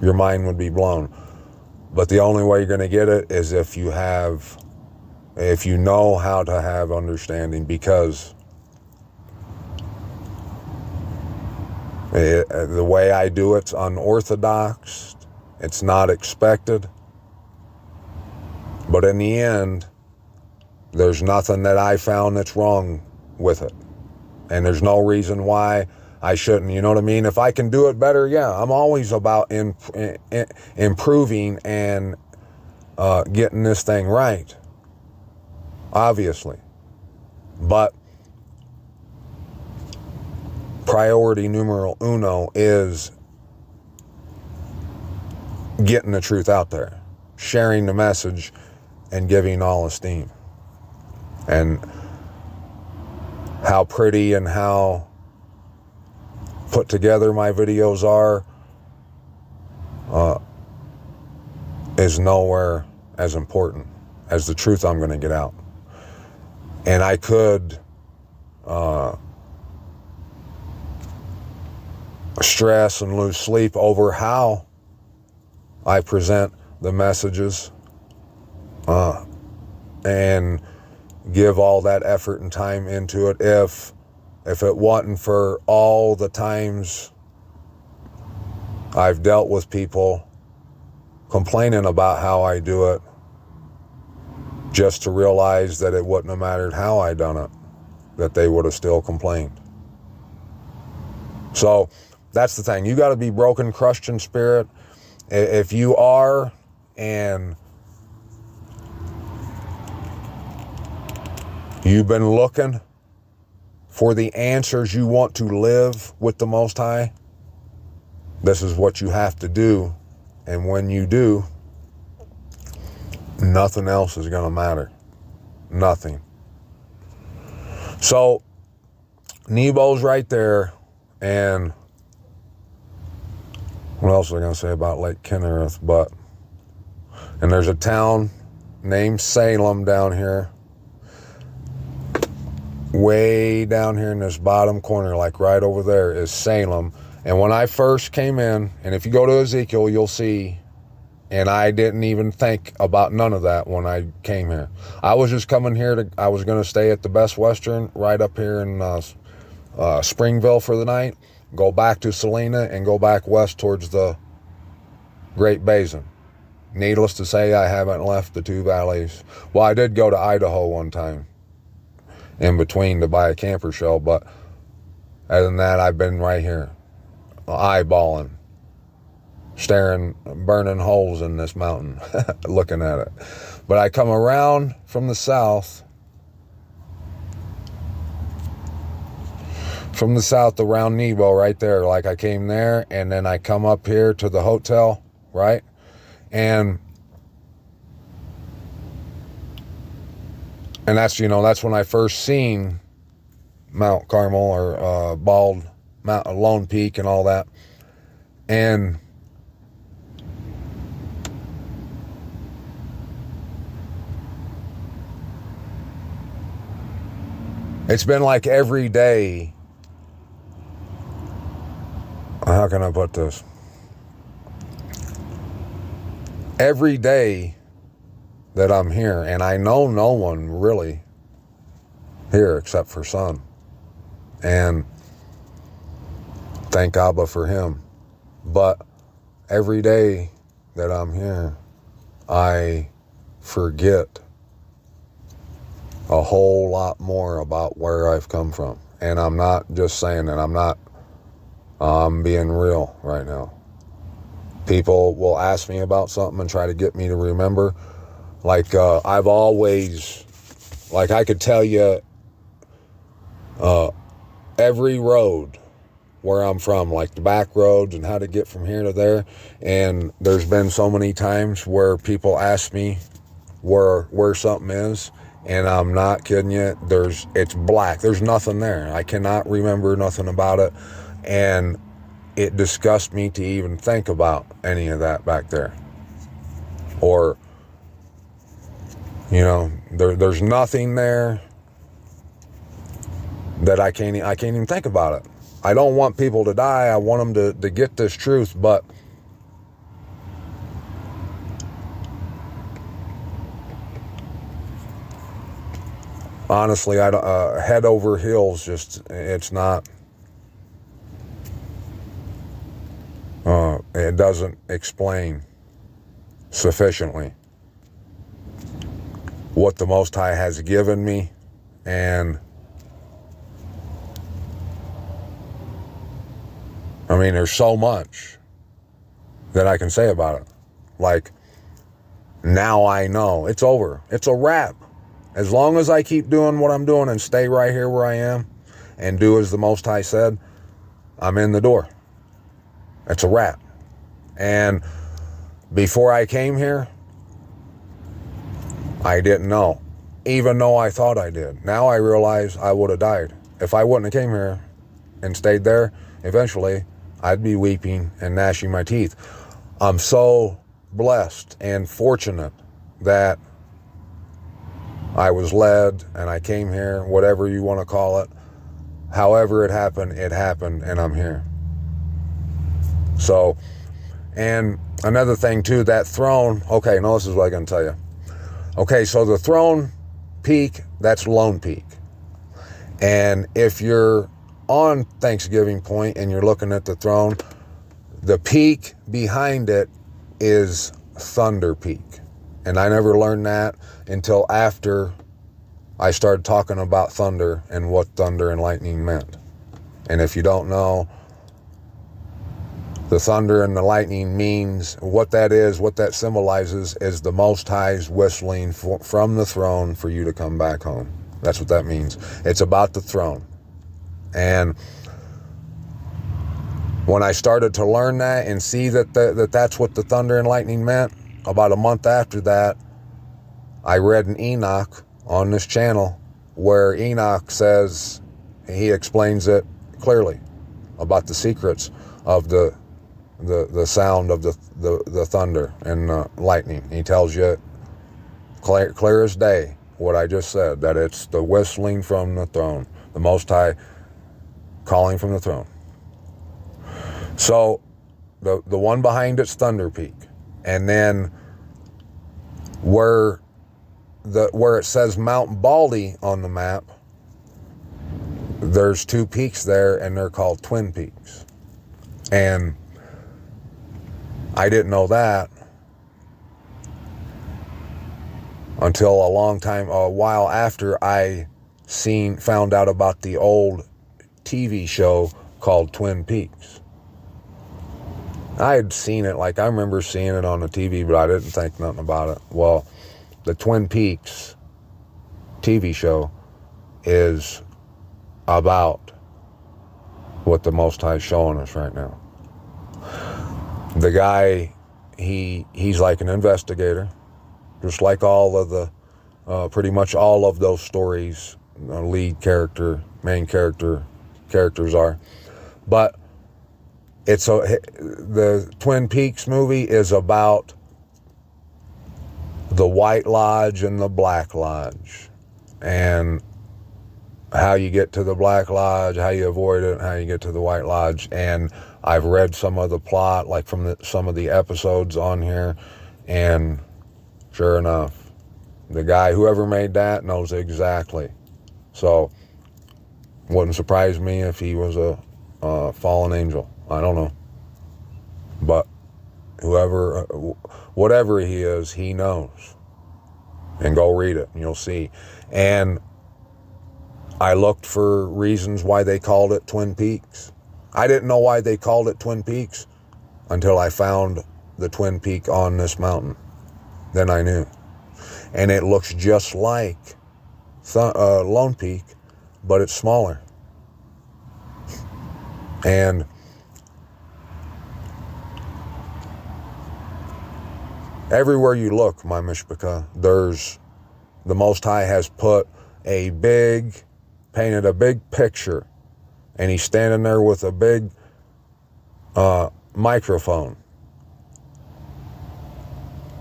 Your mind would be blown. But the only way you're going to get it is if you know how to have understanding, because the way I do it's unorthodox, it's not expected, but in the end, there's nothing that I found that's wrong with it, and there's no reason why I shouldn't. You know what I mean? If I can do it better, yeah, I'm always about improving and getting this thing right, obviously, but priority numero uno is getting the truth out there, sharing the message, and giving all esteem. And how pretty and how put together my videos are is nowhere as important as the truth I'm going to get out. And I could stress and lose sleep over how I present the messages and give all that effort and time into it if it wasn't for all the times I've dealt with people complaining about how I do it, just to realize that it wouldn't have mattered how I done it, that they would have still complained. So that's the thing. You got to be broken, crushed in spirit. If you are, and you've been looking for the answers, you want to live with the Most High, this is what you have to do. And when you do, nothing else is going to matter. Nothing. So Nebo's right there. And what else was I going to say about Lake Kinnereth? And there's a town named Salem down here. Way down here in this bottom corner, like right over there, is Salem. And when I first came in, and if you go to Ezekiel, you'll see, and I didn't even think about none of that when I came here. I was just coming here I was going to stay at the Best Western right up here in Springville for the night, go back to Salina, and go back west towards the Great Basin. Needless to say, I haven't left the two valleys. Well, I did go to Idaho one time in between to buy a camper shell, but other than that, I've been right here, eyeballing, staring, burning holes in this mountain, looking at it. But I come around from the south, around Nebo right there, like I came there, and then I come up here to the hotel, right? And that's, that's when I first seen Mount Carmel, or Bald Mount, Lone Peak, and all that. And it's been like every day. How can I put this? Every day that I'm here, and I know no one really here except for Son. And thank Abba for him. But every day that I'm here, I forget a whole lot more about where I've come from. And I'm not just saying that. I'm being real right now. People will ask me about something and try to get me to remember. Like, I've always, like, I could tell you every road where I'm from, like the back roads and how to get from here to there. And there's been so many times where people ask me where something is, and I'm not kidding you. It's black. There's nothing there. I cannot remember nothing about it. And it disgusts me to even think about any of that back there. Or, you know, there's nothing there that I can't even think about it. I don't want people to die. I want them to get this truth, but honestly, head over heels, just, it's not, it doesn't explain sufficiently what the Most High has given me. And I mean, there's so much that I can say about it. Like, now I know it's over. It's a wrap. As long as I keep doing what I'm doing and stay right here where I am and do as the Most High said, I'm in the door. It's a wrap. And before I came here, I didn't know, even though I thought I did. Now I realize I would have died. If I wouldn't have came here and stayed there, eventually I'd be weeping and gnashing my teeth. I'm so blessed and fortunate that I was led and I came here, whatever you want to call it. However it happened, and I'm here. So, and another thing too, that throne, okay, now this is what I'm going to tell you. Okay, so the throne peak, that's Lone Peak. And if you're on Thanksgiving Point and you're looking at the throne, the peak behind it is Thunder Peak. And I never learned that until after I started talking about thunder and what thunder and lightning meant. And if you don't know, the thunder and the lightning means, what that symbolizes is the Most High's whistling from the throne for you to come back home. That's what that means. It's about the throne. And when I started to learn that and see that's what the thunder and lightning meant, about a month after that, I read in Enoch on this channel where Enoch says, he explains it clearly about the secrets of the sound of the thunder and lightning. He tells you clear as day what I just said, that it's the whistling from the throne, the Most High calling from the throne. So the one behind it's Thunder Peak. And then where it says Mount Baldy on the map, there's two peaks there and they're called Twin Peaks. And I didn't know that until a while after I found out about the old TV show called Twin Peaks. I had seen it, I remember seeing it on the TV, but I didn't think nothing about it. Well, the Twin Peaks TV show is about what the Most High is showing us right now. The guy, he's like an investigator, just like all of the, pretty much all of those stories, main characters are. But the Twin Peaks movie is about the White Lodge and the Black Lodge, and how you get to the Black Lodge, how you avoid it, how you get to the White Lodge. And I've read some of the plot, from some of the episodes on here, and sure enough, the guy, whoever made that, knows exactly. So, wouldn't surprise me if he was a fallen angel. I don't know. But whatever he is, he knows. And go read it, and you'll see. And I looked for reasons why they called it Twin Peaks. I didn't know why they called it Twin Peaks until I found the Twin Peak on this mountain. Then I knew. And it looks just like Lone Peak, but it's smaller. And everywhere you look, my Mishpachah, the Most High has painted a big picture, and he's standing there with a big microphone.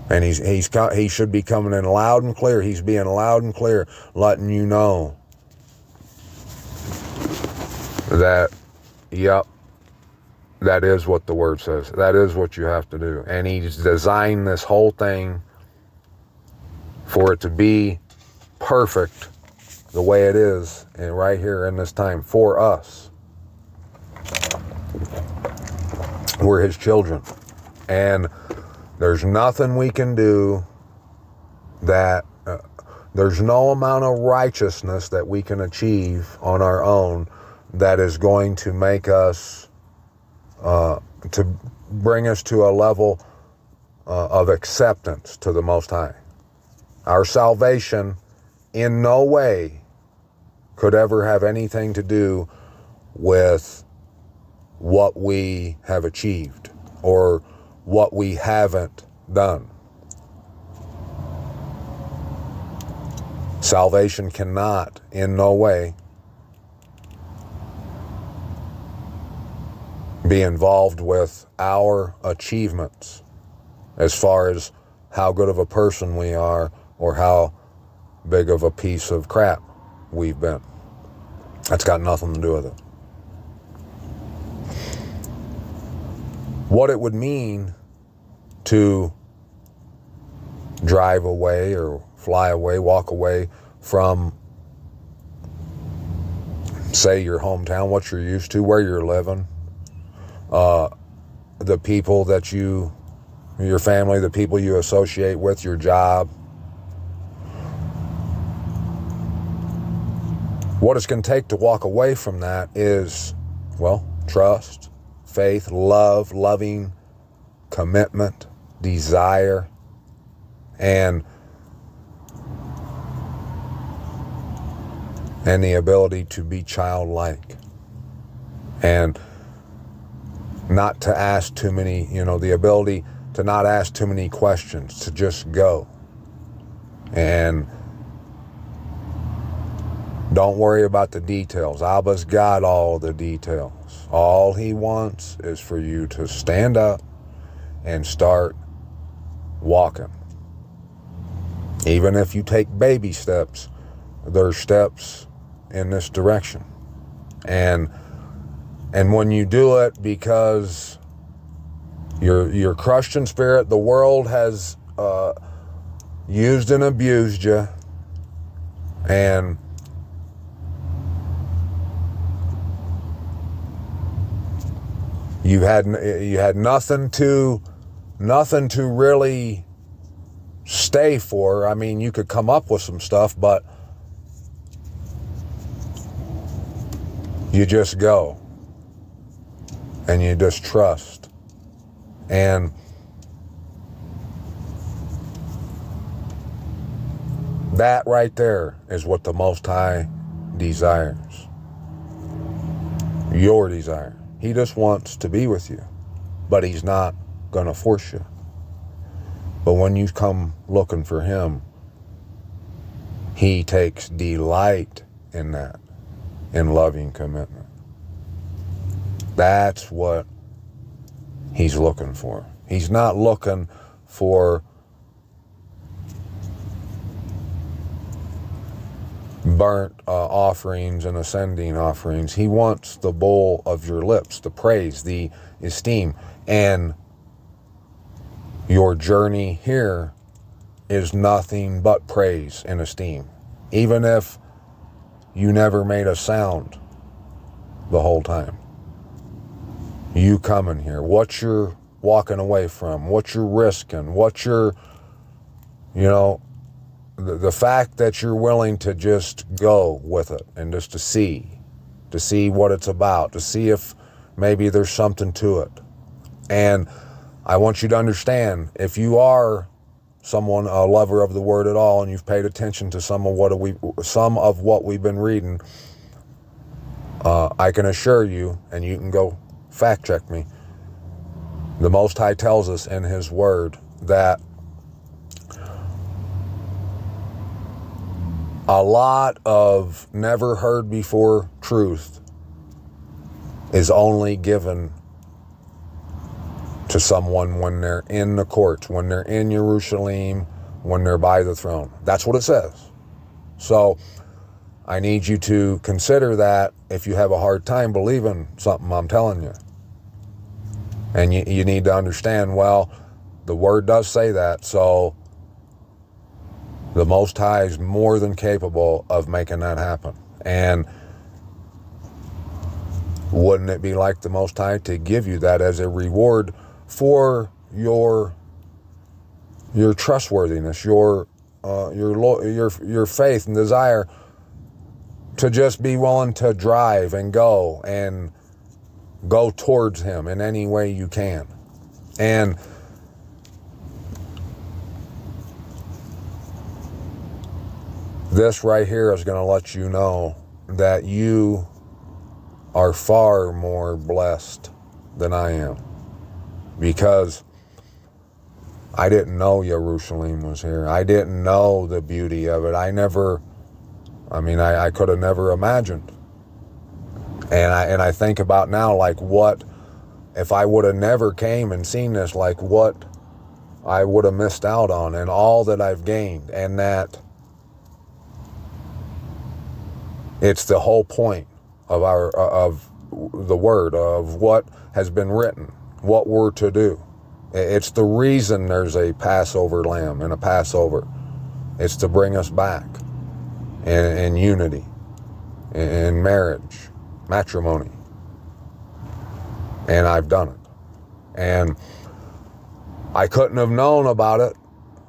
And he should be coming in loud and clear. He's being loud and clear, letting you know that, yep, that is what the word says. That is what you have to do. And he's designed this whole thing for it to be perfect the way it is, and right here in this time for us. We're his children. And there's nothing we can do that, there's no amount of righteousness that we can achieve on our own that is going to make us, to bring us to a level of acceptance to the Most High. Our salvation in no way could ever have anything to do with what we have achieved or what we haven't done. Salvation cannot in no way be involved with our achievements as far as how good of a person we are or how big of a piece of crap we've been. That's got nothing to do with it. What it would mean to drive away or fly away, walk away from, say, your hometown, what you're used to, where you're living, the people that your family, the people you associate with, your job. What it's going to take to walk away from that is, well, trust, faith, love, loving, commitment, desire, and the ability to be childlike and not to ask too many, the ability to not ask too many questions, to just go. And don't worry about the details. Abba's got all the details. All he wants is for you to stand up and start walking. Even if you take baby steps, there's steps in this direction. And when you do it, because you're crushed in spirit, the world has used and abused you, and you had nothing to really stay for. I mean, you could come up with some stuff, but you just go and you just trust. And that right there is what the Most High desires. Your desire. He just wants to be with you, but he's not going to force you. But when you come looking for him, he takes delight in that, in loving commitment. That's what he's looking for. He's not looking for burnt offerings and ascending offerings. He wants the bowl of your lips, the praise, the esteem. And your journey here is nothing but praise and esteem. Even if you never made a sound the whole time. You coming here, what you're walking away from, what you're risking, what you're, the fact that you're willing to just go with it and just to see what it's about, to see if maybe there's something to it. And I want you to understand, if you are someone, a lover of the word at all, and you've paid attention to some of what we've been reading, I can assure you, and you can go fact check me, the Most High tells us in his word that a lot of never heard before truth is only given to someone when they're in the courts, when they're in Jerusalem, when they're by the throne. That's what it says. So I need you to consider that if you have a hard time believing something I'm telling you. And you need to understand, well, the word does say that, so the Most High is more than capable of making that happen. And wouldn't it be like the Most High to give you that as a reward for your trustworthiness, your faith and desire to just be willing to drive and go towards Him in any way you can. And this right here is going to let you know that you are far more blessed than I am, because I didn't know Jerusalem was here. I didn't know the beauty of it. I could have never imagined. And I think about now, like, what if I would have never came and seen this, like what I would have missed out on, and all that I've gained. And that it's the whole point of the word, of what has been written, what we're to do. It's the reason there's a Passover lamb and a Passover. It's to bring us back in unity, in marriage, matrimony. And I've done it. And I couldn't have known about it.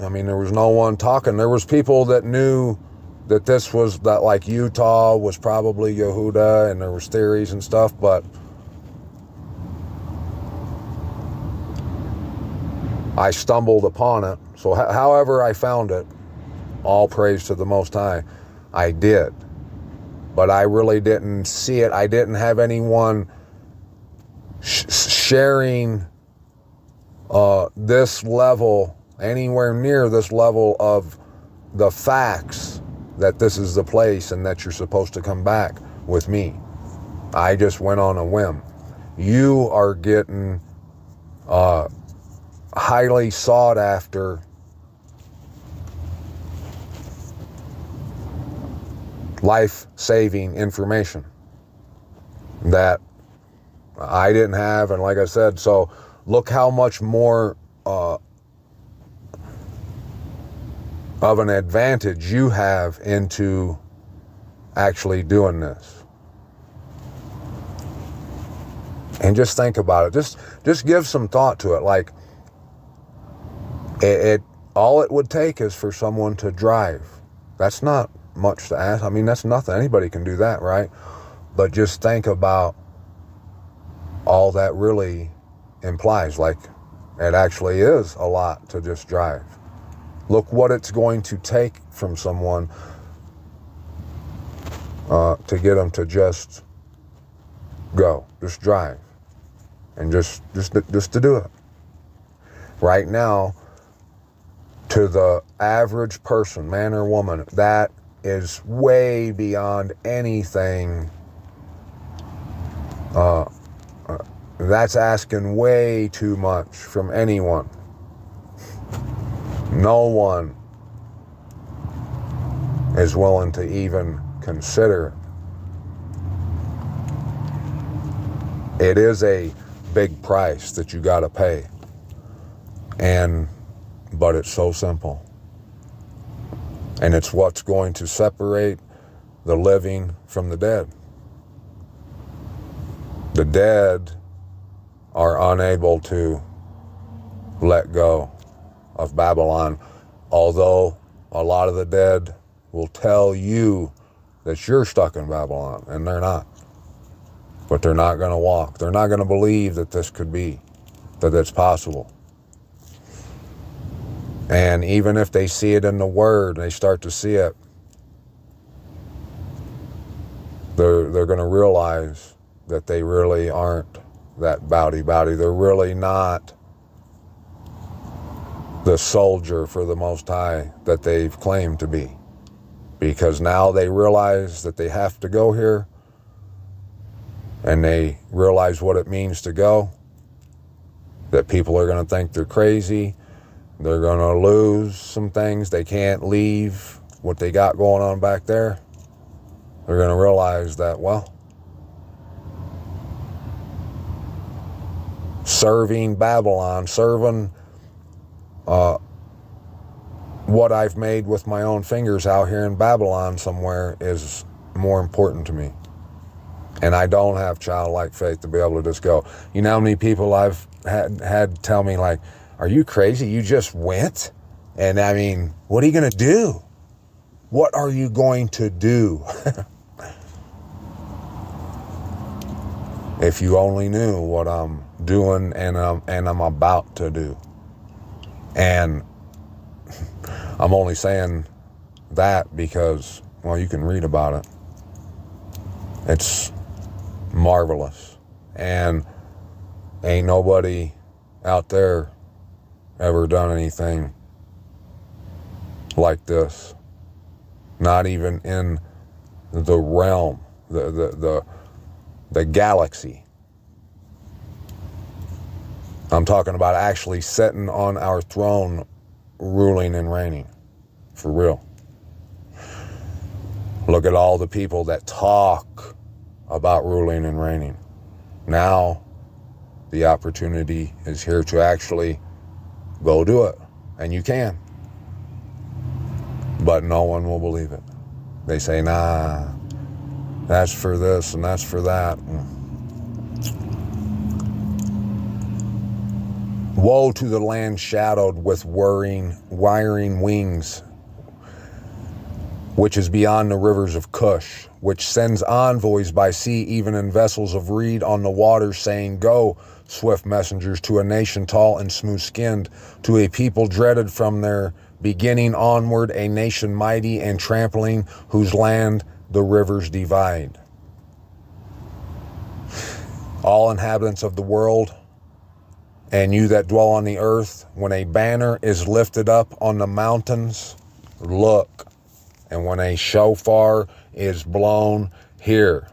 I mean, there was no one talking. There was people that knew that this was, that like Utah was probably Yehuda, and there was theories and stuff, but I stumbled upon it. So however I found it, all praise to the Most High, I did. But I really didn't see it. I didn't have anyone sharing this level, anywhere near this level of the facts that this is the place and that you're supposed to come back with me. I just went on a whim. You are getting highly sought after life-saving information that I didn't have. And like I said, so look how much more of an advantage you have into actually doing this. And just think about it. Just give some thought to it. Like, it all it would take is for someone to drive. That's not much to ask. I mean, that's nothing. Anybody can do that, right? But just think about all that really implies. Like, it actually is a lot to just drive. Look what it's going to take from someone to get them to just go, just drive, and just to do it. Right now, to the average person, man or woman, that is way beyond anything. That's asking way too much from anyone. No one is willing to even consider it. It is a big price that you got to pay. But it's so simple. And it's what's going to separate the living from the dead. The dead are unable to let go of Babylon, although a lot of the dead will tell you that you're stuck in Babylon, and they're not. But they're not going to walk. They're not going to believe that this could be, that it's possible. And even if they see it in the Word, they start to see it, they're going to realize that they really aren't that bowdy. They're really not the soldier for the Most High that they've claimed to be. Because now they realize that they have to go here, and they realize what it means to go, that people are going to think they're crazy. They're going to lose some things. They can't leave what they got going on back there. They're going to realize that, well, serving Babylon, serving what I've made with my own fingers out here in Babylon somewhere is more important to me. And I don't have childlike faith to be able to just go. You know how many people I've had tell me, like, are you crazy? You just went? And I mean, what are you going to do? What are you going to do? If you only knew what I'm doing and I'm about to do. And I'm only saying that because, well, you can read about it. It's marvelous. And ain't nobody out there ever done anything like this. Not even in the realm, the galaxy. I'm talking about actually sitting on our throne, ruling and reigning. For real. Look at all the people that talk about ruling and reigning. Now, the opportunity is here to actually go do it. And you can. But no one will believe it. They say, nah, that's for this and that's for that. Woe to the land shadowed with wiring wings, which is beyond the rivers of Cush, which sends envoys by sea, even in vessels of reed on the waters, saying, go, swift messengers, to a nation tall and smooth-skinned, to a people dreaded from their beginning onward, a nation mighty and trampling, whose land the rivers divide. All inhabitants of the world, and you that dwell on the earth, when a banner is lifted up on the mountains, look. And when a shofar is blown, hear.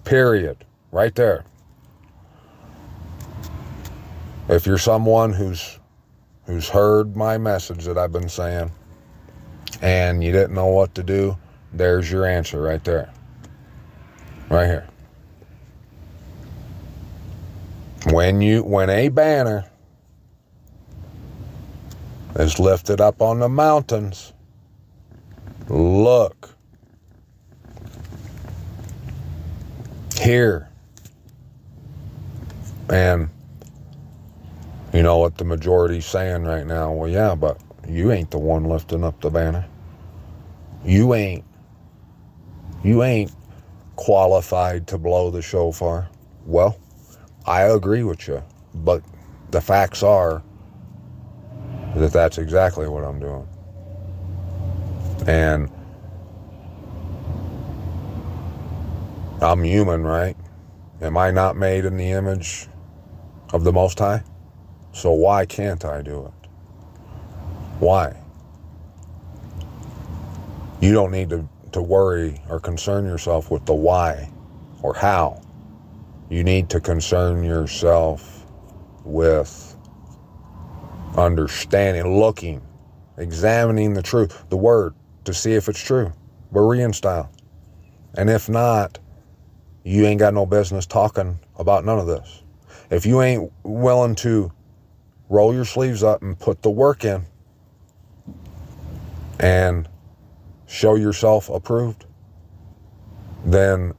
Period. Right there. If you're someone who's heard my message that I've been saying, and you didn't know what to do, there's your answer right there. Right here. When a banner is lifted up on the mountains, look, hear. And you know what the majority's saying right now? Well, yeah, but you ain't the one lifting up the banner. You ain't qualified to blow the shofar. Well, I agree with you, but the facts are that that's exactly what I'm doing. And I'm human, right? Am I not made in the image of the Most High? So why can't I do it? Why? You don't need to worry or concern yourself with the why or how. You need to concern yourself with understanding, looking, examining the truth, the word, to see if it's true, Berean style. And if not, you ain't got no business talking about none of this. If you ain't willing to roll your sleeves up and put the work in and show yourself approved, then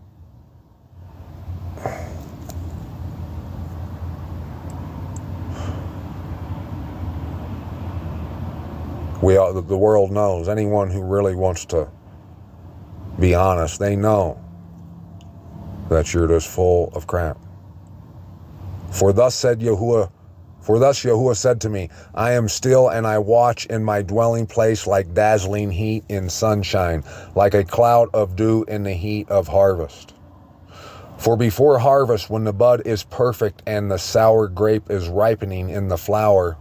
the world knows. Anyone who really wants to be honest, they know that you're just full of crap. For thus Yahuwah said to me, I am still and I watch in my dwelling place like dazzling heat in sunshine, like a cloud of dew in the heat of harvest. For before harvest, when the bud is perfect and the sour grape is ripening in the flower,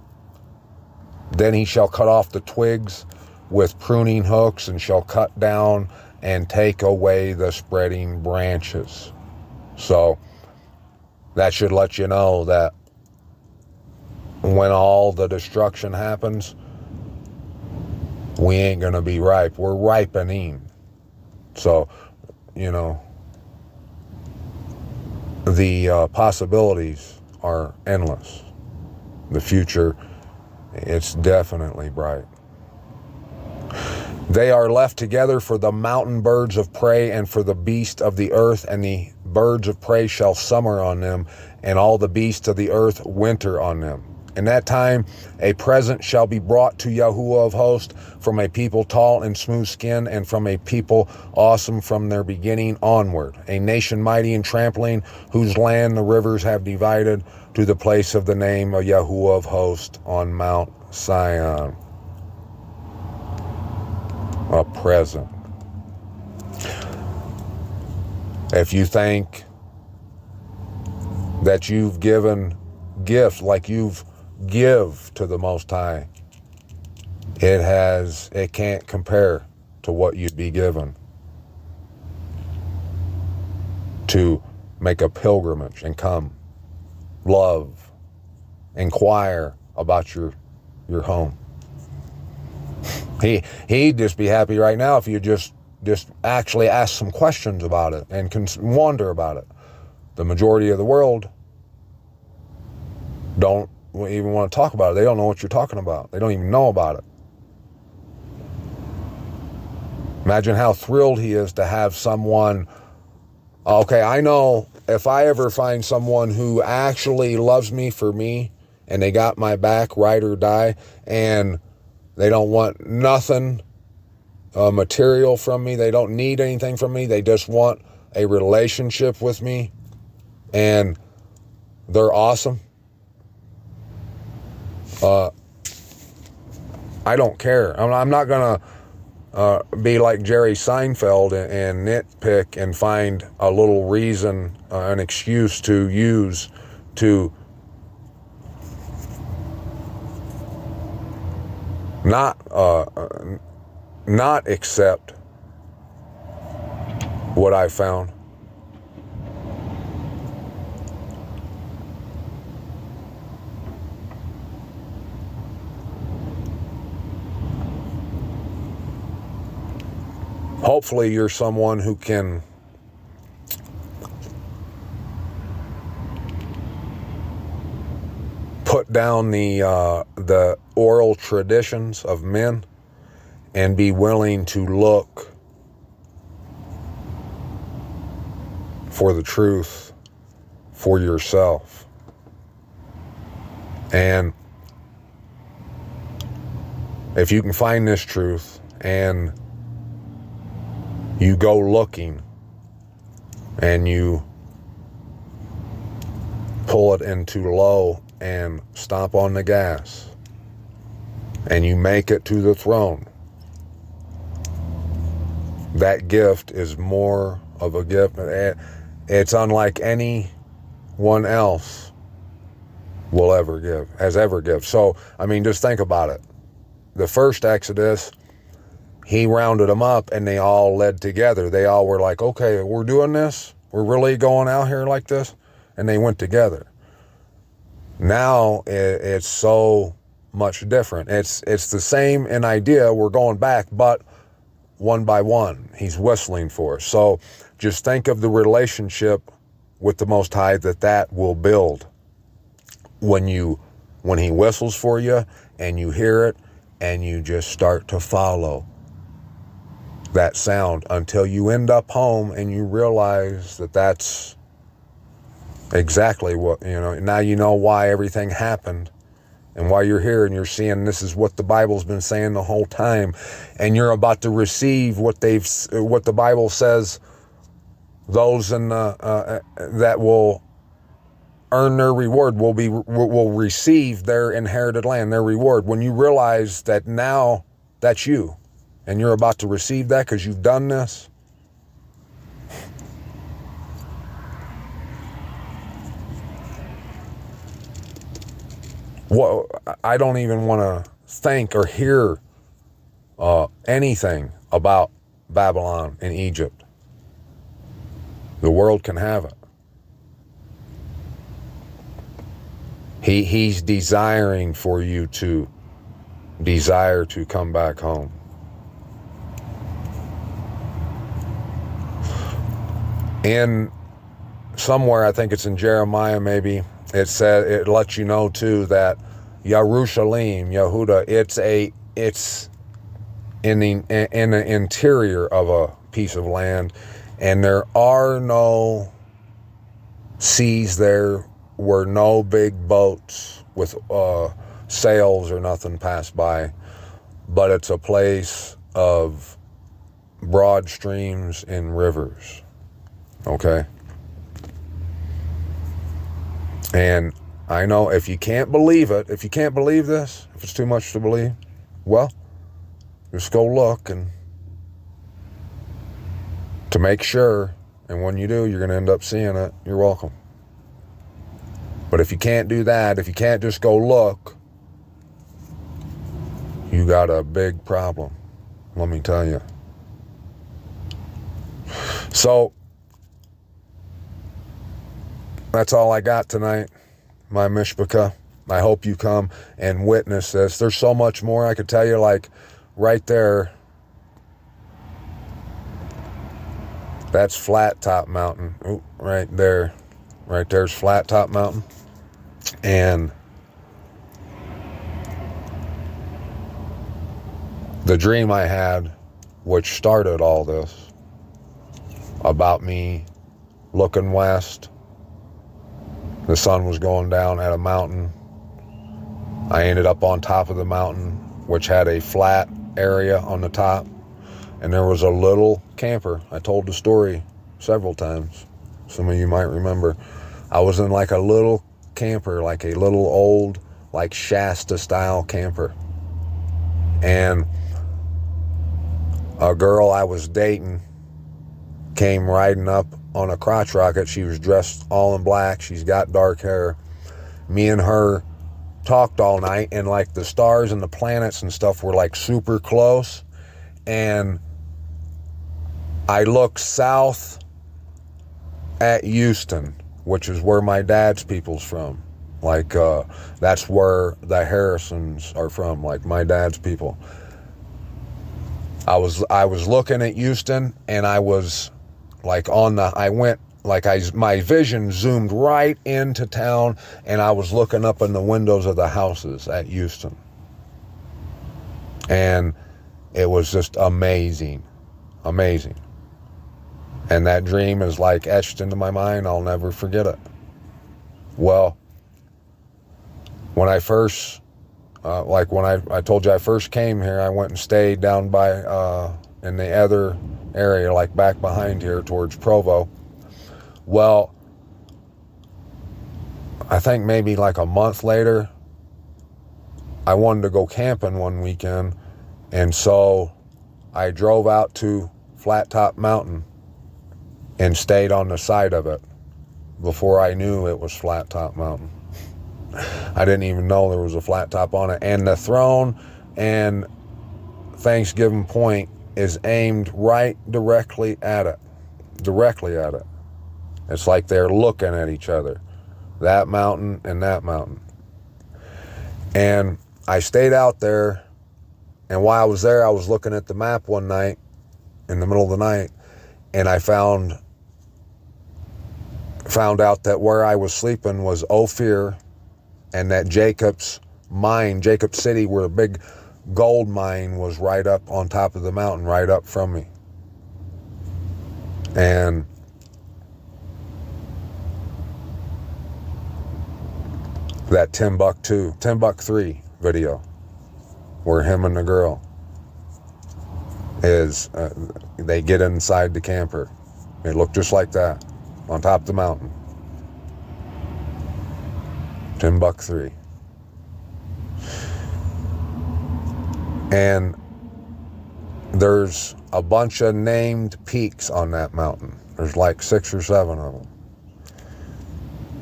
then he shall cut off the twigs with pruning hooks and shall cut down and take away the spreading branches. So that should let you know that when all the destruction happens, we ain't going to be ripe. We're ripening. So, you know, the possibilities are endless. The future, it's definitely bright. They are left together for the mountain birds of prey and for the beast of the earth, and the birds of prey shall summer on them, and all the beasts of the earth winter on them. In that time, a present shall be brought to Yahuwah of hosts from a people tall and smooth skinned, and from a people awesome from their beginning onward, a nation mighty in trampling, whose land the rivers have divided, to the place of the name of Yahuwah of hosts on Mount Sion. A present. If you think that you've given gifts like you've give to the Most High, it can't compare to what you'd be given to make a pilgrimage and come, love, inquire about your home. He'd just be happy right now if you just actually ask some questions about it and can wonder about it. The majority of the world don't even want to talk about it. They don't know what you're talking about. They don't even know about it. Imagine how thrilled he is to have someone. Okay, I know if I ever find someone who actually loves me for me, and they got my back, ride or die, and they don't want nothing material from me. They don't need anything from me. They just want a relationship with me, and they're awesome. I don't care. I'm not going to be like Jerry Seinfeld and nitpick and find a little reason, an excuse to use to not accept what I found. Hopefully you're someone who can put down the oral traditions of men and be willing to look for the truth for yourself. And if you can find this truth and you go looking and you pull it into low and stomp on the gas and you make it to the throne, that gift is more of a gift. It's unlike anyone else has ever give. So, I mean, just think about it. The first Exodus, he rounded them up and they all led together. They all were like, okay, we're doing this. We're really going out here like this. And they went together. Now it's so much different. It's the same in idea. We're going back, but one by one, he's whistling for us. So just think of the relationship with the Most High that will build when he whistles for you and you hear it and you just start to follow that sound until you end up home and you realize that that's exactly what, now you know why everything happened and why you're here, and you're seeing this is what the Bible's been saying the whole time, and you're about to receive what the Bible says those that will earn their reward will receive their inherited land, their reward. When you realize that now that's you and you're about to receive that because you've done this, well, I don't even want to think or hear anything about Babylon and Egypt. The world can have it. He's desiring for you to desire to come back home. In somewhere, I think it's in Jeremiah maybe, it said, it lets you know too that Yerushalayim, Yehuda, it's in the interior of a piece of land, and there are no seas there, where no big boats with sails or nothing pass by, but it's a place of broad streams and rivers. Okay? And I know if you can't believe it, if you can't believe this, if it's too much to believe, well, just go look and to make sure, and when you do, you're going to end up seeing it. You're welcome. But if you can't do that, if you can't just go look, you got a big problem, let me tell you. So, that's all I got tonight, my mishpachah. I hope you come and witness this. There's so much more I could tell you, like right there. That's Flat Top Mountain. Ooh, right there. Right there's Flat Top Mountain. And the dream I had, which started all this, about me looking west, the sun was going down at a mountain. I ended up on top of the mountain, which had a flat area on the top, and there was a little camper. I told the story several times. Some of you might remember. I was in like a little camper, like a little old, like Shasta style camper. And a girl I was dating came riding up on a crotch rocket. She was dressed all in black. She's got dark hair. Me and her talked all night, and like the stars and the planets and stuff were like super close. And I looked south at Houston, which is where my dad's people's from. Like, that's where the Harrisons are from, like my dad's people. I was looking at Houston, and I was like my vision zoomed right into town, and I was looking up in the windows of the houses at Houston. And it was just amazing, amazing. And that dream is like etched into my mind. I'll never forget it. Well, when I first, when I told you I first came here, I went and stayed down by, in the other area, like back behind here towards Provo. Well, I think maybe like a month later, I wanted to go camping one weekend, and so I drove out to Flat Top Mountain and stayed on the side of it before I knew it was Flat Top Mountain. I didn't even know there was a flat top on it. And the throne and Thanksgiving Point is aimed right directly at it. Directly at it. It's like they're looking at each other. That mountain and that mountain. And I stayed out there, and while I was there, I was looking at the map one night, in the middle of the night, and I found out that where I was sleeping was Ophir, and that Jacob's mine, Jacob City, where a big gold mine was right up on top of the mountain, right up from me. And that Timbuktu 3 video, where him and the girl is, they get inside the camper. It looked just like that, on top of the mountain. Timbuktu 3. And there's a bunch of named peaks on that mountain. There's like 6 or 7 of them.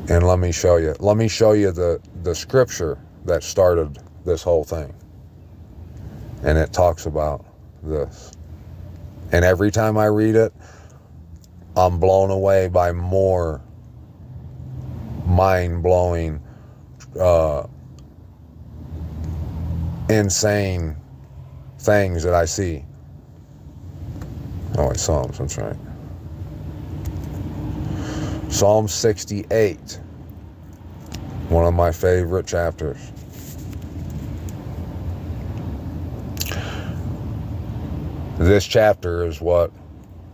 And let me show you. Let me show you the scripture that started this whole thing. And it talks about this. And every time I read it, I'm blown away by more mind-blowing insane things that I see. Oh, wait, Psalms, that's right. Psalm 68, one of my favorite chapters. This chapter is what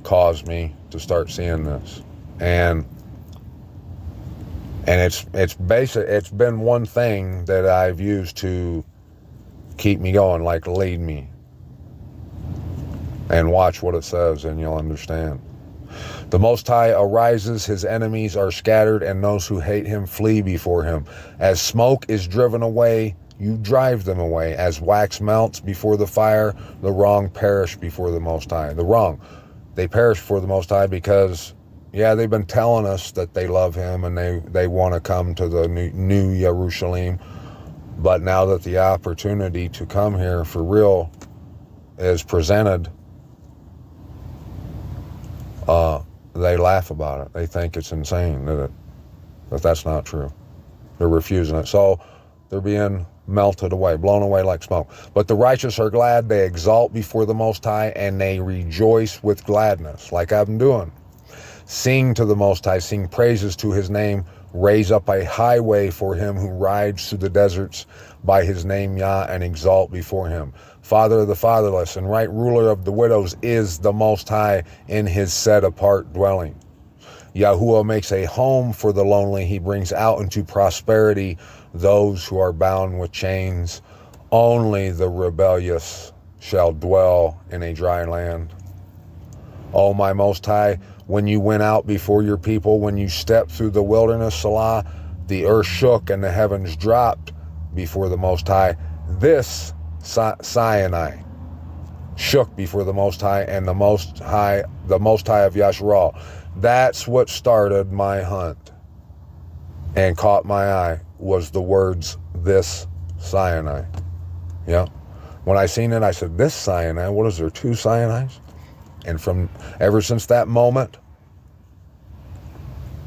caused me to start seeing this, and it's been one thing that I've used to keep me going, like lead me. And watch what it says, and you'll understand. The Most High arises, his enemies are scattered, and those who hate him flee before him. As smoke is driven away, you drive them away. As wax melts before the fire, the wrong perish before the Most High. The wrong, they perish before the Most High because, yeah, they've been telling us that they love him and they want to come to the new Jerusalem. But now that the opportunity to come here for real is presented, they laugh about it. They think it's insane that that's not true. They're refusing it. So they're being melted away, blown away like smoke. But the righteous are glad, they exalt before the Most High, and they rejoice with gladness, like I've been doing. Sing to the Most High, sing praises to his name, raise up a highway for him who rides through the deserts by his name, Yah, and exalt before him. Father of the fatherless and right ruler of the widows is the Most High in his set-apart dwelling. Yahuwah makes a home for the lonely. He brings out into prosperity those who are bound with chains. Only the rebellious shall dwell in a dry land. O my Most High, when you went out before your people, when you stepped through the wilderness, Salah, the earth shook and the heavens dropped before the Most High. This Sinai shook before the Most High, and the Most High of Yasharal. That's what started my hunt and caught my eye, was the words, this Sinai. Yeah. When I seen it, I said, this Sinai, what is there, 2 Sinais? And from ever since that moment,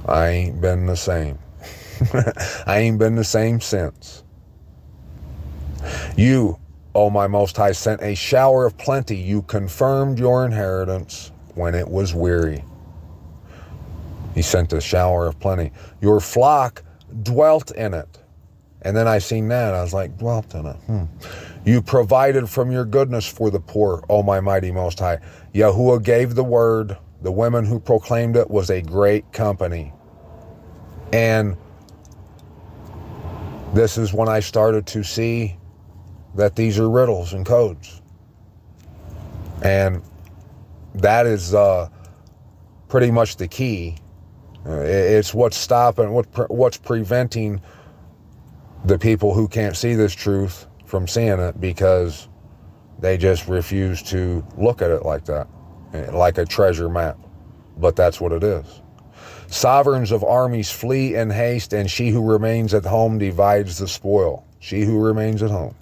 I ain't been the same. I ain't been the same since. You, O my Most High, sent a shower of plenty. You confirmed your inheritance when it was weary. He sent a shower of plenty. Your flock dwelt in it. And then I seen that. I was like, dwelt in it. You provided from your goodness for the poor, O my mighty Most High. Yahuwah gave the word. The women who proclaimed it was a great company. And this is when I started to see that these are riddles and codes. And that is pretty much the key. It's what's stopping, what's preventing the people who can't see this truth from seeing it, because they just refuse to look at it like that, like a treasure map. But that's what it is. Sovereigns of armies flee in haste, and she who remains at home divides the spoil. She who remains at home.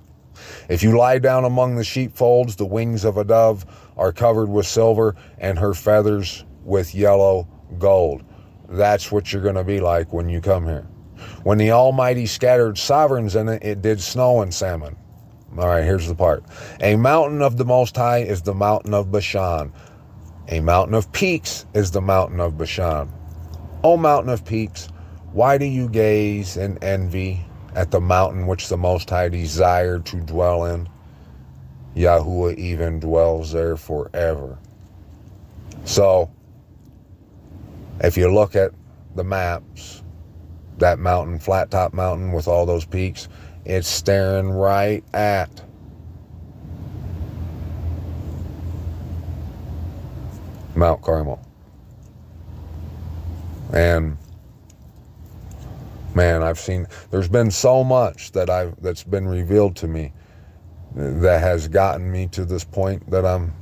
If you lie down among the sheepfolds, the wings of a dove are covered with silver, and her feathers with yellow gold. That's what you're going to be like when you come here. When the Almighty scattered sovereigns in it, it did snow and salmon. All right, here's the part. A mountain of the Most High is the mountain of Bashan. A mountain of peaks is the mountain of Bashan. O mountain of peaks, why do you gaze in envy at the mountain which the Most High desired to dwell in? Yahuwah even dwells there forever. So, if you look at the maps, that mountain, flat top mountain with all those peaks, it's staring right at Mount Carmel. And man, I've seen, there's been so much that's been revealed to me that has gotten me to this point that I'm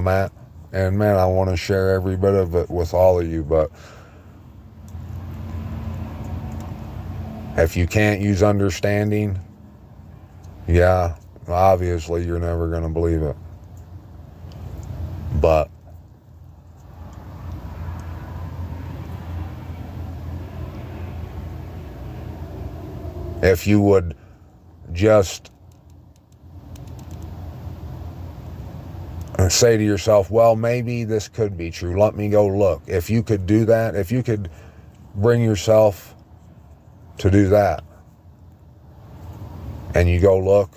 at. And man, I want to share every bit of it with all of you, but if you can't use understanding, yeah, obviously you're never going to believe it. But If you would just say to yourself, well, maybe this could be true. Let me go look. If you could do that, if you could bring yourself to do that, and you go look,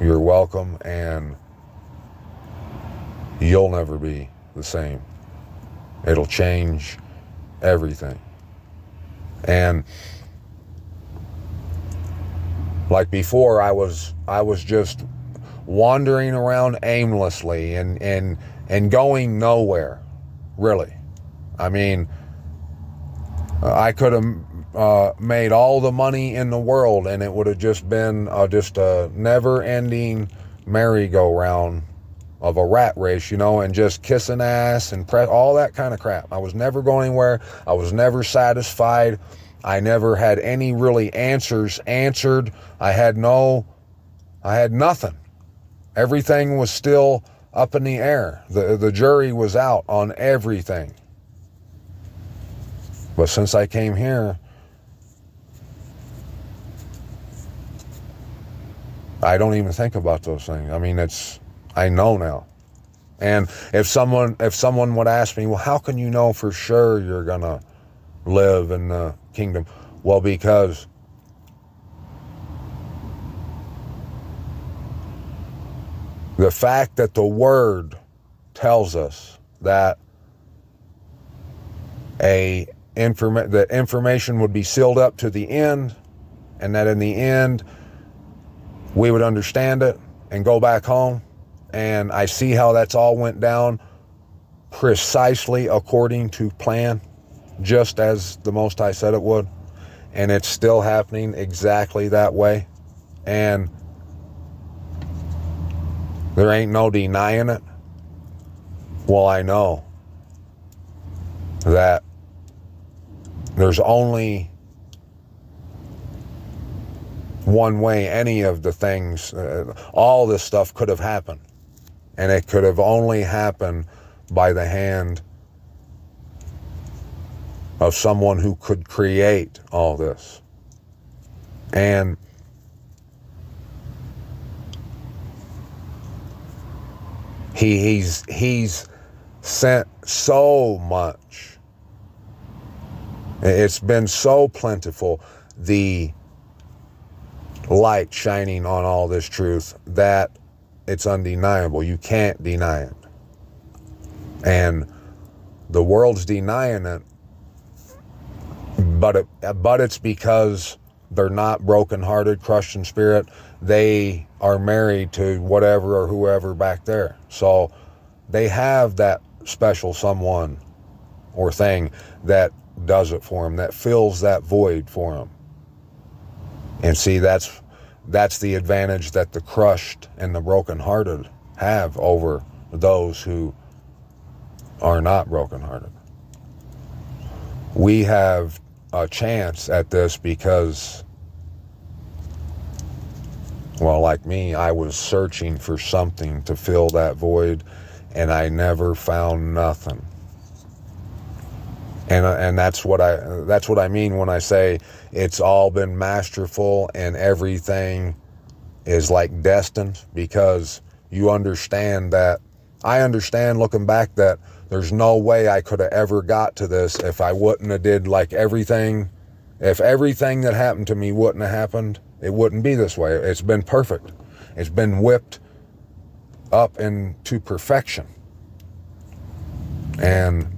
you're welcome, and you'll never be the same. It'll change everything. And like before, I was just wandering around aimlessly and going nowhere, really. I mean, I could have made all the money in the world, and it would have just been just a never-ending merry-go-round of a rat race, and just kissing ass and all that kind of crap. I was never going anywhere. I was never satisfied. I never had any really answers answered. I had nothing. Everything was still up in the air. The jury was out on everything. But since I came here, I don't even think about those things. I mean, I know now. And if someone would ask me, well, how can you know for sure you're going to live in the kingdom? Well, because the fact that the word tells us that that information would be sealed up to the end, and that in the end we would understand it and go back home. And I see how that's all went down precisely according to plan, just as the Most High said it would. And it's still happening exactly that way. And there ain't no denying it. Well, I know that there's only one way any of the things, all this stuff could have happened. And it could have only happened by the hand of someone who could create all this. And he's sent so much. It's been so plentiful, the light shining on all this truth, that it's undeniable. You can't deny it. And the world's denying it, but it's because they're not brokenhearted, crushed in spirit. They are married to whatever or whoever back there. So they have that special someone or thing that does it for them, that fills that void for them. And see, that's the advantage that the crushed and the brokenhearted have over those who are not brokenhearted. We have a chance at this because, well, like me, I was searching for something to fill that void, and I never found nothing. And that's what I mean when I say it's all been masterful and everything is like destined, because you understand that, I understand looking back that there's no way I could have ever got to this if I wouldn't have did like everything. If everything that happened to me wouldn't have happened, it wouldn't be this way. It's been perfect. It's been whipped up into perfection. And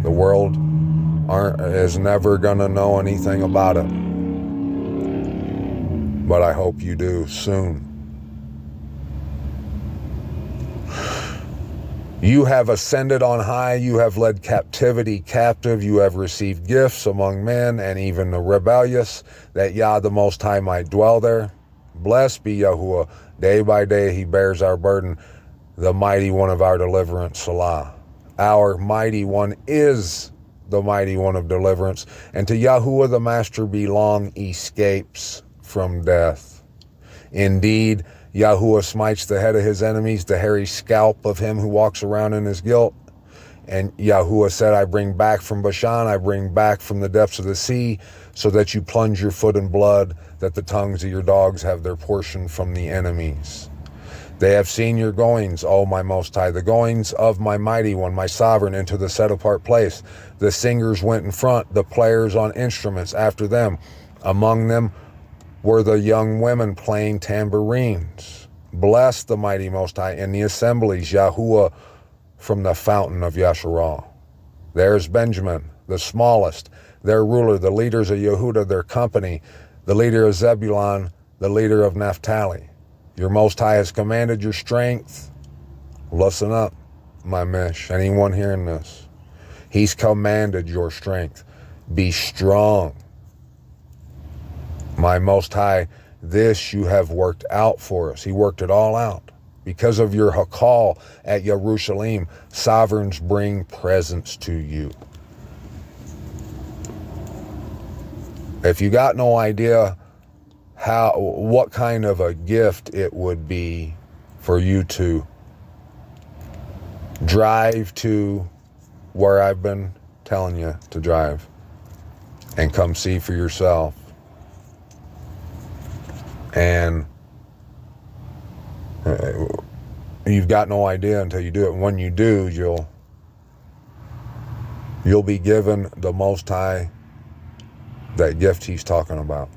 the world is never gonna know anything about it. But I hope you do soon. You have ascended on high, you have led captivity captive, you have received gifts among men and even the rebellious, that Yah the Most High might dwell there. Blessed be Yahuwah, day by day he bears our burden, the mighty one of our deliverance, Salah. Our mighty one is the mighty one of deliverance, and to Yahuwah the Master belong escapes from death. Indeed, Yahuwah smites the head of his enemies, the hairy scalp of him who walks around in his guilt. And Yahuwah said, I bring back from Bashan, I bring back from the depths of the sea, so that you plunge your foot in blood, that the tongues of your dogs have their portion from the enemies. They have seen your goings, O my Most High, the goings of my mighty one, my sovereign, into the set-apart place. The singers went in front, the players on instruments after them. Among them were the young women playing tambourines. Bless the mighty Most High in the assemblies, Yahuwah, from the fountain of Yasharal. There's Benjamin, the smallest, their ruler, the leaders of Yehuda, their company, the leader of Zebulun, the leader of Naphtali. Your Most High has commanded your strength. Listen up, my Mish, anyone hearing this. He's commanded your strength. Be strong. My Most High, this you have worked out for us. He worked it all out. Because of your Hakal at Yerushalayim, sovereigns bring presents to you. If you got no idea what kind of a gift it would be for you to drive to where I've been telling you to drive and come see for yourself. And you've got no idea until you do it. And when you do, you'll be given the Most High that gift he's talking about.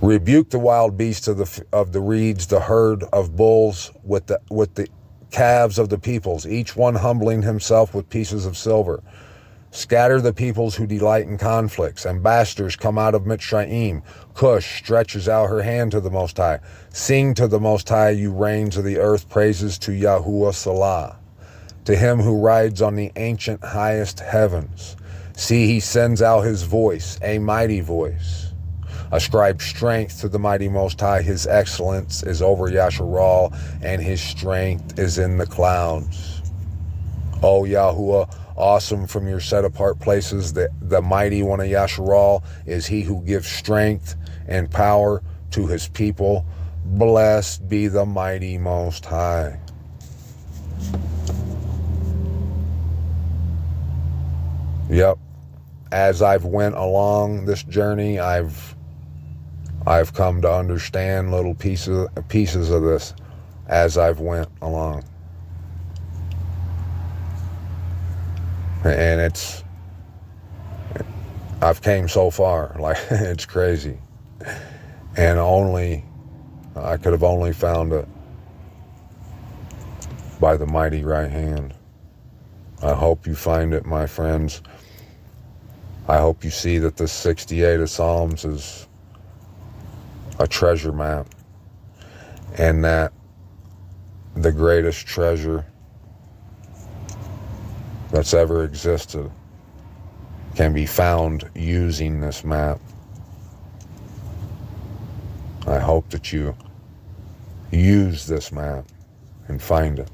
Rebuke the wild beasts of the reeds, the herd of bulls with the calves of the peoples, each one humbling himself with pieces of silver. Scatter the peoples who delight in conflicts. Ambassadors come out of Mitzrayim. Cush stretches out her hand to the Most High. Sing to the Most High, you reigns of the earth, praises to Yahuwah Salah. To him who rides on the ancient highest heavens. See, he sends out his voice, a mighty voice. Ascribe strength to the mighty Most High. His excellence is over Yasharal, and his strength is in the clouds. O Yahuwah, awesome from your set-apart places, the mighty one of Yasharal is he who gives strength and power to his people. Blessed be the mighty Most High. Yep. As I've went along this journey, I've come to understand little pieces of this as I've went along. And I've came so far, like, it's crazy. And I could have only found it by the mighty right hand. I hope you find it, my friends. I hope you see that this 68 of Psalms is a treasure map, and that the greatest treasure that's ever existed can be found using this map. I hope that you use this map and find it.